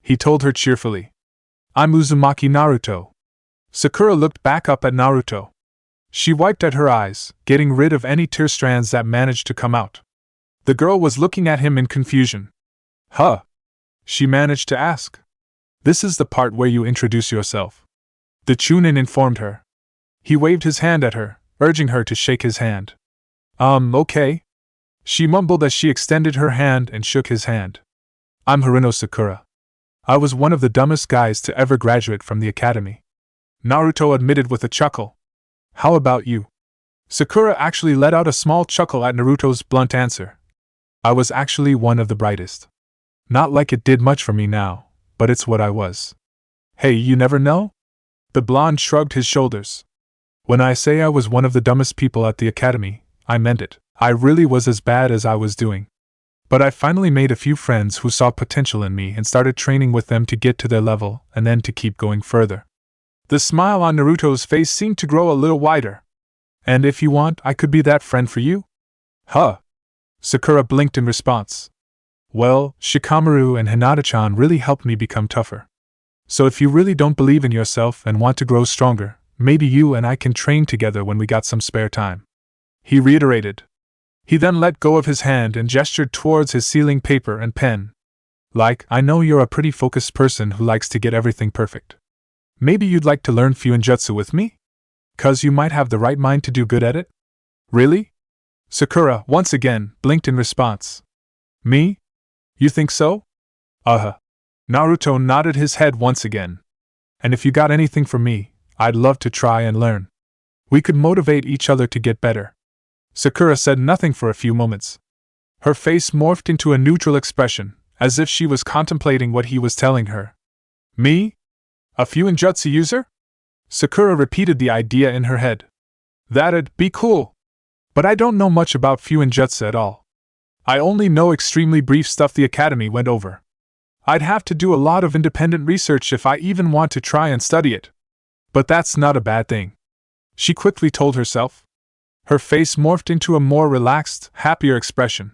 He told her cheerfully. I'm Uzumaki Naruto. Sakura looked back up at Naruto. She wiped at her eyes, getting rid of any tear strands that managed to come out. The girl was looking at him in confusion. Huh? She managed to ask. This is the part where you introduce yourself. The Chunin informed her. He waved his hand at her, urging her to shake his hand. Okay. She mumbled as she extended her hand and shook his hand. I'm Haruno Sakura. I was one of the dumbest guys to ever graduate from the academy. Naruto admitted with a chuckle. How about you? Sakura actually let out a small chuckle at Naruto's blunt answer. I was actually one of the brightest. Not like it did much for me now, but it's what I was. Hey, you never know? The blonde shrugged his shoulders. When I say I was one of the dumbest people at the academy, I meant it. I really was as bad as I was doing. But I finally made a few friends who saw potential in me and started training with them to get to their level and then to keep going further. The smile on Naruto's face seemed to grow a little wider. And if you want, I could be that friend for you? Huh? Sakura blinked in response. Well, Shikamaru and Hinata-chan really helped me become tougher. So if you really don't believe in yourself and want to grow stronger, maybe you and I can train together when we got some spare time. He reiterated. He then let go of his hand and gestured towards his sealing paper and pen. Like, I know you're a pretty focused person who likes to get everything perfect. Maybe you'd like to learn Fuinjutsu with me? 'Cause you might have the right mind to do good at it? Really? Sakura, once again, blinked in response. Me? You think so? Naruto nodded his head once again. And if you got anything for me, I'd love to try and learn. We could motivate each other to get better. Sakura said nothing for a few moments. Her face morphed into a neutral expression, as if she was contemplating what he was telling her. Me? A Fuinjutsu user? Sakura repeated the idea in her head. That'd be cool. But I don't know much about Fuinjutsu at all. I only know extremely brief stuff the academy went over. I'd have to do a lot of independent research if I even want to try and study it. But that's not a bad thing. She quickly told herself. Her face morphed into a more relaxed, happier expression.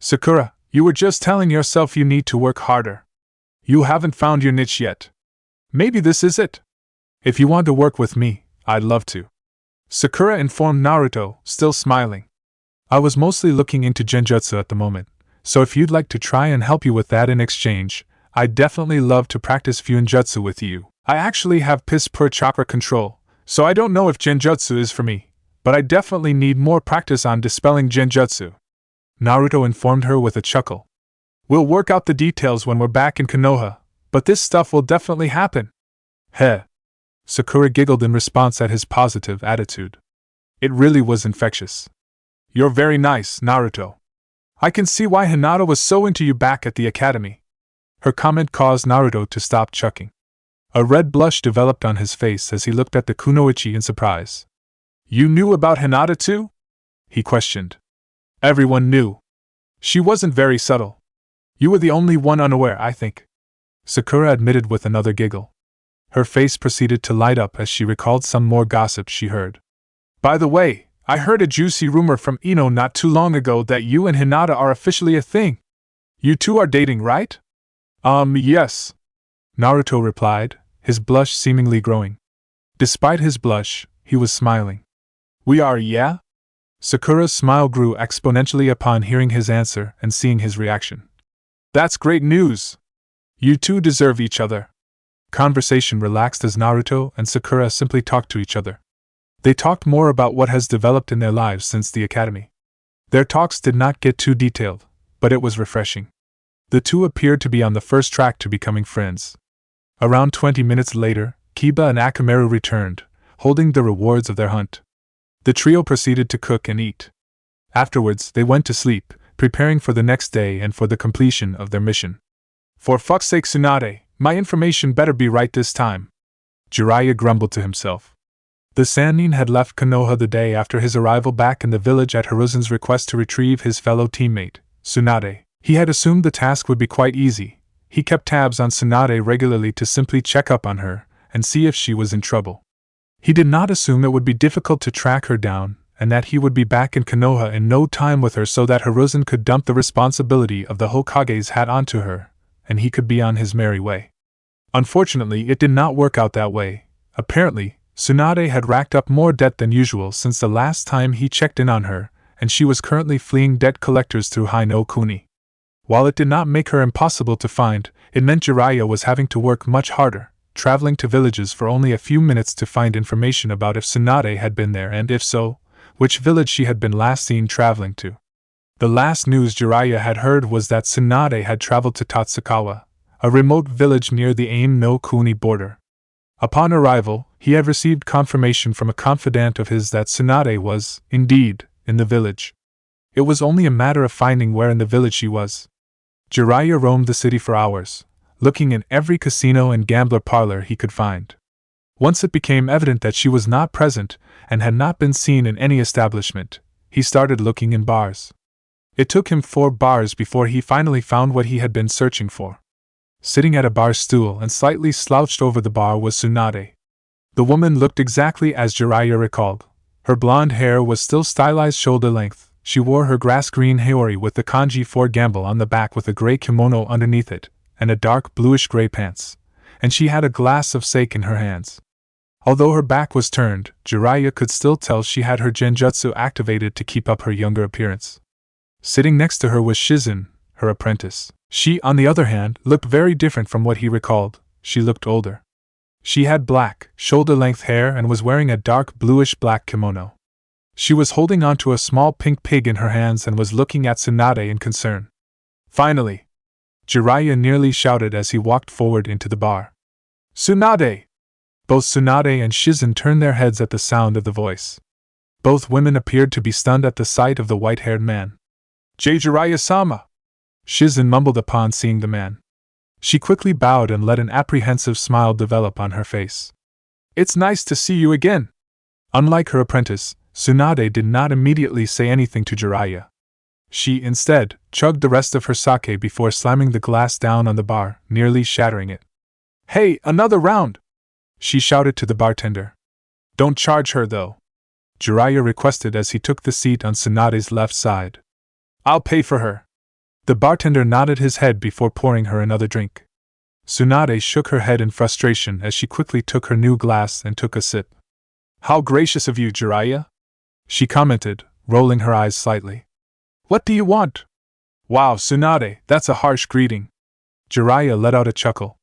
Sakura, you were just telling yourself you need to work harder. You haven't found your niche yet. Maybe this is it. If you want to work with me, I'd love to. Sakura informed Naruto, still smiling. I was mostly looking into genjutsu at the moment, so if you'd like to try and help you with that in exchange, I'd definitely love to practice Fuinjutsu with you. I actually have piss poor chakra control, so I don't know if genjutsu is for me, but I definitely need more practice on dispelling genjutsu. Naruto informed her with a chuckle. We'll work out the details when we're back in Konoha, but this stuff will definitely happen. Heh. Sakura giggled in response at his positive attitude. It really was infectious. You're very nice, Naruto. I can see why Hinata was so into you back at the academy. Her comment caused Naruto to stop chuckling. A red blush developed on his face as he looked at the kunoichi in surprise. You knew about Hinata too? He questioned. Everyone knew. She wasn't very subtle. You were the only one unaware, I think. Sakura admitted with another giggle. Her face proceeded to light up as she recalled some more gossip she heard. By the way, I heard a juicy rumor from Ino not too long ago that you and Hinata are officially a thing. You two are dating, right? Yes. Naruto replied, his blush seemingly growing. Despite his blush, he was smiling. We are, yeah? Sakura's smile grew exponentially upon hearing his answer and seeing his reaction. That's great news! You two deserve each other. Conversation relaxed as Naruto and Sakura simply talked to each other. They talked more about what has developed in their lives since the academy. Their talks did not get too detailed, but it was refreshing. The two appeared to be on the first track to becoming friends. Around 20 minutes later, Kiba and Akamaru returned, holding the rewards of their hunt. The trio proceeded to cook and eat. Afterwards, they went to sleep, preparing for the next day and for the completion of their mission. For fuck's sake, Tsunade, my information better be right this time. Jiraiya grumbled to himself. The Sannin had left Konoha the day after his arrival back in the village at Hiruzen's request to retrieve his fellow teammate, Tsunade. He had assumed the task would be quite easy, he kept tabs on Tsunade regularly to simply check up on her and see if she was in trouble. He did not assume it would be difficult to track her down, and that he would be back in Konoha in no time with her so that Hiruzen could dump the responsibility of the Hokage's hat onto her, and he could be on his merry way. Unfortunately, it did not work out that way. Apparently, Tsunade had racked up more debt than usual since the last time he checked in on her, and she was currently fleeing debt collectors through Hai no Kuni. While it did not make her impossible to find, it meant Jiraiya was having to work much harder, traveling to villages for only a few minutes to find information about if Tsunade had been there and if so, which village she had been last seen traveling to. The last news Jiraiya had heard was that Tsunade had traveled to Tatsukawa, a remote village near the Ain no Kuni border. Upon arrival, he had received confirmation from a confidant of his that Tsunade was, indeed, in the village. It was only a matter of finding where in the village she was. Jiraiya roamed the city for hours, looking in every casino and gambler parlor he could find. Once it became evident that she was not present and had not been seen in any establishment, he started looking in bars. It took him 4 bars before he finally found what he had been searching for. Sitting at a bar stool and slightly slouched over the bar was Tsunade. The woman looked exactly as Jiraiya recalled. Her blonde hair was still stylized shoulder length. She wore her grass-green haori with the kanji for gamble on the back with a gray kimono underneath it, and a dark bluish-gray pants, and she had a glass of sake in her hands. Although her back was turned, Jiraiya could still tell she had her genjutsu activated to keep up her younger appearance. Sitting next to her was Shizen, her apprentice. She, on the other hand, looked very different from what he recalled. She looked older. She had black, shoulder-length hair and was wearing a dark bluish-black kimono. She was holding onto a small pink pig in her hands and was looking at Tsunade in concern. Finally! Jiraiya nearly shouted as he walked forward into the bar. Tsunade! Both Tsunade and Shizen turned their heads at the sound of the voice. Both women appeared to be stunned at the sight of the white-haired man. Jiraiya-sama! Shizen mumbled upon seeing the man. She quickly bowed and let an apprehensive smile develop on her face. It's nice to see you again! Unlike her apprentice, Tsunade did not immediately say anything to Jiraiya. She, instead, chugged the rest of her sake before slamming the glass down on the bar, nearly shattering it. Hey, another round! She shouted to the bartender. Don't charge her, though, Jiraiya requested as he took the seat on Tsunade's left side. I'll pay for her. The bartender nodded his head before pouring her another drink. Tsunade shook her head in frustration as she quickly took her new glass and took a sip. How gracious of you, Jiraiya, she commented, rolling her eyes slightly. What do you want? Wow, Tsunade, that's a harsh greeting. Jiraiya let out a chuckle.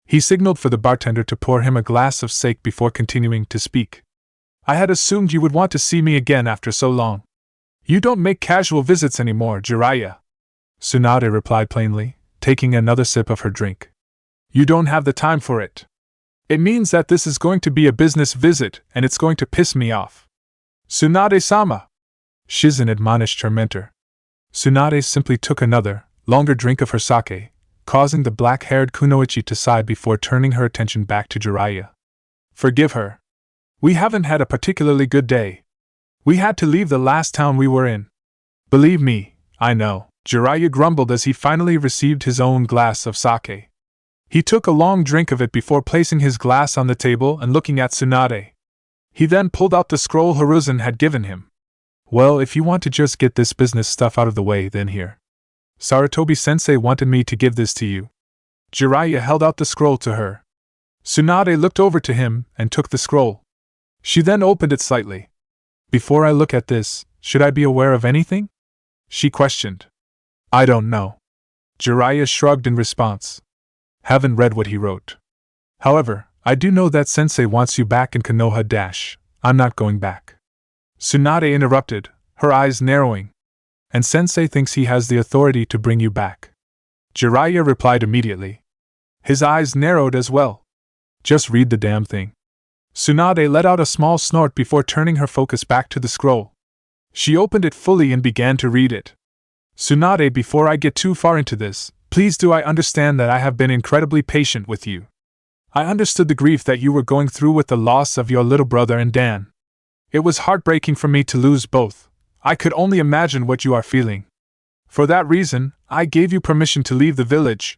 He signaled for the bartender to pour him a glass of sake before continuing to speak. I had assumed you would want to see me again after so long. You don't make casual visits anymore, Jiraiya, Tsunade replied plainly, taking another sip of her drink. You don't have the time for it. It means that this is going to be a business visit and it's going to piss me off. Tsunade-sama, Shizen admonished her mentor. Tsunade simply took another, longer drink of her sake, causing the black-haired kunoichi to sigh before turning her attention back to Jiraiya. Forgive her. We haven't had a particularly good day. We had to leave the last town we were in. Believe me, I know, Jiraiya grumbled as he finally received his own glass of sake. He took a long drink of it before placing his glass on the table and looking at Tsunade. He then pulled out the scroll Hiruzen had given him. Well, if you want to just get this business stuff out of the way, then here. Sarutobi-sensei wanted me to give this to you. Jiraiya held out the scroll to her. Tsunade looked over to him and took the scroll. She then opened it slightly. Before I look at this, should I be aware of anything? She questioned. I don't know. Jiraiya shrugged in response. Haven't read what he wrote. However, I do know that Sensei wants you back in Konoha. I'm not going back. Tsunade interrupted, her eyes narrowing. And Sensei thinks he has the authority to bring you back. Jiraiya replied immediately. His eyes narrowed as well. Just read the damn thing. Tsunade let out a small snort before turning her focus back to the scroll. She opened it fully and began to read it. Tsunade, before I get too far into this, please do I understand that I have been incredibly patient with you. I understood the grief that you were going through with the loss of your little brother and Dan. It was heartbreaking for me to lose both. I could only imagine what you are feeling. For that reason, I gave you permission to leave the village.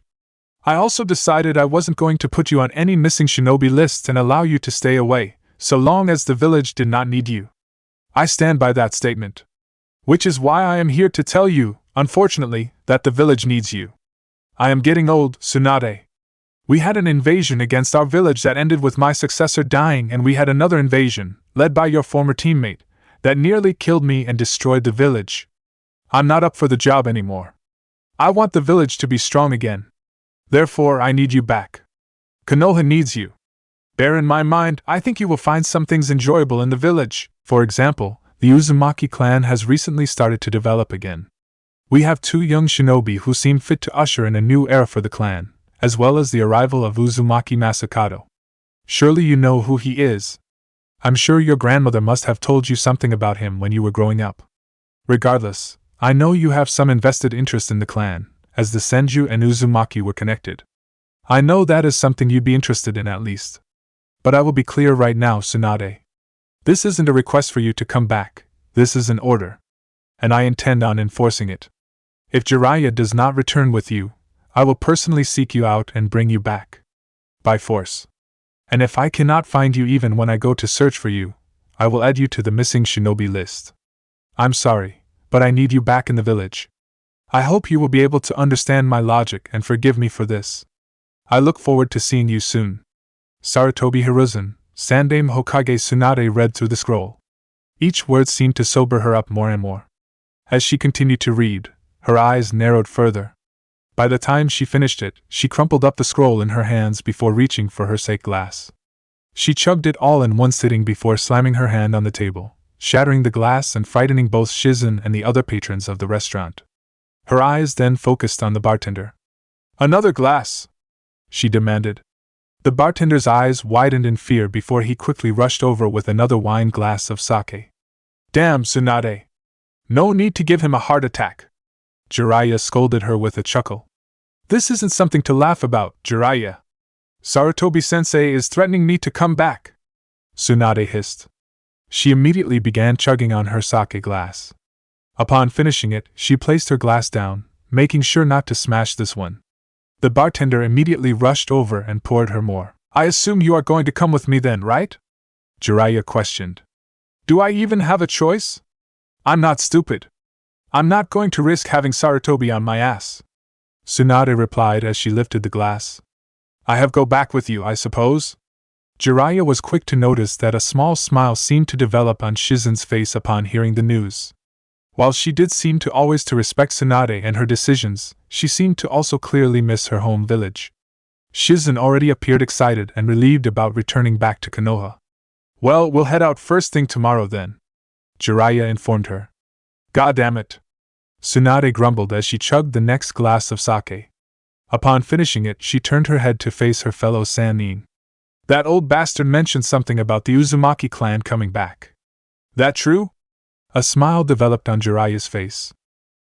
I also decided I wasn't going to put you on any missing shinobi lists and allow you to stay away, so long as the village did not need you. I stand by that statement. Which is why I am here to tell you, unfortunately, that the village needs you. I am getting old, Tsunade. We had an invasion against our village that ended with my successor dying, and we had another invasion, led by your former teammate, that nearly killed me and destroyed the village. I'm not up for the job anymore. I want the village to be strong again. Therefore, I need you back. Konoha needs you. Bear in my mind, I think you will find some things enjoyable in the village. For example, the Uzumaki clan has recently started to develop again. We have 2 young shinobi who seem fit to usher in a new era for the clan, as well as the arrival of Uzumaki Masakato. Surely you know who he is. I'm sure your grandmother must have told you something about him when you were growing up. Regardless, I know you have some invested interest in the clan, as the Senju and Uzumaki were connected. I know that is something you'd be interested in at least. But I will be clear right now, Tsunade. This isn't a request for you to come back, this is an order. And I intend on enforcing it. If Jiraiya does not return with you, I will personally seek you out and bring you back. By force. And if I cannot find you even when I go to search for you, I will add you to the missing shinobi list. I'm sorry, but I need you back in the village. I hope you will be able to understand my logic and forgive me for this. I look forward to seeing you soon. Sarutobi Hiruzen, Sandaime Hokage Tsunade read through the scroll. Each word seemed to sober her up more and more. As she continued to read, her eyes narrowed further. By the time she finished it, she crumpled up the scroll in her hands before reaching for her sake glass. She chugged it all in one sitting before slamming her hand on the table, shattering the glass and frightening both Shizen and the other patrons of the restaurant. Her eyes then focused on the bartender. "Another glass?" she demanded. The bartender's eyes widened in fear before he quickly rushed over with another wine glass of sake. "Damn, Tsunade! No need to give him a heart attack!" Jiraiya scolded her with a chuckle. "This isn't something to laugh about, Jiraiya. Sarutobi-sensei is threatening me to come back," Tsunade hissed. She immediately began chugging on her sake glass. Upon finishing it, she placed her glass down, making sure not to smash this one. The bartender immediately rushed over and poured her more. "I assume you are going to come with me then, right?" Jiraiya questioned. "Do I even have a choice? I'm not stupid. I'm not going to risk having Sarutobi on my ass," Tsunade replied as she lifted the glass. "I have go back with you, I suppose?" Jiraiya was quick to notice that a small smile seemed to develop on Shizen's face upon hearing the news. While she did seem to always to respect Tsunade and her decisions, she seemed to also clearly miss her home village. Shizen already appeared excited and relieved about returning back to Konoha. "Well, we'll head out first thing tomorrow then," Jiraiya informed her. "God damn it," Tsunade grumbled as she chugged the next glass of sake. Upon finishing it, she turned her head to face her fellow Sannin. "That old bastard mentioned something about the Uzumaki clan coming back. That true?" A smile developed on Jiraiya's face.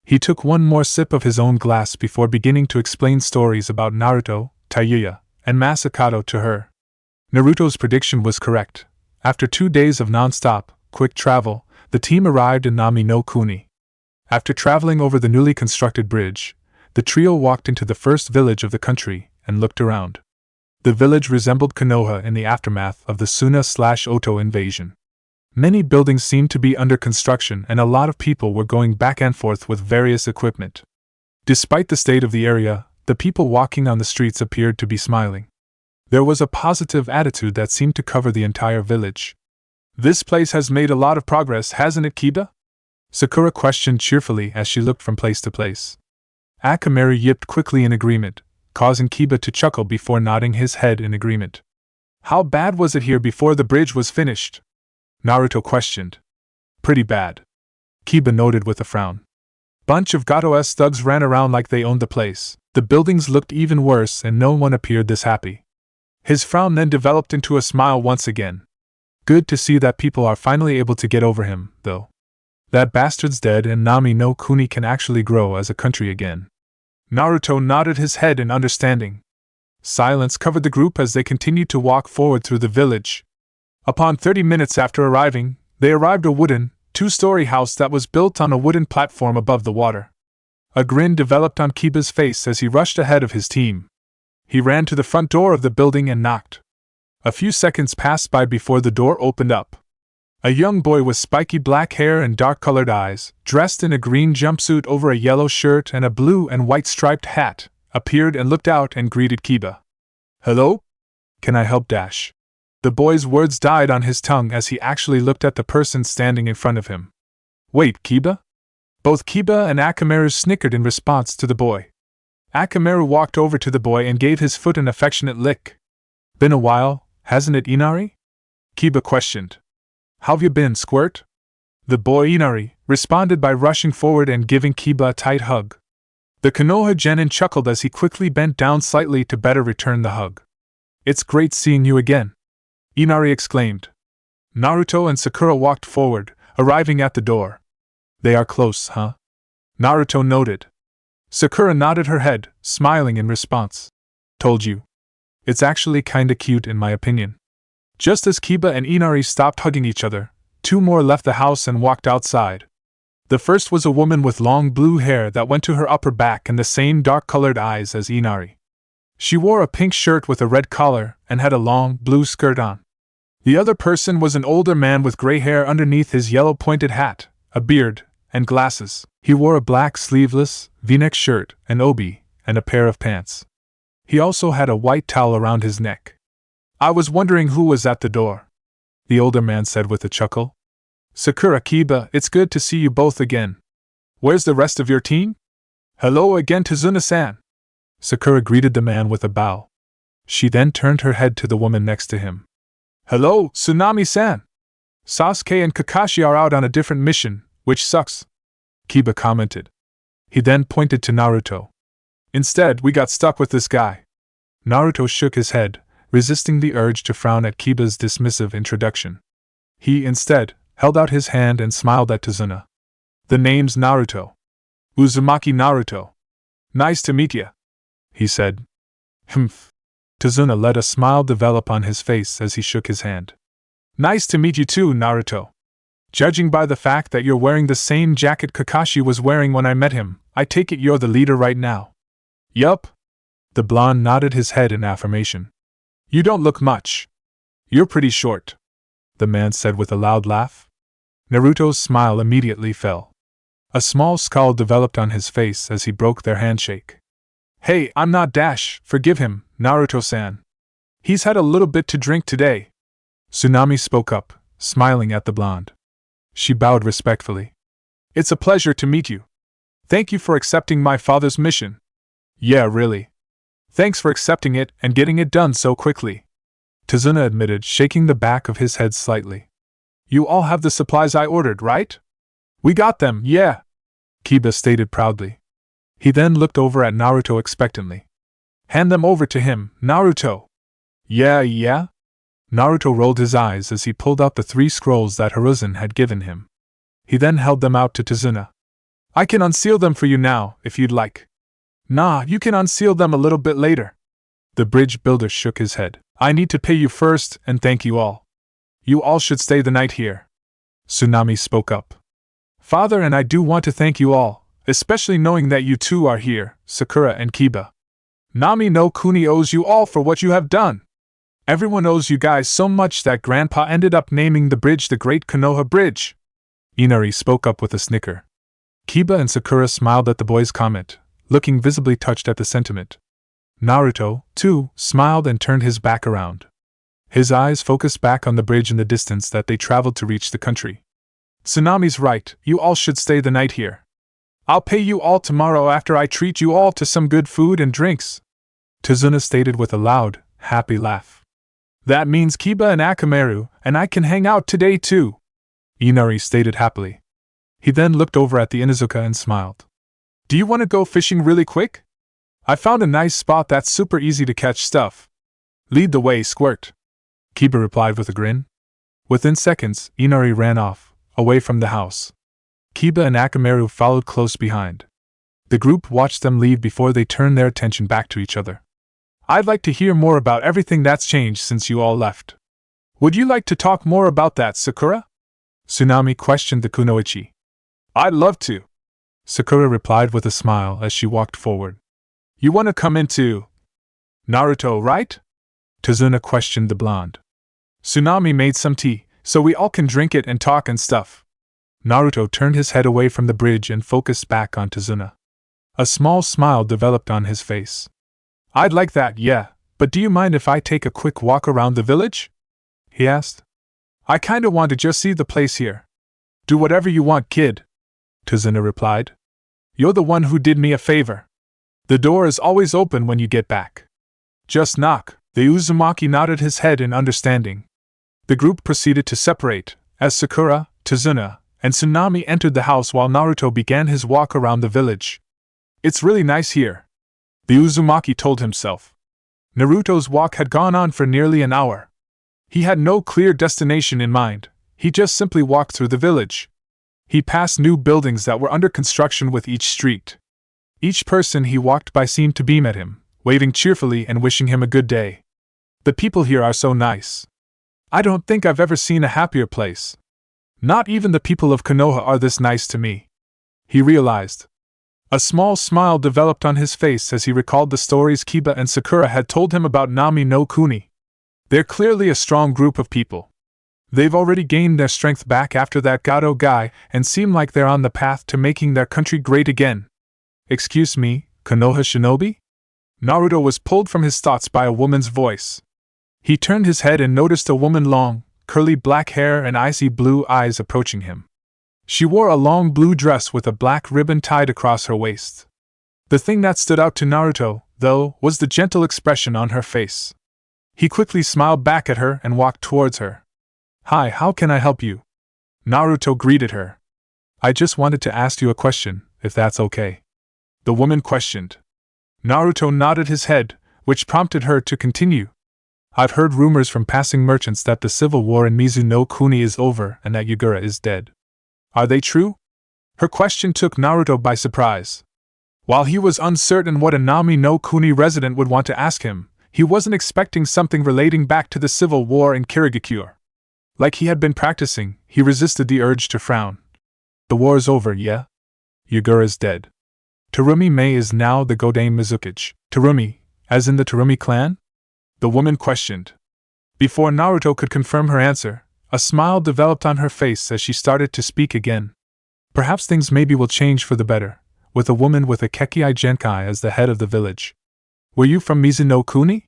He took one more sip of his own glass before beginning to explain stories about Naruto, Hyuga, and Masakato to her. Naruto's prediction was correct. After 2 days of non-stop, quick travel, the team arrived in Nami no Kuni. After traveling over the newly constructed bridge, the trio walked into the first village of the country and looked around. The village resembled Konoha in the aftermath of the Suna/Oto invasion. Many buildings seemed to be under construction and a lot of people were going back and forth with various equipment. Despite the state of the area, the people walking on the streets appeared to be smiling. There was a positive attitude that seemed to cover the entire village. "This place has made a lot of progress, hasn't it, Kiba?" Sakura questioned cheerfully as she looked from place to place. Akamaru yipped quickly in agreement, causing Kiba to chuckle before nodding his head in agreement. "How bad was it here before the bridge was finished?" Naruto questioned. "Pretty bad," Kiba noted with a frown. "Bunch of Gato-S thugs ran around like they owned the place. The buildings looked even worse and no one appeared this happy." His frown then developed into a smile once again. "Good to see that people are finally able to get over him, though. That bastard's dead and Nami no Kuni can actually grow as a country again." Naruto nodded his head in understanding. Silence covered the group as they continued to walk forward through the village. Upon 30 minutes after arriving, they arrived at a wooden, 2-story house that was built on a wooden platform above the water. A grin developed on Kiba's face as he rushed ahead of his team. He ran to the front door of the building and knocked. A few seconds passed by before the door opened up. A young boy with spiky black hair and dark-colored eyes, dressed in a green jumpsuit over a yellow shirt and a blue and white striped hat, appeared and looked out and greeted Kiba. "Hello? Can I help dash?" The boy's words died on his tongue as he actually looked at the person standing in front of him. "Wait, Kiba?" Both Kiba and Akamaru snickered in response to the boy. Akamaru walked over to the boy and gave his foot an affectionate lick. "Been a while, hasn't it, Inari?" Kiba questioned. "How've you been, Squirt?" The boy Inari responded by rushing forward and giving Kiba a tight hug. The Konoha genin chuckled as he quickly bent down slightly to better return the hug. "It's great seeing you again," Inari exclaimed. Naruto and Sakura walked forward, arriving at the door. "They are close, huh?" Naruto noted. Sakura nodded her head, smiling in response. "Told you. It's actually kinda cute in my opinion." Just as Kiba and Inari stopped hugging each other, two more left the house and walked outside. The first was a woman with long blue hair that went to her upper back and the same dark-colored eyes as Inari. She wore a pink shirt with a red collar and had a long, blue skirt on. The other person was an older man with gray hair underneath his yellow pointed hat, a beard, and glasses. He wore a black sleeveless, V-neck shirt, an obi, and a pair of pants. He also had a white towel around his neck. "I was wondering who was at the door," the older man said with a chuckle. "Sakura, Kiba, it's good to see you both again. Where's the rest of your team?" "Hello again, Tsunade-san." Sakura greeted the man with a bow. She then turned her head to the woman next to him. "Hello, Tsunami-san. Sasuke and Kakashi are out on a different mission, which sucks," Kiba commented. He then pointed to Naruto. "Instead, we got stuck with this guy." Naruto shook his head, resisting the urge to frown at Kiba's dismissive introduction. He, instead, held out his hand and smiled at Tazuna. "The name's Naruto. Uzumaki Naruto. Nice to meet ya," he said. "Humph." Tazuna let a smile develop on his face as he shook his hand. "Nice to meet you too, Naruto. Judging by the fact that you're wearing the same jacket Kakashi was wearing when I met him, I take it you're the leader right now." "Yup." The blonde nodded his head in affirmation. "You don't look much. You're pretty short," the man said with a loud laugh. Naruto's smile immediately fell. A small scowl developed on his face as he broke their handshake. "Hey, I'm not Dash, forgive him, Naruto-san. He's had a little bit to drink today." Tsunami spoke up, smiling at the blonde. She bowed respectfully. "It's a pleasure to meet you. Thank you for accepting my father's mission." "Yeah, really. Thanks for accepting it and getting it done so quickly," Tazuna admitted, shaking the back of his head slightly. "You all have the supplies I ordered, right?" "We got them, yeah," Kiba stated proudly. He then looked over at Naruto expectantly. "Hand them over to him, Naruto." Yeah? Naruto rolled his eyes as he pulled out the 3 scrolls that Hiruzen had given him. He then held them out to Tazuna. "I can unseal them for you now, if you'd like." "Nah, you can unseal them a little bit later." The bridge builder shook his head. "I need to pay you first and thank you all. You all should stay the night here." Tsunami spoke up. "Father and I do want to thank you all, especially knowing that you two are here, Sakura and Kiba. Nami no Kuni owes you all for what you have done. Everyone owes you guys so much that Grandpa ended up naming the bridge the Great Konoha Bridge." Inari spoke up with a snicker. Kiba and Sakura smiled at the boy's comment, looking visibly touched at the sentiment. Naruto, too, smiled and turned his back around. His eyes focused back on the bridge in the distance that they traveled to reach the country. "Tsunami's right, you all should stay the night here. I'll pay you all tomorrow after I treat you all to some good food and drinks," Tazuna stated with a loud, happy laugh. "That means Kiba and Akamaru and I can hang out today too," Inari stated happily. He then looked over at the Inuzuka and smiled. "Do you want to go fishing really quick? I found a nice spot that's super easy to catch stuff." "Lead the way, Squirt," Kiba replied with a grin. Within seconds, Inari ran off, away from the house. Kiba and Akamaru followed close behind. The group watched them leave before they turned their attention back to each other. "I'd like to hear more about everything that's changed since you all left. Would you like to talk more about that, Sakura?" Tsunami questioned the kunoichi. "I'd love to," Sakura replied with a smile as she walked forward. "You want to come in too?" Naruto, right? Tsunade questioned the blonde. Tsunade made some tea, so we all can drink it and talk and stuff. Naruto turned his head away from the bridge and focused back on Tsunade. A small smile developed on his face. I'd like that, yeah, but do you mind if I take a quick walk around the village? He asked. I kinda want to just see the place here. Do whatever you want, kid, Tsunade replied. You're the one who did me a favor. The door is always open when you get back. Just knock. The Uzumaki nodded his head in understanding. The group proceeded to separate, as Sakura, Tsunade, and Tsunade entered the house while Naruto began his walk around the village. It's really nice here, the Uzumaki told himself. Naruto's walk had gone on for nearly an hour. He had no clear destination in mind, he just simply walked through the village. He passed new buildings that were under construction with each street. Each person he walked by seemed to beam at him, waving cheerfully and wishing him a good day. The people here are so nice. I don't think I've ever seen a happier place. Not even the people of Konoha are this nice to me, he realized. A small smile developed on his face as he recalled the stories Kiba and Sakura had told him about Nami no Kuni. They're clearly a strong group of people. They've already gained their strength back after that Gato guy and seem like they're on the path to making their country great again. Excuse me, Konoha shinobi? Naruto was pulled from his thoughts by a woman's voice. He turned his head and noticed a woman, long, curly black hair and icy blue eyes, approaching him. She wore a long blue dress with a black ribbon tied across her waist. The thing that stood out to Naruto, though, was the gentle expression on her face. He quickly smiled back at her and walked towards her. Hi, how can I help you? Naruto greeted her. I just wanted to ask you a question, if that's okay. The woman questioned. Naruto nodded his head, which prompted her to continue. I've heard rumors from passing merchants that the civil war in Mizu no Kuni is over and that Hyuga is dead. Are they true? Her question took Naruto by surprise. While he was uncertain what a Nami no Kuni resident would want to ask him, he wasn't expecting something relating back to the civil war in Kirigakure. Like he had been practicing, he resisted the urge to frown. The war's over, yeah? Hyuga is dead. Terumi Mei is now the Godame Mizukage. Terumi, as in the Terumi clan? The woman questioned. Before Naruto could confirm her answer, a smile developed on her face as she started to speak again. Perhaps things maybe will change for the better, with a woman with a Kekkai Genkai as the head of the village. Were you from Mizu no Kuni?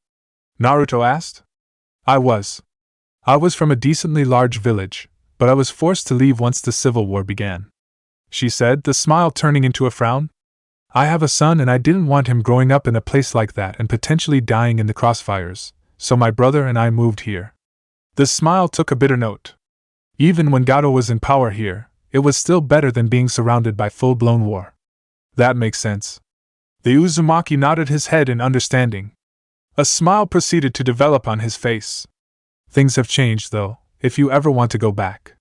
Naruto asked. I was from a decently large village, but I was forced to leave once the civil war began, she said, the smile turning into a frown. I have a son and I didn't want him growing up in a place like that and potentially dying in the crossfires, so my brother and I moved here. The smile took a bitter note. Even when Gato was in power here, it was still better than being surrounded by full-blown war. That makes sense. The Uzumaki nodded his head in understanding. A smile proceeded to develop on his face. Things have changed, though, if you ever want to go back.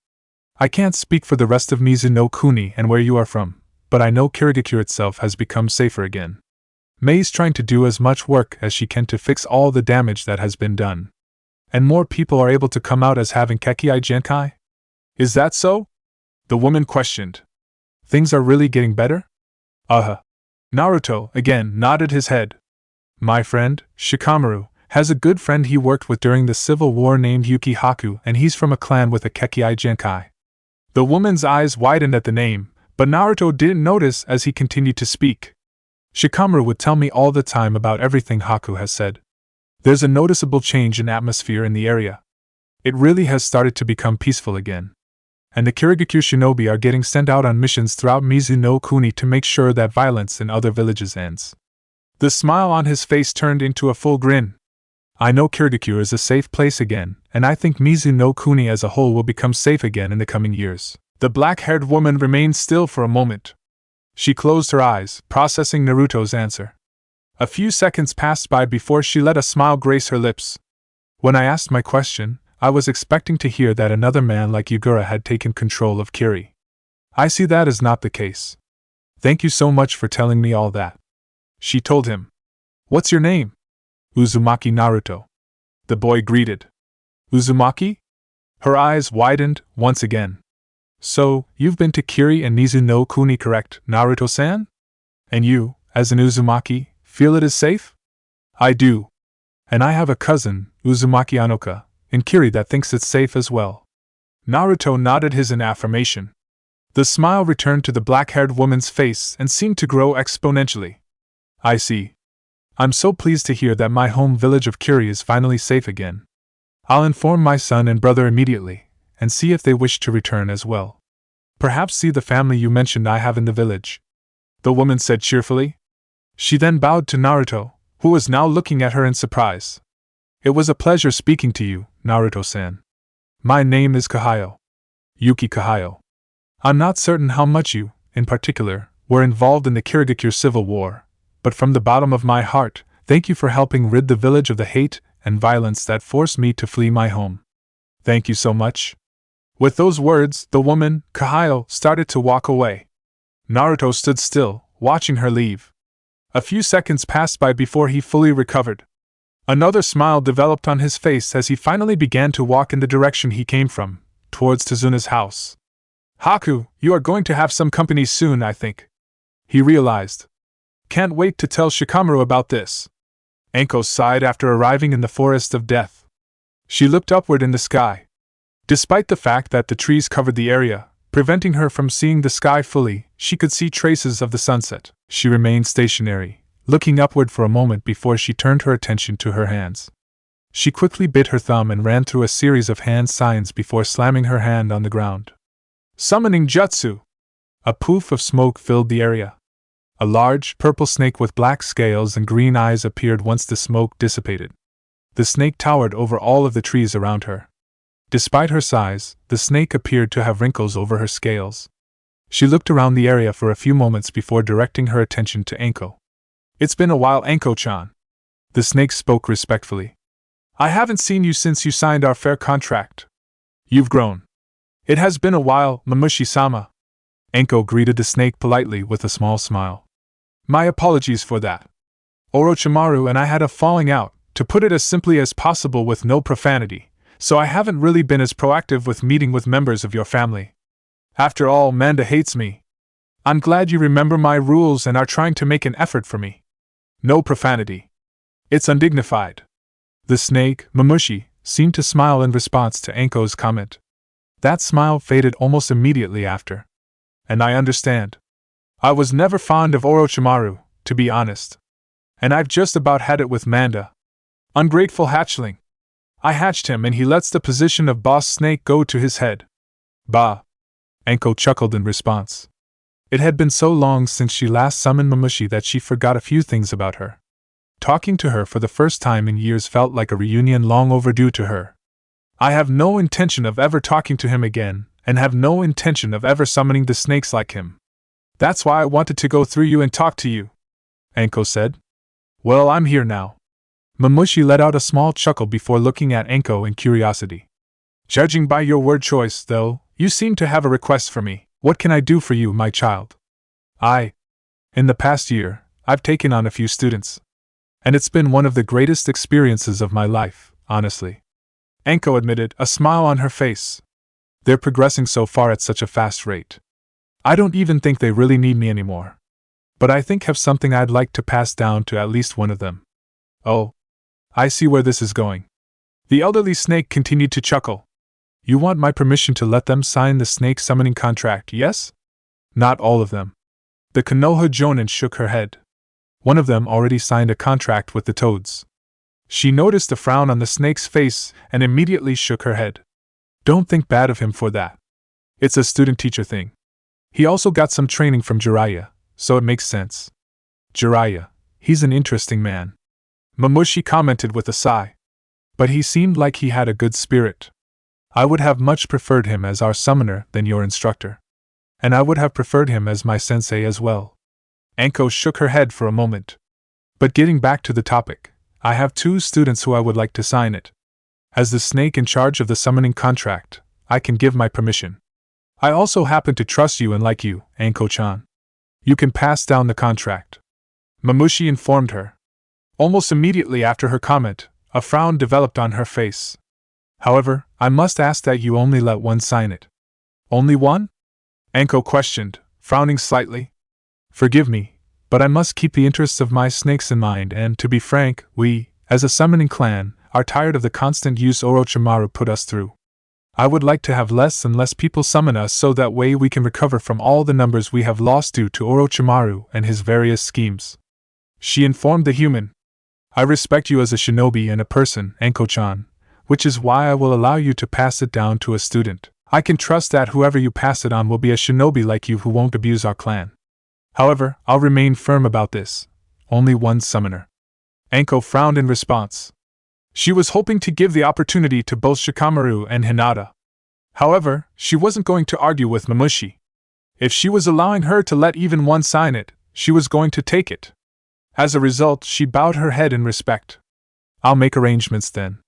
I can't speak for the rest of Mizu no Kuni and where you are from, but I know Kirigakure itself has become safer again. Mei's trying to do as much work as she can to fix all the damage that has been done. And more people are able to come out as having Kekkai Genkai? Is that so? The woman questioned. Things are really getting better? Naruto, again, nodded his head. My friend, Shikamaru, has a good friend he worked with during the civil war named Yuki-Haku, and he's from a clan with a Kekkai Genkai. The woman's eyes widened at the name, but Naruto didn't notice as he continued to speak. Shikamaru would tell me all the time about everything Haku has said. There's a noticeable change in atmosphere in the area. It really has started to become peaceful again. And the Kirigakure shinobi are getting sent out on missions throughout Mizu no Kuni to make sure that violence in other villages ends. The smile on his face turned into a full grin. I know Kirigakure is a safe place again, and I think Mizu no Kuni as a whole will become safe again in the coming years. The black-haired woman remained still for a moment. She closed her eyes, processing Naruto's answer. A few seconds passed by before she let a smile grace her lips. When I asked my question, I was expecting to hear that another man like Hyuga had taken control of Kiri. I see that is not the case. Thank you so much for telling me all that, she told him. What's your name? Uzumaki Naruto. The boy greeted. Uzumaki? Her eyes widened once again. So, you've been to Kiri and Mizu no Kuni, correct, Naruto-san? And you, as an Uzumaki, feel it is safe? I do, And I have a cousin, Uzumaki Anoka, in Kiri that thinks it's safe as well. Naruto nodded his in affirmation. The smile returned to the black-haired woman's face and seemed to grow exponentially. I see. I'm so pleased to hear that my home village of Kiri is finally safe again. I'll inform my son and brother immediately, and see if they wish to return as well. Perhaps see the family you mentioned I have in the village, the woman said cheerfully. She then bowed to Naruto, who was now looking at her in surprise. It was a pleasure speaking to you, Naruto-san. My name is Kahayo. Yuki Kahayo. I'm not certain how much you, in particular, were involved in the Kirigakure Civil War, but from the bottom of my heart, thank you for helping rid the village of the hate and violence that forced me to flee my home. Thank you so much. With those words, the woman, Kahayo, started to walk away. Naruto stood still, watching her leave. A few seconds passed by before he fully recovered. Another smile developed on his face as he finally began to walk in the direction he came from, towards Tazuna's house. Haku, you are going to have some company soon, I think. He realized. Can't wait to tell Shikamaru about this. Anko sighed after arriving in the forest of death. She looked upward in the sky. Despite the fact that the trees covered the area, preventing her from seeing the sky fully, she could see traces of the sunset. She remained stationary, looking upward for a moment before she turned her attention to her hands. She quickly bit her thumb and ran through a series of hand signs before slamming her hand on the ground. Summoning Jutsu! A poof of smoke filled the area. A large, purple snake with black scales and green eyes appeared once the smoke dissipated. The snake towered over all of the trees around her. Despite her size, the snake appeared to have wrinkles over her scales. She looked around the area for a few moments before directing her attention to Anko. It's been a while, Anko-chan. The snake spoke respectfully. I haven't seen you since you signed our fair contract. You've grown. It has been a while, Mamushi-sama. Anko greeted the snake politely with a small smile. My apologies for that. Orochimaru and I had a falling out, to put it as simply as possible with no profanity, so I haven't really been as proactive with meeting with members of your family. After all, Manda hates me. I'm glad you remember my rules and are trying to make an effort for me. No profanity. It's undignified. The snake, Mamushi, seemed to smile in response to Anko's comment. That smile faded almost immediately after. And I understand. I was never fond of Orochimaru, to be honest. And I've just about had it with Manda. Ungrateful hatchling. I hatched him and he lets the position of boss snake go to his head. Bah. Anko chuckled in response. It had been so long since she last summoned Mamushi that she forgot a few things about her. Talking to her for the first time in years felt like a reunion long overdue to her. I have no intention of ever talking to him again, and have no intention of ever summoning the snakes like him. That's why I wanted to go through you and talk to you, Anko said. Well, I'm here now. Mamushi let out a small chuckle before looking at Anko in curiosity. Judging by your word choice, though, you seem to have a request for me. What can I do for you, my child? In the past year, I've taken on a few students. And it's been one of the greatest experiences of my life, honestly. Anko admitted, a smile on her face. They're progressing so far at such a fast rate. I don't even think they really need me anymore. But I think have something I'd like to pass down to at least one of them. Oh. I see where this is going. The elderly snake continued to chuckle. You want my permission to let them sign the snake summoning contract, yes? Not all of them. The Konoha Jonin shook her head. One of them already signed a contract with the toads. She noticed the frown on the snake's face and immediately shook her head. Don't think bad of him for that. It's a student-teacher thing. He also got some training from Jiraiya, so it makes sense. Jiraiya, he's an interesting man. Mamushi commented with a sigh. But he seemed like he had a good spirit. I would have much preferred him as our summoner than your instructor. And I would have preferred him as my sensei as well. Anko shook her head for a moment. But getting back to the topic, I have 2 students who I would like to sign it. As the snake in charge of the summoning contract, I can give my permission. I also happen to trust you and like you, Anko-chan. You can pass down the contract. Mamushi informed her. Almost immediately after her comment, a frown developed on her face. However, I must ask that you only let one sign it. Only one? Anko questioned, frowning slightly. Forgive me, but I must keep the interests of my snakes in mind and, to be frank, we, as a summoning clan, are tired of the constant use Orochimaru put us through. I would like to have less and less people summon us so that way we can recover from all the numbers we have lost due to Orochimaru and his various schemes. She informed the human. I respect you as a shinobi and a person, Anko-chan, which is why I will allow you to pass it down to a student. I can trust that whoever you pass it on will be a shinobi like you who won't abuse our clan. However, I'll remain firm about this. Only one summoner. Anko frowned in response. She was hoping to give the opportunity to both Shikamaru and Hinata. However, she wasn't going to argue with Mamushi. If she was allowing her to let even one sign it, she was going to take it. As a result, she bowed her head in respect. I'll make arrangements then.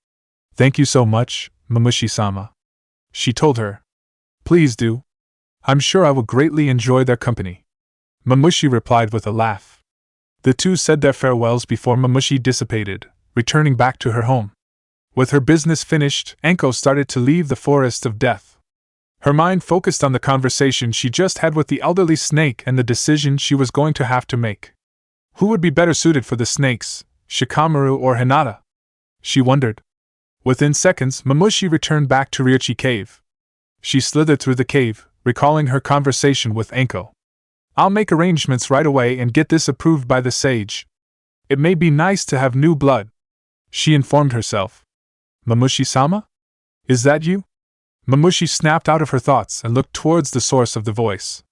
Thank you so much, Mamushi-sama. She told her. Please do. I'm sure I will greatly enjoy their company. Mamushi replied with a laugh. The two said their farewells before Mamushi dissipated, returning back to her home. With her business finished, Anko started to leave the forest of death. Her mind focused on the conversation she just had with the elderly snake and the decision she was going to have to make. Who would be better suited for the snakes, Shikamaru or Hinata? She wondered. Within seconds, Mamushi returned back to Ryuchi Cave. She slithered through the cave, recalling her conversation with Anko. I'll make arrangements right away and get this approved by the sage. It may be nice to have new blood, she informed herself. Mamushi-sama? Is that you? Mamushi snapped out of her thoughts and looked towards the source of the voice.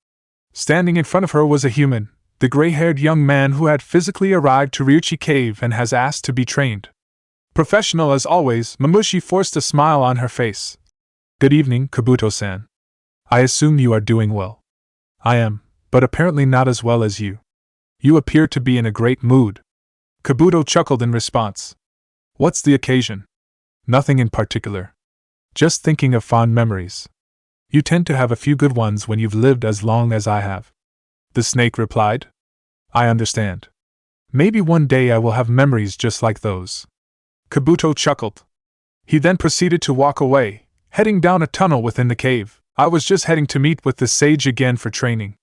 Standing in front of her was a human, the gray-haired young man who had physically arrived to Ryuchi Cave and has asked to be trained. Professional as always, Mamushi forced a smile on her face. Good evening, Kabuto-san. I assume you are doing well. I am, but apparently not as well as you. You appear to be in a great mood. Kabuto chuckled in response. What's the occasion? Nothing in particular. Just thinking of fond memories. You tend to have a few good ones when you've lived as long as I have. The snake replied. I understand. Maybe one day I will have memories just like those. Kabuto chuckled. He then proceeded to walk away, heading down a tunnel within the cave. I was just heading to meet with the sage again for training.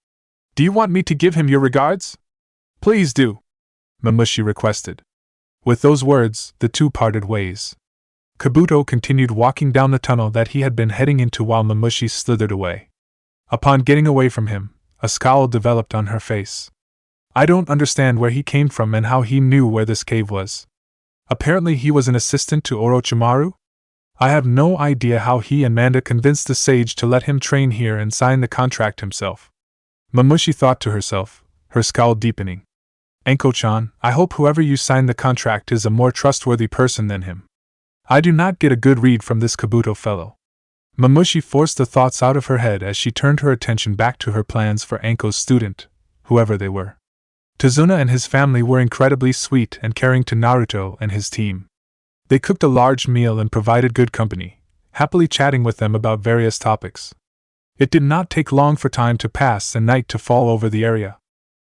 Do you want me to give him your regards? Please do, Mamushi requested. With those words, the two parted ways. Kabuto continued walking down the tunnel that he had been heading into while Mamushi slithered away. Upon getting away from him, a scowl developed on her face. I don't understand where he came from and how he knew where this cave was. Apparently he was an assistant to Orochimaru? I have no idea how he and Manda convinced the sage to let him train here and sign the contract himself. Mamushi thought to herself, her scowl deepening. Anko-chan, I hope whoever you signed the contract is a more trustworthy person than him. I do not get a good read from this Kabuto fellow. Mamushi forced the thoughts out of her head as she turned her attention back to her plans for Anko's student, whoever they were. Tsunade and his family were incredibly sweet and caring to Naruto and his team. They cooked a large meal and provided good company, happily chatting with them about various topics. It did not take long for time to pass and night to fall over the area.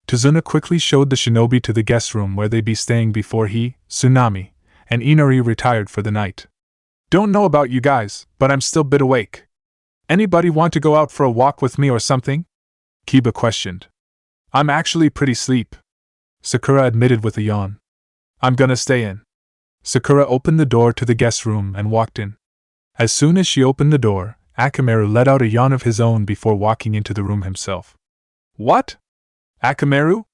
Tsunade quickly showed the shinobi to the guest room where they'd be staying before he, Tsunami, and Inari retired for the night. Don't know about you guys, but I'm still a bit awake. Anybody want to go out for a walk with me or something? Kiba questioned. I'm actually pretty sleep, Sakura admitted with a yawn. I'm gonna stay in. Sakura opened the door to the guest room and walked in. As soon as she opened the door, Akamaru let out a yawn of his own before walking into the room himself. What? Akamaru?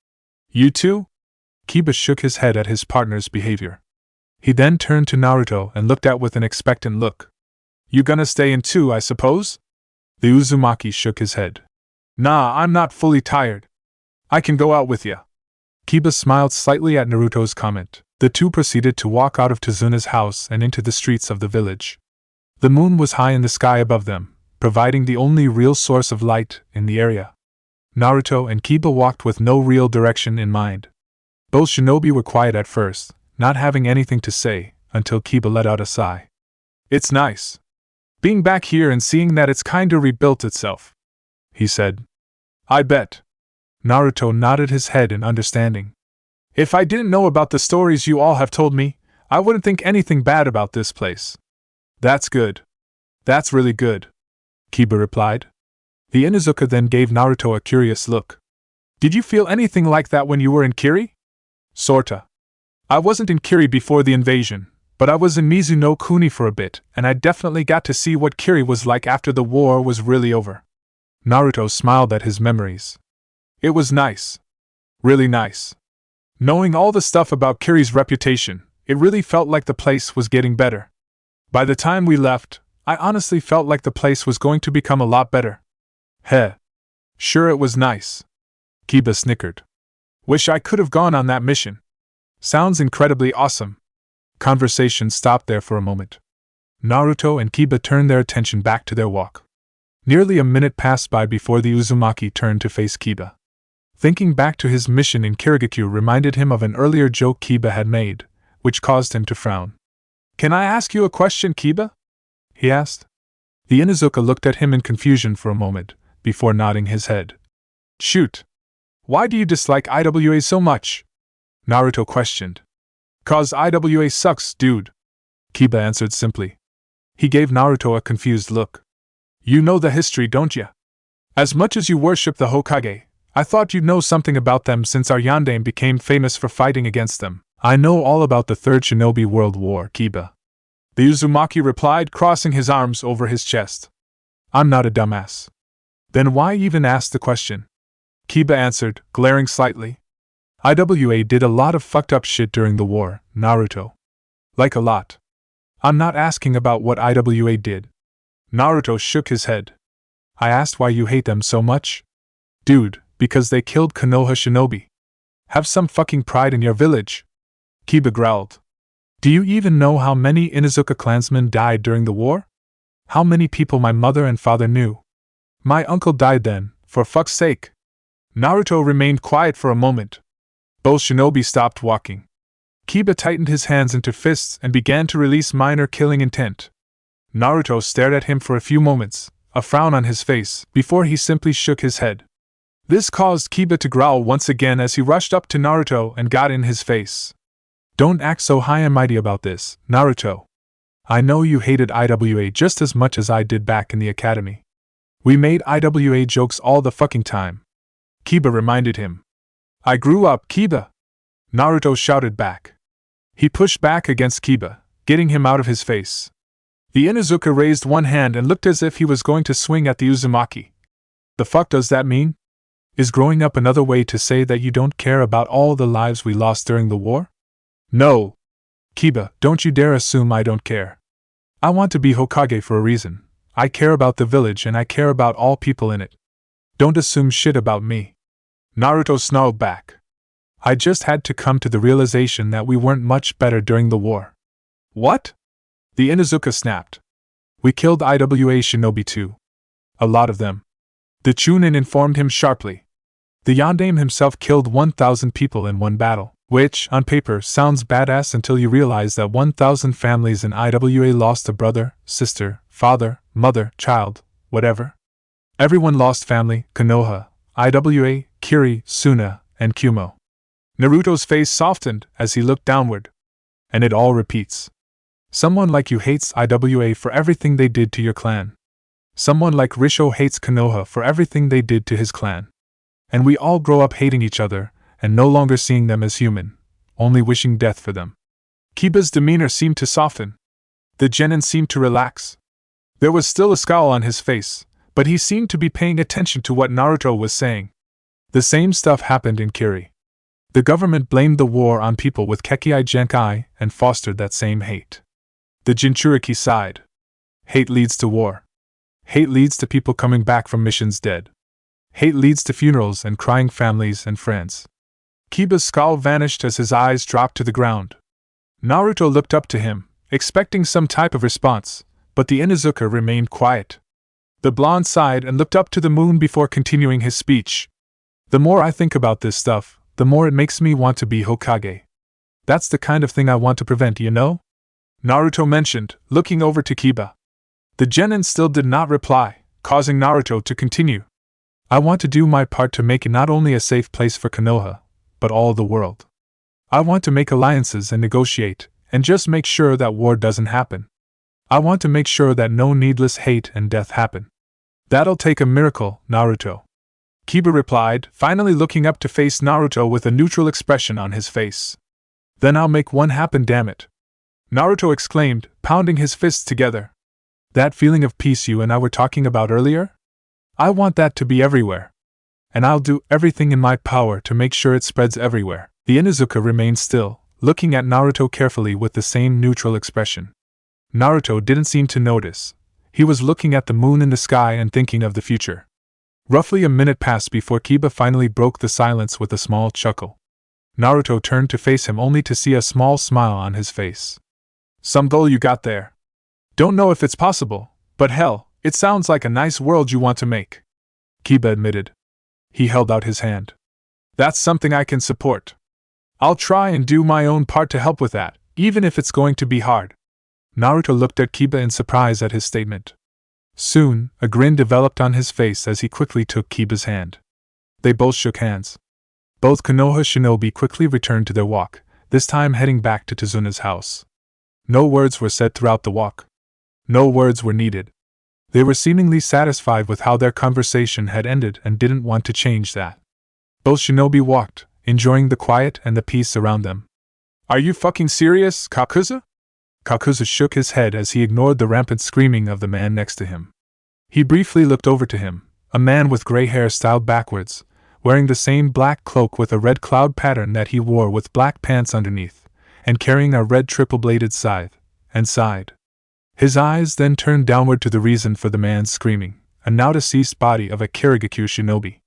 You too? Kiba shook his head at his partner's behavior. He then turned to Naruto and looked at with an expectant look. You gonna stay in too, I suppose? The Uzumaki shook his head. Nah, I'm not fully tired. I can go out with ya. Kiba smiled slightly at Naruto's comment. The two proceeded to walk out of Tsunade's house and into the streets of the village. The moon was high in the sky above them, providing the only real source of light in the area. Naruto and Kiba walked with no real direction in mind. Both shinobi were quiet at first, not having anything to say, until Kiba let out a sigh. It's nice being back here and seeing that it's kinda rebuilt itself, he said. I bet. Naruto nodded his head in understanding. If I didn't know about the stories you all have told me, I wouldn't think anything bad about this place. That's good. That's really good, Kiba replied. The Inuzuka then gave Naruto a curious look. Did you feel anything like that when you were in Kiri? Sorta. I wasn't in Kiri before the invasion, but I was in Mizuno Kuni for a bit, and I definitely got to see what Kiri was like after the war was really over. Naruto smiled at his memories. It was nice. Really nice. Knowing all the stuff about Kiri's reputation, it really felt like the place was getting better. By the time we left, I honestly felt like the place was going to become a lot better. Heh. Sure, it was nice. Kiba snickered. Wish I could have gone on that mission. Sounds incredibly awesome. Conversation stopped there for a moment. Naruto and Kiba turned their attention back to their walk. Nearly a minute passed by before the Uzumaki turned to face Kiba. Thinking back to his mission in Kirigakure reminded him of an earlier joke Kiba had made, which caused him to frown. Can I ask you a question, Kiba? He asked. The Inuzuka looked at him in confusion for a moment, before nodding his head. Shoot. Why do you dislike IWA so much? Naruto questioned. 'Cause IWA sucks, dude. Kiba answered simply. He gave Naruto a confused look. You know the history, don't ya? As much as you worship the Hokage, I thought you'd know something about them since our yandame became famous for fighting against them. I know all about the Third Shinobi World War, Kiba. The Uzumaki replied, crossing his arms over his chest. I'm not a dumbass. Then why even ask the question? Kiba answered, glaring slightly. IWA did a lot of fucked up shit during the war, Naruto. Like a lot. I'm not asking about what IWA did. Naruto shook his head. I asked why you hate them so much? Dude, because they killed Konoha shinobi. Have some fucking pride in your village. Kiba growled. Do you even know how many Inuzuka clansmen died during the war? How many people my mother and father knew? My uncle died then, for fuck's sake. Naruto remained quiet for a moment. Both shinobi stopped walking. Kiba tightened his hands into fists and began to release minor killing intent. Naruto stared at him for a few moments, a frown on his face, before he simply shook his head. This caused Kiba to growl once again as he rushed up to Naruto and got in his face. Don't act so high and mighty about this, Naruto. I know you hated IWA just as much as I did back in the academy. We made IWA jokes all the fucking time. Kiba reminded him. I grew up, Kiba. Naruto shouted back. He pushed back against Kiba, getting him out of his face. The Inuzuka raised one hand and looked as if he was going to swing at the Uzumaki. The fuck does that mean? Is growing up another way to say that you don't care about all the lives we lost during the war? No. Kiba, don't you dare assume I don't care. I want to be Hokage for a reason. I care about the village and I care about all people in it. Don't assume shit about me. Naruto snarled back. I just had to come to the realization that we weren't much better during the war. What? The Inuzuka snapped. We killed IWA shinobi too. A lot of them. The Chunin informed him sharply. The Yandame himself killed 1,000 people in one battle, which, on paper, sounds badass until you realize that 1,000 families in IWA lost a brother, sister, father, mother, child, whatever. Everyone lost family, Konoha, IWA, Kiri, Suna, and Kumo. Naruto's face softened as he looked downward. And it all repeats. Someone like you hates IWA for everything they did to your clan. Someone like Risho hates Konoha for everything they did to his clan. And we all grow up hating each other, and no longer seeing them as human, only wishing death for them. Kiba's demeanor seemed to soften. The genin seemed to relax. There was still a scowl on his face, but he seemed to be paying attention to what Naruto was saying. The same stuff happened in Kiri. The government blamed the war on people with Kekkei Genkai and fostered that same hate. The Jinchuriki sighed. Hate leads to war. Hate leads to people coming back from missions dead. Hate leads to funerals and crying families and friends. Kiba's scowl vanished as his eyes dropped to the ground. Naruto looked up to him, expecting some type of response, but the Inuzuka remained quiet. The blonde sighed and looked up to the moon before continuing his speech. The more I think about this stuff, the more it makes me want to be Hokage. That's the kind of thing I want to prevent, you know? Naruto mentioned, looking over to Kiba. The genin still did not reply, causing Naruto to continue. I want to do my part to make it not only a safe place for Konoha, but all the world. I want to make alliances and negotiate, and just make sure that war doesn't happen. I want to make sure that no needless hate and death happen. That'll take a miracle, Naruto. Kiba replied, finally looking up to face Naruto with a neutral expression on his face. Then I'll make one happen, damn it. Naruto exclaimed, pounding his fists together. That feeling of peace you and I were talking about earlier? I want that to be everywhere. And I'll do everything in my power to make sure it spreads everywhere. The Inuzuka remained still, looking at Naruto carefully with the same neutral expression. Naruto didn't seem to notice. He was looking at the moon in the sky and thinking of the future. Roughly a minute passed before Kiba finally broke the silence with a small chuckle. Naruto turned to face him only to see a small smile on his face. Some goal you got there. Don't know if it's possible, but hell, it sounds like a nice world you want to make. Kiba admitted. He held out his hand. That's something I can support. I'll try and do my own part to help with that, even if it's going to be hard. Naruto looked at Kiba in surprise at his statement. Soon, a grin developed on his face as he quickly took Kiba's hand. They both shook hands. Both Konoha shinobi quickly returned to their walk, this time heading back to Tsunade's house. No words were said throughout the walk. No words were needed. They were seemingly satisfied with how their conversation had ended and didn't want to change that. Both shinobi walked, enjoying the quiet and the peace around them. Are you fucking serious, Kakuzu? Kakuzu shook his head as he ignored the rampant screaming of the man next to him. He briefly looked over to him, a man with gray hair styled backwards, wearing the same black cloak with a red cloud pattern that he wore with black pants underneath, and carrying a red triple-bladed scythe, and sighed. His eyes then turned downward to the reason for the man's screaming, a now-deceased body of a Kirigakyu shinobi.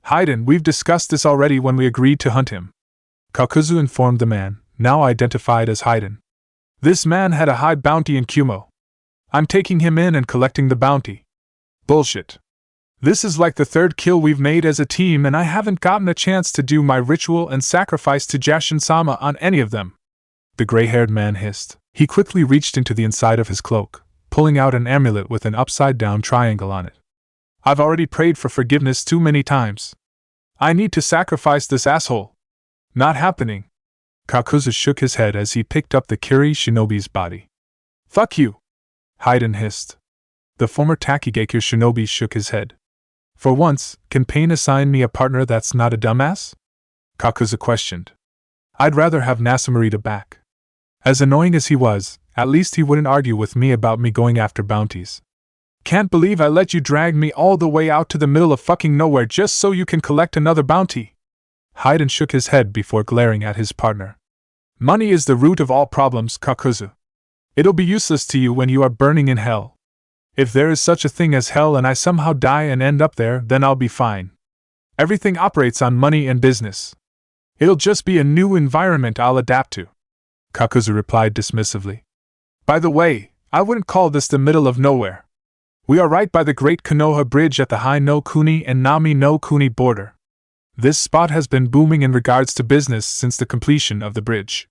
Haiden, we've discussed this already when we agreed to hunt him. Kakuzu informed the man, now identified as Haiden. This man had a high bounty in Kumo. I'm taking him in and collecting the bounty. Bullshit. This is like the third kill we've made as a team and I haven't gotten a chance to do my ritual and sacrifice to Jashin-sama on any of them. The gray-haired man hissed. He quickly reached into the inside of his cloak, pulling out an amulet with an upside-down triangle on it. I've already prayed for forgiveness too many times. I need to sacrifice this asshole. Not happening. Kakuzu shook his head as he picked up the Kiri shinobi's body. Fuck you! Haiden hissed. The former Takigakure shinobi shook his head. For once, can Pain assign me a partner that's not a dumbass? Kakuzu questioned. I'd rather have Nasamurita back. As annoying as he was, at least he wouldn't argue with me about me going after bounties. Can't believe I let you drag me all the way out to the middle of fucking nowhere just so you can collect another bounty. Haiden shook his head before glaring at his partner. Money is the root of all problems, Kakuzu. It'll be useless to you when you are burning in hell. If there is such a thing as hell and I somehow die and end up there, then I'll be fine. Everything operates on money and business. It'll just be a new environment I'll adapt to. Kakuzu replied dismissively. By the way, I wouldn't call this the middle of nowhere. We are right by the Great Konoha Bridge at the Hai no Kuni and Nami no Kuni border. This spot has been booming in regards to business since the completion of the bridge.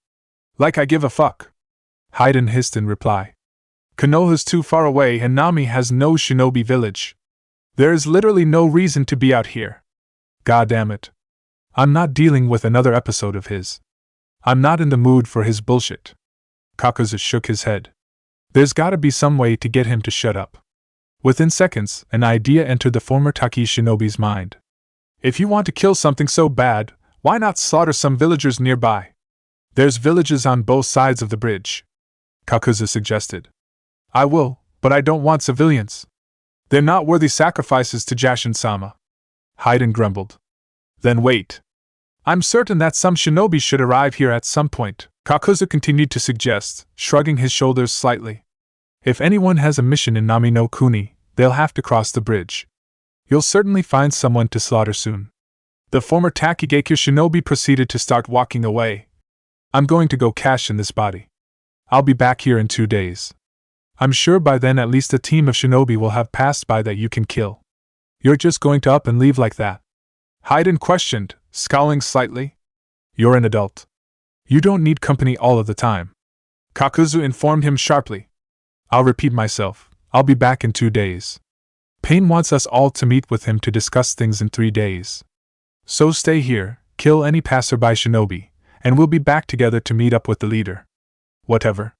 Like I give a fuck. Haiden hissed in reply. Konoha's too far away and Nami has no shinobi village. There is literally no reason to be out here. God damn it. I'm not dealing with another episode of his. I'm not in the mood for his bullshit. Kakuzu shook his head. There's gotta be some way to get him to shut up. Within seconds, an idea entered the former Taki shinobi's mind. If you want to kill something so bad, why not slaughter some villagers nearby? There's villages on both sides of the bridge. Kakuzu suggested. I will, but I don't want civilians. They're not worthy sacrifices to Jashin-sama. Haiden grumbled. Then wait. I'm certain that some shinobi should arrive here at some point, Kakuzu continued to suggest, shrugging his shoulders slightly. If anyone has a mission in Nami no Kuni, they'll have to cross the bridge. You'll certainly find someone to slaughter soon. The former Takigakure shinobi proceeded to start walking away. I'm going to go cash in this body. I'll be back here in 2 days. I'm sure by then at least a team of shinobi will have passed by that you can kill. You're just going to up and leave like that? Haiden questioned, scowling slightly. You're an adult. You don't need company all of the time. Kakuzu informed him sharply. I'll repeat myself. I'll be back in 2 days. Pain wants us all to meet with him to discuss things in 3 days. So stay here, kill any passerby shinobi, and we'll be back together to meet up with the leader. Whatever.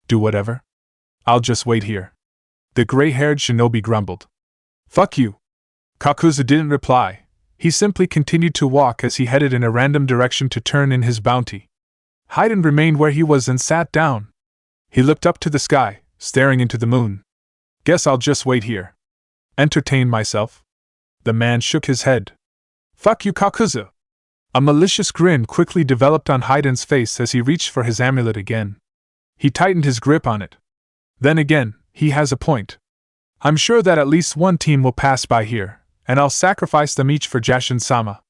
Do whatever. I'll just wait here. The gray-haired shinobi grumbled. Fuck you. Kakuzu didn't reply. He simply continued to walk as he headed in a random direction to turn in his bounty. Haydn remained where he was and sat down. He looked up to the sky, staring into the moon. Guess I'll just wait here. Entertain myself? The man shook his head. Fuck you, Kakuzu! A malicious grin quickly developed on Haydn's face as he reached for his amulet again. He tightened his grip on it. Then again, he has a point. I'm sure that at least one team will pass by here, and I'll sacrifice them each for Jashin-sama.